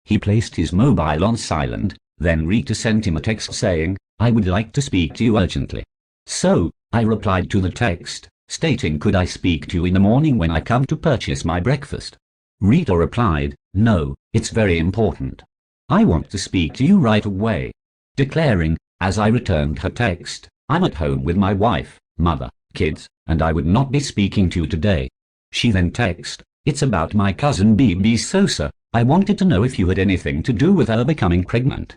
He placed his mobile on silent. Then Rita sent him a text saying, "I would like to speak to you urgently." So, I replied to the text, stating, "Could I speak to you in the morning when I come to purchase my breakfast?" Rita replied, "No, it's very important. I want to speak to you right away," declaring, as I returned her text, "I'm at home with my wife, mother, kids, and I would not be speaking to you today." She then texted, "It's about my cousin BB Sosa. I wanted to know if you had anything to do with her becoming pregnant."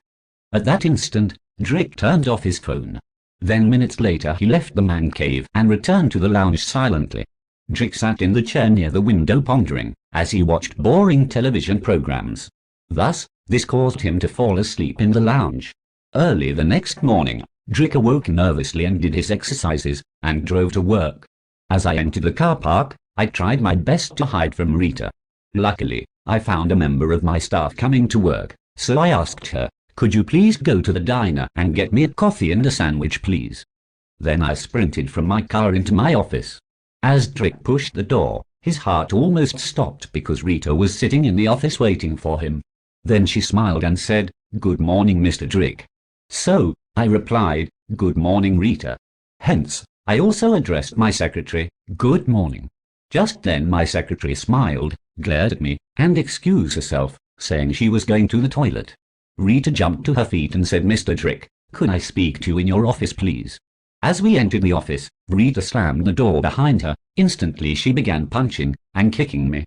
At that instant, Drick turned off his phone. Then minutes later he left the man cave and returned to the lounge silently. Drick sat in the chair near the window pondering, as he watched boring television programs. Thus, this caused him to fall asleep in the lounge. Early the next morning, Drick awoke nervously and did his exercises, and drove to work. As I entered the car park, I tried my best to hide from Rita. Luckily, I found a member of my staff coming to work, so I asked her, "Could you please go to the diner and get me a coffee and a sandwich, please?" Then I sprinted from my car into my office. As Drick pushed the door, his heart almost stopped because Rita was sitting in the office waiting for him. Then she smiled and said, "Good morning, Mr. Drick." So, I replied, "Good morning, Rita." Hence, I also addressed my secretary, "Good morning." Just then my secretary smiled, glared at me, and excused herself, saying she was going to the toilet. Rita jumped to her feet and said, "Mr. Drick, could I speak to you in your office, please?" As we entered the office, Rita slammed the door behind her. Instantly she began punching and kicking me.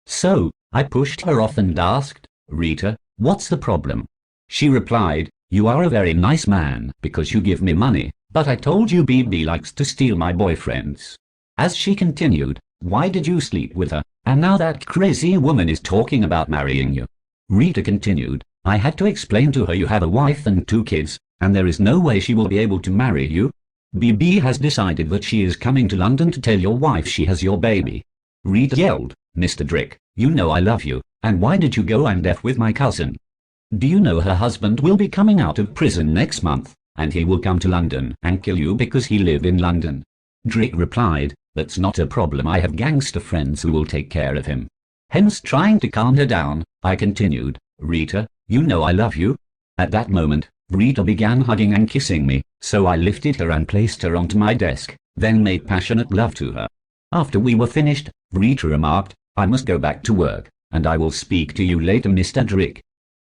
So, I pushed her off and asked, "Rita, what's the problem?" She replied, "You are a very nice man because you give me money, but I told you BB likes to steal my boyfriends." As she continued, "Why did you sleep with her, and now that crazy woman is talking about marrying you?" Rita continued, "I had to explain to her you have a wife and 2 kids, and there is no way she will be able to marry you. BB has decided that she is coming to London to tell your wife she has your baby." Rita yelled, "Mr. Drick, you know I love you, and why did you go and F with my cousin? Do you know her husband will be coming out of prison next month, and he will come to London and kill you because he live in London?" Drick replied, "That's not a problem, I have gangster friends who will take care of him." Hence, trying to calm her down, I continued, "Rita, you know I love you." At that moment, Rita began hugging and kissing me, so I lifted her and placed her onto my desk, then made passionate love to her. After we were finished, Rita remarked, "I must go back to work, and I will speak to you later, Mr. Drick."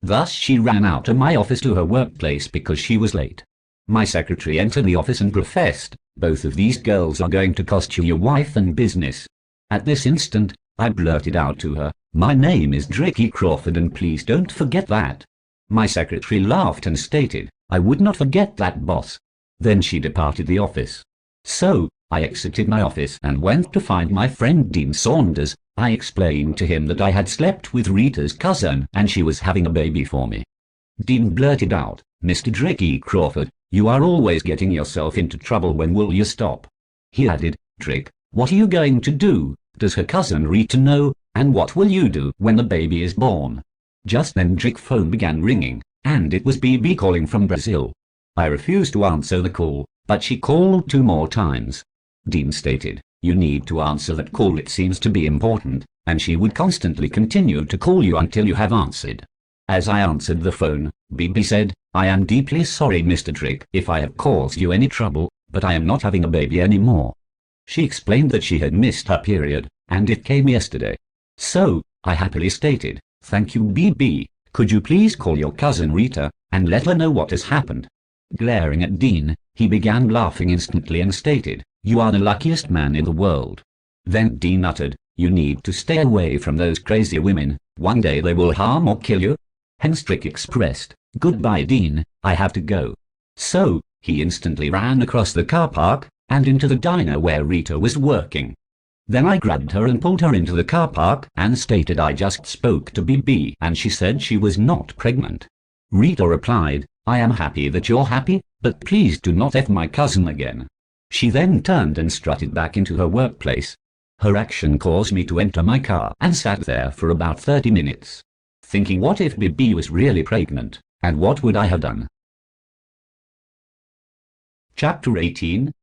Thus she ran out of my office to her workplace because she was late. My secretary entered the office and professed, "Both of these girls are going to cost you your wife and business." At this instant, I blurted out to her, "My name is Drick Crawford and please don't forget that." My secretary laughed and stated, "I would not forget that, boss." Then she departed the office. So, I exited my office and went to find my friend Dean Saunders. I explained to him that I had slept with Rita's cousin and she was having a baby for me. Dean blurted out, "Mr. Drick Crawford, you are always getting yourself into trouble, when will you stop?" He added, "Drick, what are you going to do? Does her cousin Rita know, and what will you do when the baby is born?" Just then Drick's phone began ringing, and it was BB calling from Brazil. I refused to answer the call, but she called 2 more times. Dean stated, "You need to answer that call, it seems to be important," and she would constantly continue to call you until you have answered. As I answered the phone, BB said, "I am deeply sorry, Mr. Drick, if I have caused you any trouble, but I am not having a baby anymore." She explained that she had missed her period, and it came yesterday. So, I happily stated, "Thank you, BB, could you please call your cousin Rita, and let her know what has happened?" Glaring at Dean, he began laughing instantly and stated, "You are the luckiest man in the world." Then Dean uttered, "You need to stay away from those crazy women, one day they will harm or kill you." Hence Drick expressed, "Goodbye, Dean, I have to go." So, he instantly ran across the car park, and into the diner where Rita was working. Then I grabbed her and pulled her into the car park and stated I just spoke to BB and she said she was not pregnant. Rita replied, "I am happy that you're happy, but please do not F my cousin again." She then turned and strutted back into her workplace. Her action caused me to enter my car and sat there for about 30 minutes, thinking, what if BB was really pregnant, and what would I have done? Chapter 18.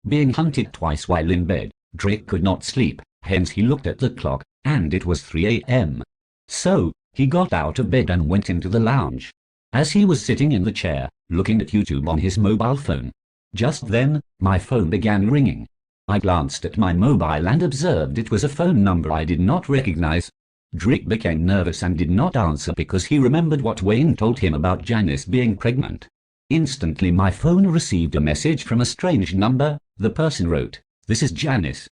Being hunted twice while in bed, Drick could not sleep, hence he looked at the clock, and it was 3 a.m. So, he got out of bed and went into the lounge. As he was sitting in the chair, looking at YouTube on his mobile phone, just then, my phone began ringing. I glanced at my mobile and observed it was a phone number I did not recognize. Drick became nervous and did not answer because he remembered what Wayne told him about Janice being pregnant. Instantly my phone received a message from a strange number. The person wrote, "This is Janice."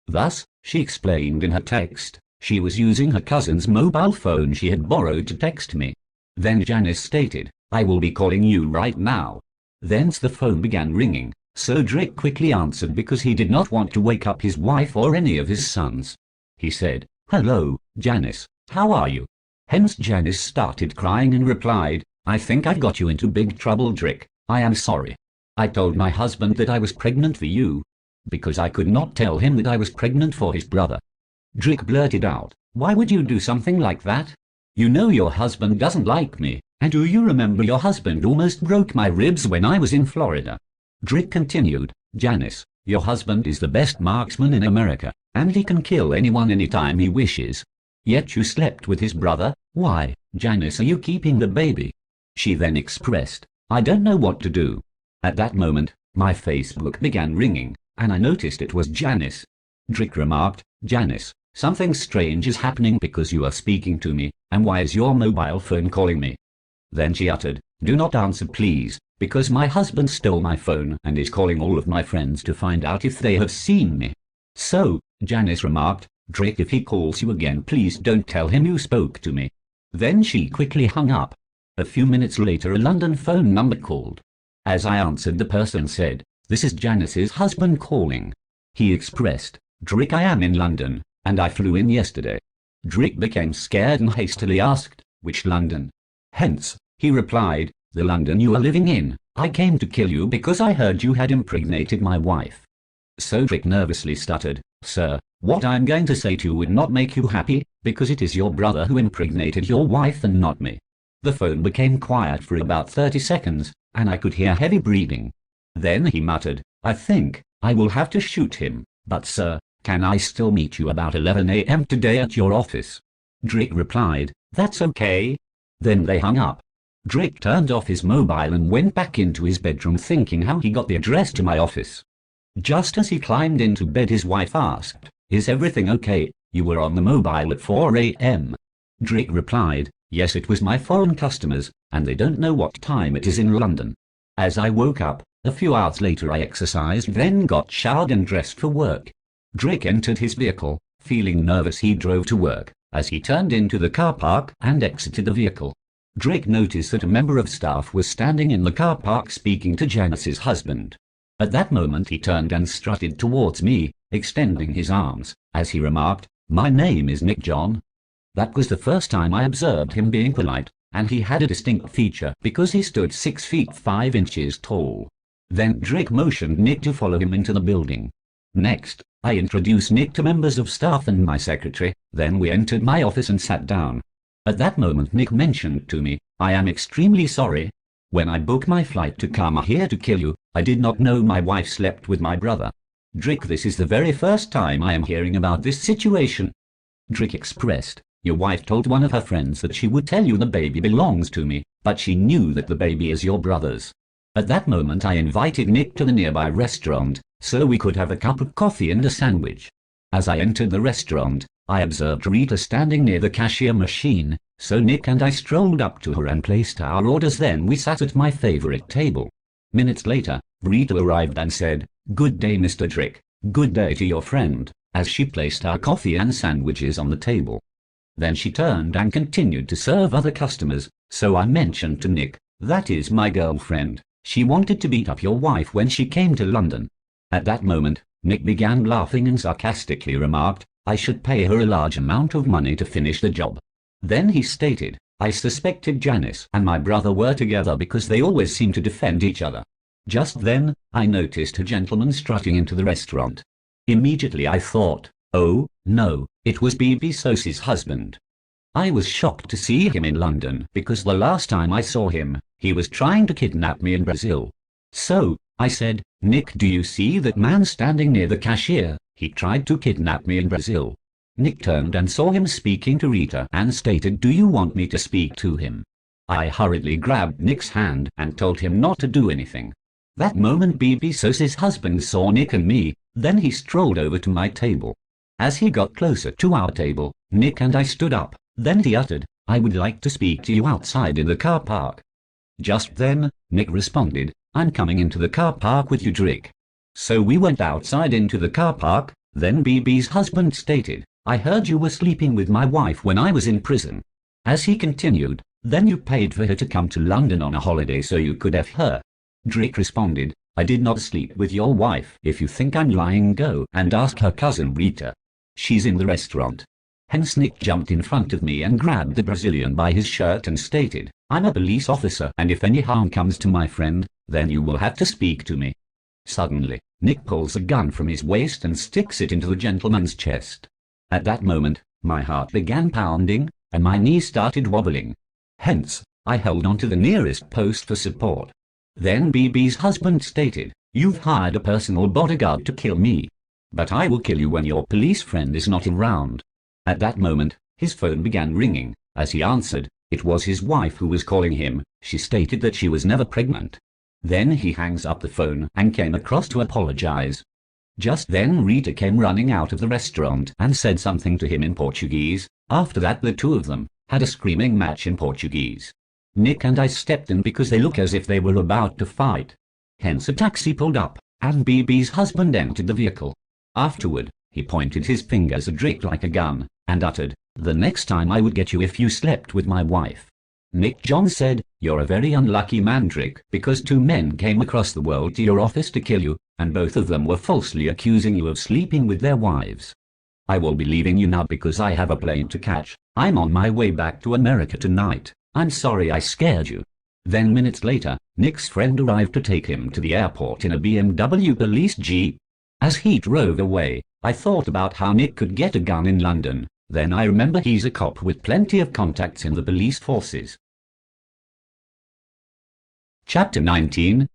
Thus, she explained in her text, she was using her cousin's mobile phone she had borrowed to text me. Then Janice stated, "I will be calling you right now." Thence the phone began ringing, so Drick quickly answered because he did not want to wake up his wife or any of his sons. He said, "Hello, Janice, how are you?" Hence Janice started crying and replied, "I think I got you into big trouble, Drick. I am sorry. I told my husband that I was pregnant for you, because I could not tell him that I was pregnant for his brother." Drick blurted out, "Why would you do something like that? You know your husband doesn't like me, and do you remember your husband almost broke my ribs when I was in Florida?" Drick continued, "Janice, your husband is the best marksman in America, and he can kill anyone anytime he wishes. Yet you slept with his brother. Why, Janice, are you keeping the baby?" She then expressed, "I don't know what to do." At that moment, my Facebook began ringing, and I noticed it was Janice. Drick remarked, "Janice, something strange is happening because you are speaking to me, and why is your mobile phone calling me?" Then she uttered, "Do not answer please, because my husband stole my phone and is calling all of my friends to find out if they have seen me." So, Janice remarked, "Drick, if he calls you again please don't tell him you spoke to me." Then she quickly hung up. A few minutes later a London phone number called. As I answered, the person said, "This is Janice's husband calling." He expressed, "Drick, I am in London, and I flew in yesterday." Drick became scared and hastily asked, "Which London?" Hence, he replied, "The London you are living in. I came to kill you because I heard you had impregnated my wife." So Drick nervously stuttered, "Sir, what I'm going to say to you would not make you happy, because it is your brother who impregnated your wife and not me." The phone became quiet for about 30 seconds, and I could hear heavy breathing. Then he muttered, "I think I will have to shoot him, but sir, can I still meet you about 11 a.m. today at your office?" Drick replied, "That's okay." Then they hung up. Drick turned off his mobile and went back into his bedroom thinking how he got the address to my office. Just as he climbed into bed his wife asked, "Is everything okay? You were on the mobile at 4 a.m. Drick replied, "Yes, it was my foreign customers, and they don't know what time it is in London." As I woke up, a few hours later I exercised, then got showered and dressed for work. Drick entered his vehicle. Feeling nervous he drove to work. As he turned into the car park and exited the vehicle, Drick noticed that a member of staff was standing in the car park speaking to Janice's husband. At that moment he turned and strutted towards me, extending his arms, as he remarked, "My name is Nick John." That was the first time I observed him being polite, and he had a distinct feature because he stood 6 feet 5 inches tall. Then Drick motioned Nick to follow him into the building. Next, I introduced Nick to members of staff and my secretary, then we entered my office and sat down. At that moment Nick mentioned to me, "I am extremely sorry. When I booked my flight to come here to kill you, I did not know my wife slept with my brother." Drick, this is the very first time I am hearing about this situation. Drick expressed, "Your wife told one of her friends that she would tell you the baby belongs to me, but she knew that the baby is your brother's." At that moment I invited Nick to the nearby restaurant, so we could have a cup of coffee and a sandwich. As I entered the restaurant, I observed Rita standing near the cashier machine, so Nick and I strolled up to her and placed our orders. Then we sat at my favorite table. Minutes later, Rita arrived and said, "Good day, Mr. Drick. Good day to your friend," as she placed our coffee and sandwiches on the table. Then she turned and continued to serve other customers, so I mentioned to Nick, "That is my girlfriend. She wanted to beat up your wife when she came to London." At that moment, Nick began laughing and sarcastically remarked, "I should pay her a large amount of money to finish the job." Then he stated, "I suspected Janice and my brother were together because they always seem to defend each other." Just then, I noticed a gentleman strutting into the restaurant. Immediately I thought, oh, no, it was B.B. Sosie's husband. I was shocked to see him in London because the last time I saw him, he was trying to kidnap me in Brazil. So, I said, Nick, do you see that man standing near the cashier? He tried to kidnap me in Brazil. Nick turned and saw him speaking to Rita and stated, do you want me to speak to him? I hurriedly grabbed Nick's hand and told him not to do anything. That moment BB Sosa's husband saw Nick and me, then he strolled over to my table. As he got closer to our table, Nick and I stood up, then he uttered, I would like to speak to you outside in the car park. Just then, Nick responded, I'm coming into the car park with you, Drick. So we went outside into the car park, then BB's husband stated, I heard you were sleeping with my wife when I was in prison. As he continued, then you paid for her to come to London on a holiday so you could F her. Drick responded, I did not sleep with your wife. If you think I'm lying, go and ask her cousin Rita. She's in the restaurant. Hence Nick jumped in front of me and grabbed the Brazilian by his shirt and stated, I'm a police officer and if any harm comes to my friend, then you will have to speak to me. Suddenly, Nick pulls a gun from his waist and sticks it into the gentleman's chest. At that moment, my heart began pounding, and my knees started wobbling. Hence, I held on to the nearest post for support. Then BB's husband stated, you've hired a personal bodyguard to kill me. But I will kill you when your police friend is not around. At that moment, his phone began ringing. As he answered, it was his wife who was calling him. She stated that she was never pregnant. Then he hangs up the phone and came across to apologize. Just then Rita came running out of the restaurant and said something to him in Portuguese. After that the two of them had a screaming match in Portuguese. Nick and I stepped in because they look as if they were about to fight. Hence a taxi pulled up, and BB's husband entered the vehicle. Afterward, he pointed his fingers at Drick like a gun, and uttered, the next time I would get you if you slept with my wife. Nick John said, you're a very unlucky man, Drick, because two men came across the world to your office to kill you, and both of them were falsely accusing you of sleeping with their wives. I will be leaving you now because I have a plane to catch. I'm on my way back to America tonight. I'm sorry I scared you. Then minutes later, Nick's friend arrived to take him to the airport in a BMW police jeep. As he drove away, I thought about how Nick could get a gun in London. Then I remember he's a cop with plenty of contacts in the police forces. Chapter 19.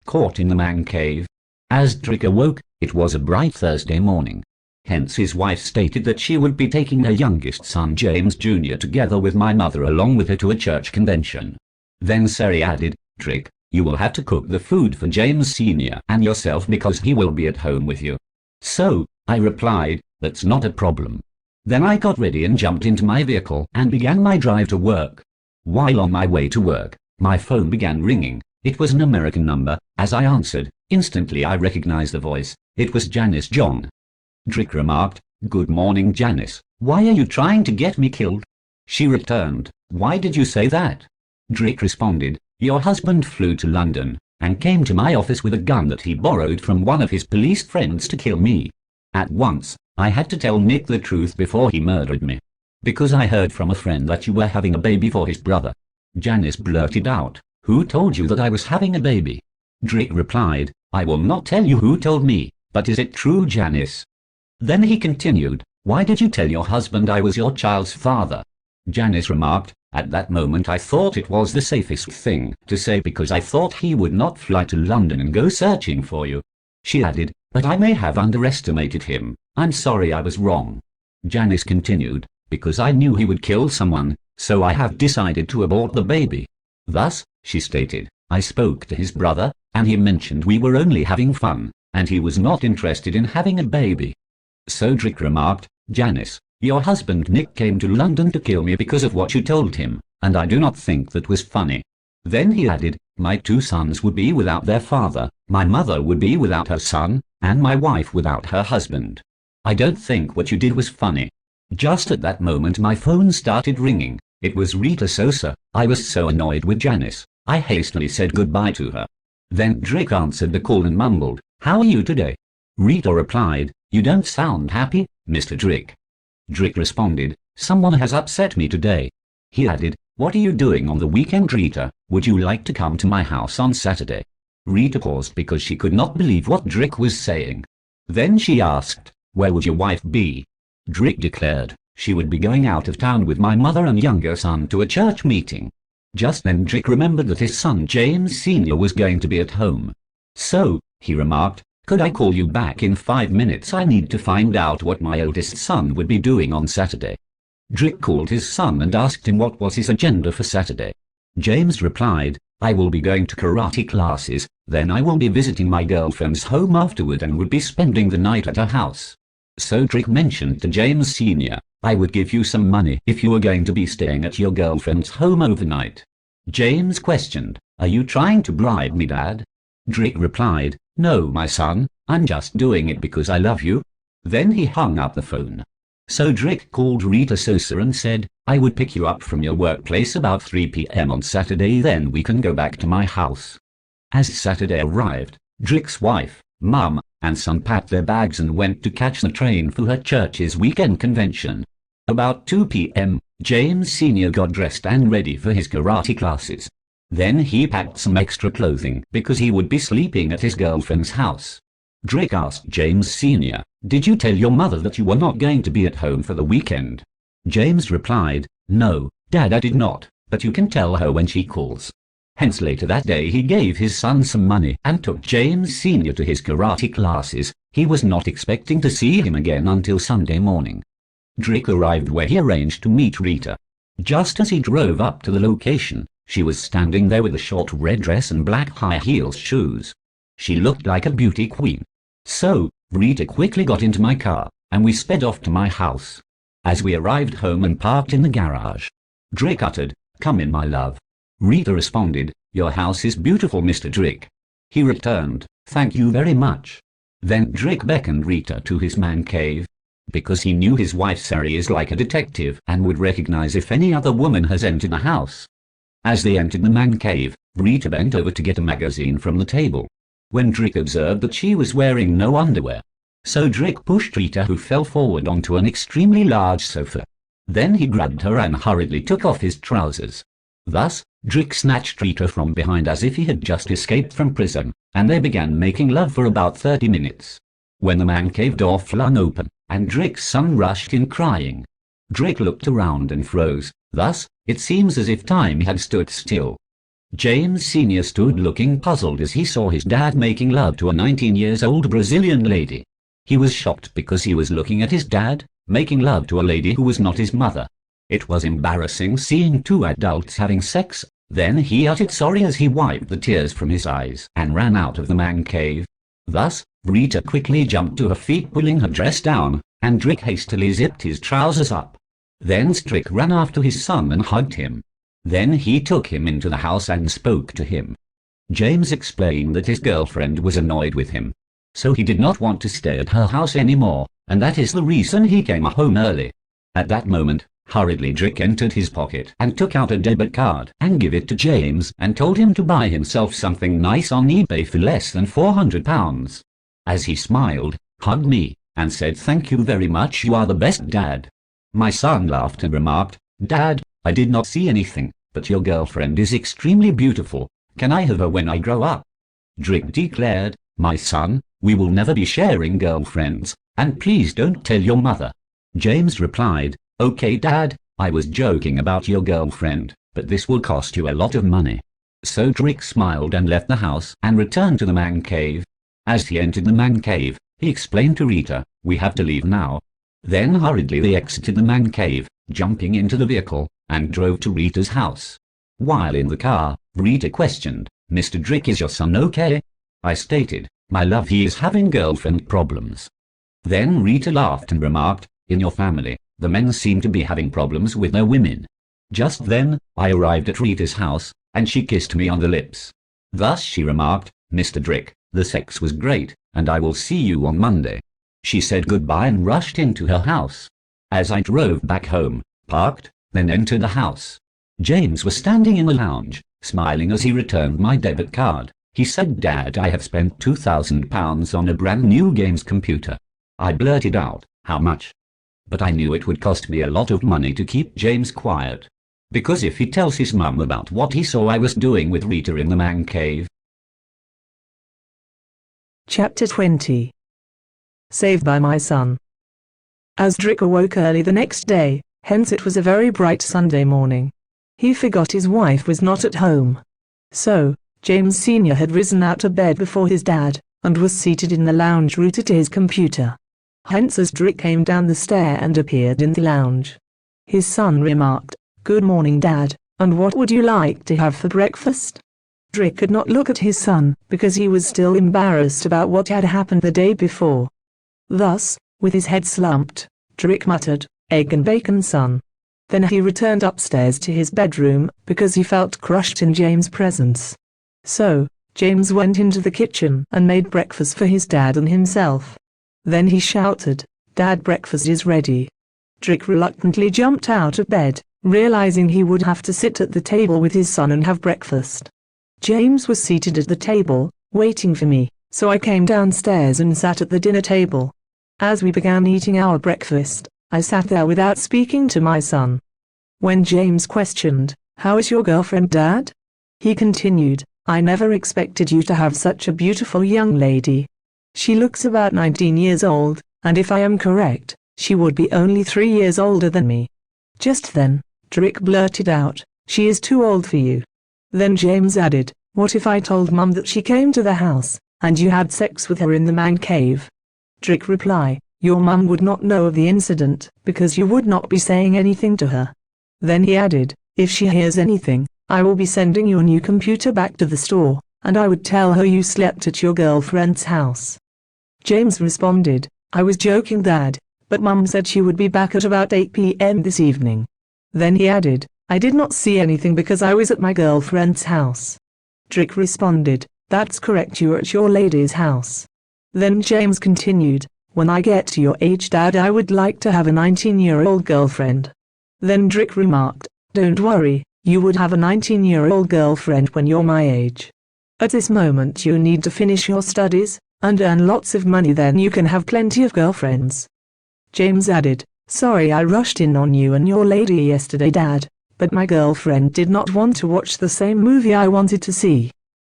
Caught in the man cave. As Drick awoke, it was a bright Thursday morning. Hence his wife stated that she would be taking her youngest son James Jr. together with my mother along with her to a church convention. Then Sari added, Drick, you will have to cook the food for James Sr. and yourself because he will be at home with you. So, I replied, that's not a problem. Then I got ready and jumped into my vehicle and began my drive to work. While on my way to work, my phone began ringing. It was an American number. As I answered, instantly I recognized the voice. It was Janice John. Drick remarked, good morning, Janice. Why are you trying to get me killed? She returned, why did you say that? Drick responded, your husband flew to London and came to my office with a gun that he borrowed from one of his police friends to kill me. At once, I had to tell Nick the truth before he murdered me. Because I heard from a friend that you were having a baby for his brother. Janice blurted out, who told you that I was having a baby? Drick replied, I will not tell you who told me, but is it true, Janice? Then he continued, why did you tell your husband I was your child's father? Janice remarked, at that moment I thought it was the safest thing to say because I thought he would not fly to London and go searching for you. She added, but I may have underestimated him. I'm sorry I was wrong. Janice continued, because I knew he would kill someone, so I have decided to abort the baby. Thus, she stated, I spoke to his brother, and he mentioned we were only having fun, and he was not interested in having a baby. So Drick remarked, Janice, your husband Nick came to London to kill me because of what you told him, and I do not think that was funny. Then he added, my two sons would be without their father, my mother would be without her son, and my wife without her husband. I don't think what you did was funny. Just at that moment my phone started ringing. It was Rita Sosa. I was so annoyed with Janice, I hastily said goodbye to her. Then Drick answered the call and mumbled, how are you today? Rita replied, you don't sound happy, Mr. Drick. Drick responded, someone has upset me today. He added, what are you doing on the weekend, Rita? Would you like to come to my house on Saturday? Rita paused because she could not believe what Drick was saying. Then she asked, where would your wife be? Drick declared, she would be going out of town with my mother and younger son to a church meeting. Just then Drick remembered that his son James Sr. was going to be at home. "So," he remarked, "could I call you back in 5 minutes? I need to find out what my eldest son would be doing on Saturday." Drick called his son and asked him what was his agenda for Saturday. James replied, "I will be going to karate classes, then I will be visiting my girlfriend's home afterward and would be spending the night at her house." So Drick mentioned to James Sr., "I would give you some money if you were going to be staying at your girlfriend's home overnight." James questioned, "Are you trying to bribe me, Dad?" Drick replied, "No, my son, I'm just doing it because I love you." Then he hung up the phone. So Drick called Rita Sosa and said, "I would pick you up from your workplace about 3 p.m. on Saturday, then we can go back to my house." As Saturday arrived, Drick's wife, mum, and son packed their bags and went to catch the train for her church's weekend convention. About 2 p.m., James Sr. got dressed and ready for his karate classes. Then he packed some extra clothing because he would be sleeping at his girlfriend's house. Drick asked James Sr., "Did you tell your mother that you were not going to be at home for the weekend?" James replied, "No, Dad, I did not, but you can tell her when she calls." Hence later that day he gave his son some money and took James Sr. to his karate classes. He was not expecting to see him again until Sunday morning. Drick arrived where he arranged to meet Rita. Just as he drove up to the location, she was standing there with a short red dress and black high heels shoes. She looked like a beauty queen. So, Rita quickly got into my car, and we sped off to my house. As we arrived home and parked in the garage, Drick uttered, "Come in, my love." Rita responded, "Your house is beautiful, Mr. Drick." He returned, "Thank you very much." Then Drick beckoned Rita to his man cave, because he knew his wife Sari is like a detective and would recognize if any other woman has entered the house. As they entered the man cave, Rita bent over to get a magazine from the table, when Drick observed that she was wearing no underwear. So Drick pushed Rita, who fell forward onto an extremely large sofa. Then he grabbed her and hurriedly took off his trousers. Thus, Drick snatched Rita from behind as if he had just escaped from prison, and they began making love for about 30 minutes. When the man cave door flung open, and Drick's son rushed in crying, Drick looked around and froze. Thus, it seems as if time had stood still. James Sr. stood looking puzzled as he saw his dad making love to a 19-year-old Brazilian lady. He was shocked because he was looking at his dad, making love to a lady who was not his mother. It was embarrassing seeing two adults having sex. Then he uttered sorry as he wiped the tears from his eyes and ran out of the man cave. Thus, Rita quickly jumped to her feet, pulling her dress down, and Drick hastily zipped his trousers up. Then Drick ran after his son and hugged him. Then he took him into the house and spoke to him. James explained that his girlfriend was annoyed with him, so he did not want to stay at her house anymore, and that is the reason he came home early. At that moment, hurriedly Drick entered his pocket and took out a debit card and gave it to James and told him to buy himself something nice on eBay for less than £400. As he smiled, hugged me, and said, "Thank you very much, you are the best, Dad." My son laughed and remarked, "Dad, I did not see anything, but your girlfriend is extremely beautiful. Can I have her when I grow up?" Drick declared, "My son, we will never be sharing girlfriends, and please don't tell your mother." James replied, "Okay, Dad, I was joking about your girlfriend, but this will cost you a lot of money." So Drick smiled and left the house and returned to the man cave. As he entered the man cave, he explained to Rita, "We have to leave now." Then hurriedly they exited the man cave, jumping into the vehicle, and drove to Rita's house. While in the car, Rita questioned, "Mr. Drick, is your son okay?" I stated, "My love, he is having girlfriend problems." Then Rita laughed and remarked, "In your family, the men seem to be having problems with their women." Just then, I arrived at Rita's house, and she kissed me on the lips. Thus she remarked, "Mr. Drick, the sex was great, and I will see you on Monday." She said goodbye and rushed into her house. As I drove back home, parked, then entered the house, James was standing in the lounge, smiling as he returned my debit card. He said, "Dad, I have spent £2,000 on a brand new games computer." I blurted out, "How much?" But I knew it would cost me a lot of money to keep James quiet, because if he tells his mum about what he saw I was doing with Rita in the man cave. Chapter 20. Saved by my son. As Drick awoke early the next day, hence it was a very bright Sunday morning, he forgot his wife was not at home. So, James Sr. had risen out of bed before his dad, and was seated in the lounge rooted to his computer. Hence as Drick came down the stair and appeared in the lounge. His son remarked, "Good morning, Dad, and what would you like to have for breakfast?" Drick could not look at his son, because he was still embarrassed about what had happened the day before. Thus, with his head slumped, Drick muttered, "Egg and bacon, son." Then he returned upstairs to his bedroom, because he felt crushed in James' presence. So, James went into the kitchen and made breakfast for his dad and himself. Then he shouted, "Dad, breakfast is ready." Drick reluctantly jumped out of bed, realizing he would have to sit at the table with his son and have breakfast. James was seated at the table, waiting for me, so I came downstairs and sat at the dinner table. As we began eating our breakfast, I sat there without speaking to my son. When James questioned, "How is your girlfriend, Dad?" he continued, "I never expected you to have such a beautiful young lady. She looks about 19 years old, and if I am correct, she would be only 3 years older than me." Just then, Drick blurted out, "She is too old for you." Then James added, "What if I told Mum that she came to the house, and you had sex with her in the man cave?" Drick replied, "Your mum would not know of the incident, because you would not be saying anything to her." Then he added, "If she hears anything, I will be sending your new computer back to the store, and I would tell her you slept at your girlfriend's house." James responded, "I was joking, Dad, but Mum said she would be back at about 8 p.m. this evening." Then he added, "I did not see anything because I was at my girlfriend's house." Drick responded, "That's correct, you were at your lady's house." Then James continued, "When I get to your age, Dad, I would like to have a 19-year-old girlfriend." Then Drick remarked, "Don't worry, you would have a 19-year-old girlfriend when you're my age. At this moment you need to finish your studies, and earn lots of money, then you can have plenty of girlfriends." James added, "Sorry I rushed in on you and your lady yesterday, Dad, but my girlfriend did not want to watch the same movie I wanted to see.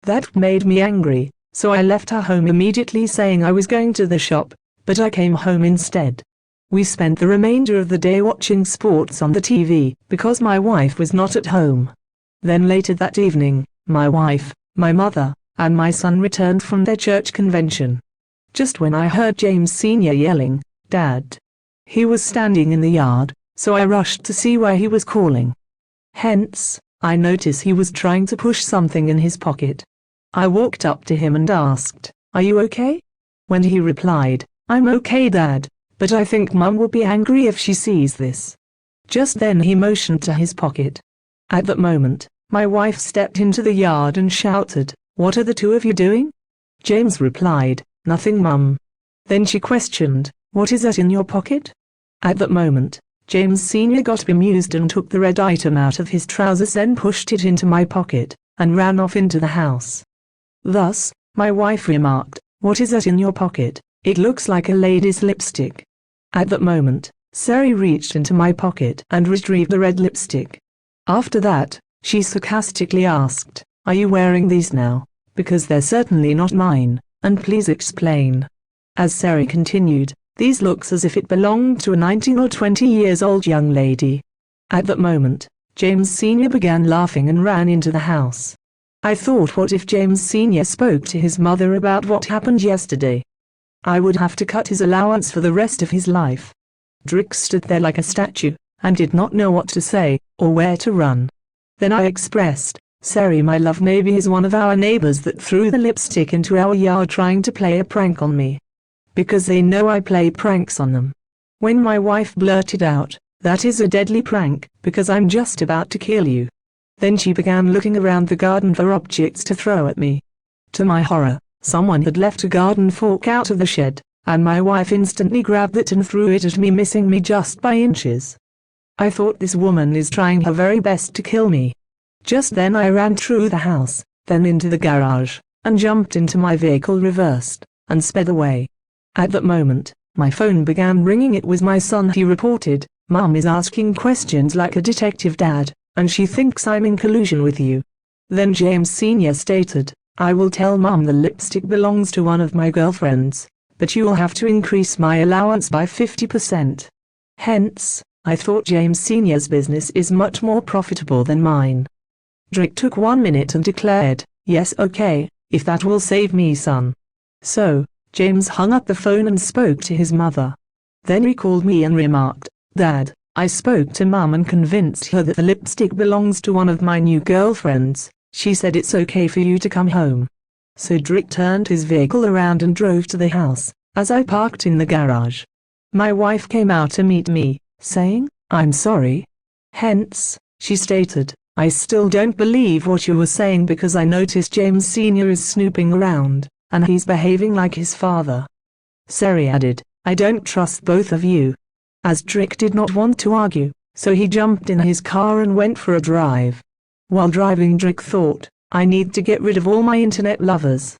That made me angry, so I left her home immediately saying I was going to the shop, but I came home instead. We spent the remainder of the day watching sports on the TV, because my wife was not at home. Then later that evening, my wife, my mother, and my son returned from their church convention. Just when I heard James Sr. yelling, 'Dad!' He was standing in the yard, so I rushed to see why he was calling. Hence, I noticed he was trying to push something in his pocket. I walked up to him and asked, 'Are you okay?' When he replied, 'I'm okay, Dad, but I think Mum will be angry if she sees this.' Just then he motioned to his pocket. At that moment, my wife stepped into the yard and shouted, 'What are the two of you doing?' James replied, 'Nothing, Mum.' Then she questioned, 'What is that in your pocket?' At that moment, James Sr. got bemused and took the red item out of his trousers, then pushed it into my pocket, and ran off into the house. Thus, my wife remarked, 'What is that in your pocket? It looks like a lady's lipstick.' At that moment, Sari reached into my pocket and retrieved the red lipstick. After that, she sarcastically asked, 'Are you wearing these now? Because they're certainly not mine, and please explain.' As Sari continued, 'These looks as if it belonged to a 19 or 20 years old young lady.' At that moment, James Sr. began laughing and ran into the house. I thought, what if James Sr. spoke to his mother about what happened yesterday? I would have to cut his allowance for the rest of his life. Drick stood there like a statue, and did not know what to say, or where to run. Then I expressed, 'Sari, my love, maybe he's one of our neighbors that threw the lipstick into our yard trying to play a prank on me. Because they know I play pranks on them.' When my wife blurted out, 'That is a deadly prank, because I'm just about to kill you.' Then she began looking around the garden for objects to throw at me. To my horror, someone had left a garden fork out of the shed, and my wife instantly grabbed it and threw it at me, missing me just by inches. I thought, this woman is trying her very best to kill me. Just then I ran through the house, then into the garage, and jumped into my vehicle, reversed, and sped away. At that moment, my phone began ringing. It was my son. He reported, 'Mum is asking questions like a detective, Dad, and she thinks I'm in collusion with you.' Then James Sr. stated, 'I will tell Mum the lipstick belongs to one of my girlfriends, but you will have to increase my allowance by 50%. Hence, I thought James Sr.'s business is much more profitable than mine. Drick took 1 minute and declared, Yes, okay, if that will save me, son. So, James hung up the phone and spoke to his mother. Then he called me and remarked, "Dad, I spoke to Mum and convinced her that the lipstick belongs to one of my new girlfriends. She said it's okay for you to come home." So Drick turned his vehicle around and drove to the house. As I parked in the garage, my wife came out to meet me, saying, "I'm sorry." Hence, she stated, "I still don't believe what you were saying because I noticed James Sr. is snooping around, and he's behaving like his father." Sari added, "I don't trust both of you." As Drick did not want to argue, so he jumped in his car and went for a drive. While driving, Drick thought, "I need to get rid of all my internet lovers.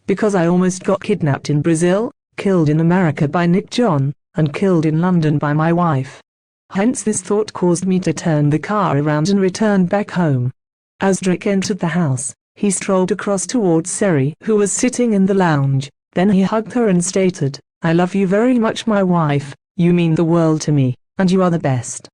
Because I almost got kidnapped in Brazil, killed in America by Nick John, and killed in London by my wife." Hence this thought caused me to turn the car around and return back home. As Drick entered the house, he strolled across towards Sari, who was sitting in the lounge. Then he hugged her and stated, "I love you very much, my wife, you mean the world to me, and you are the best."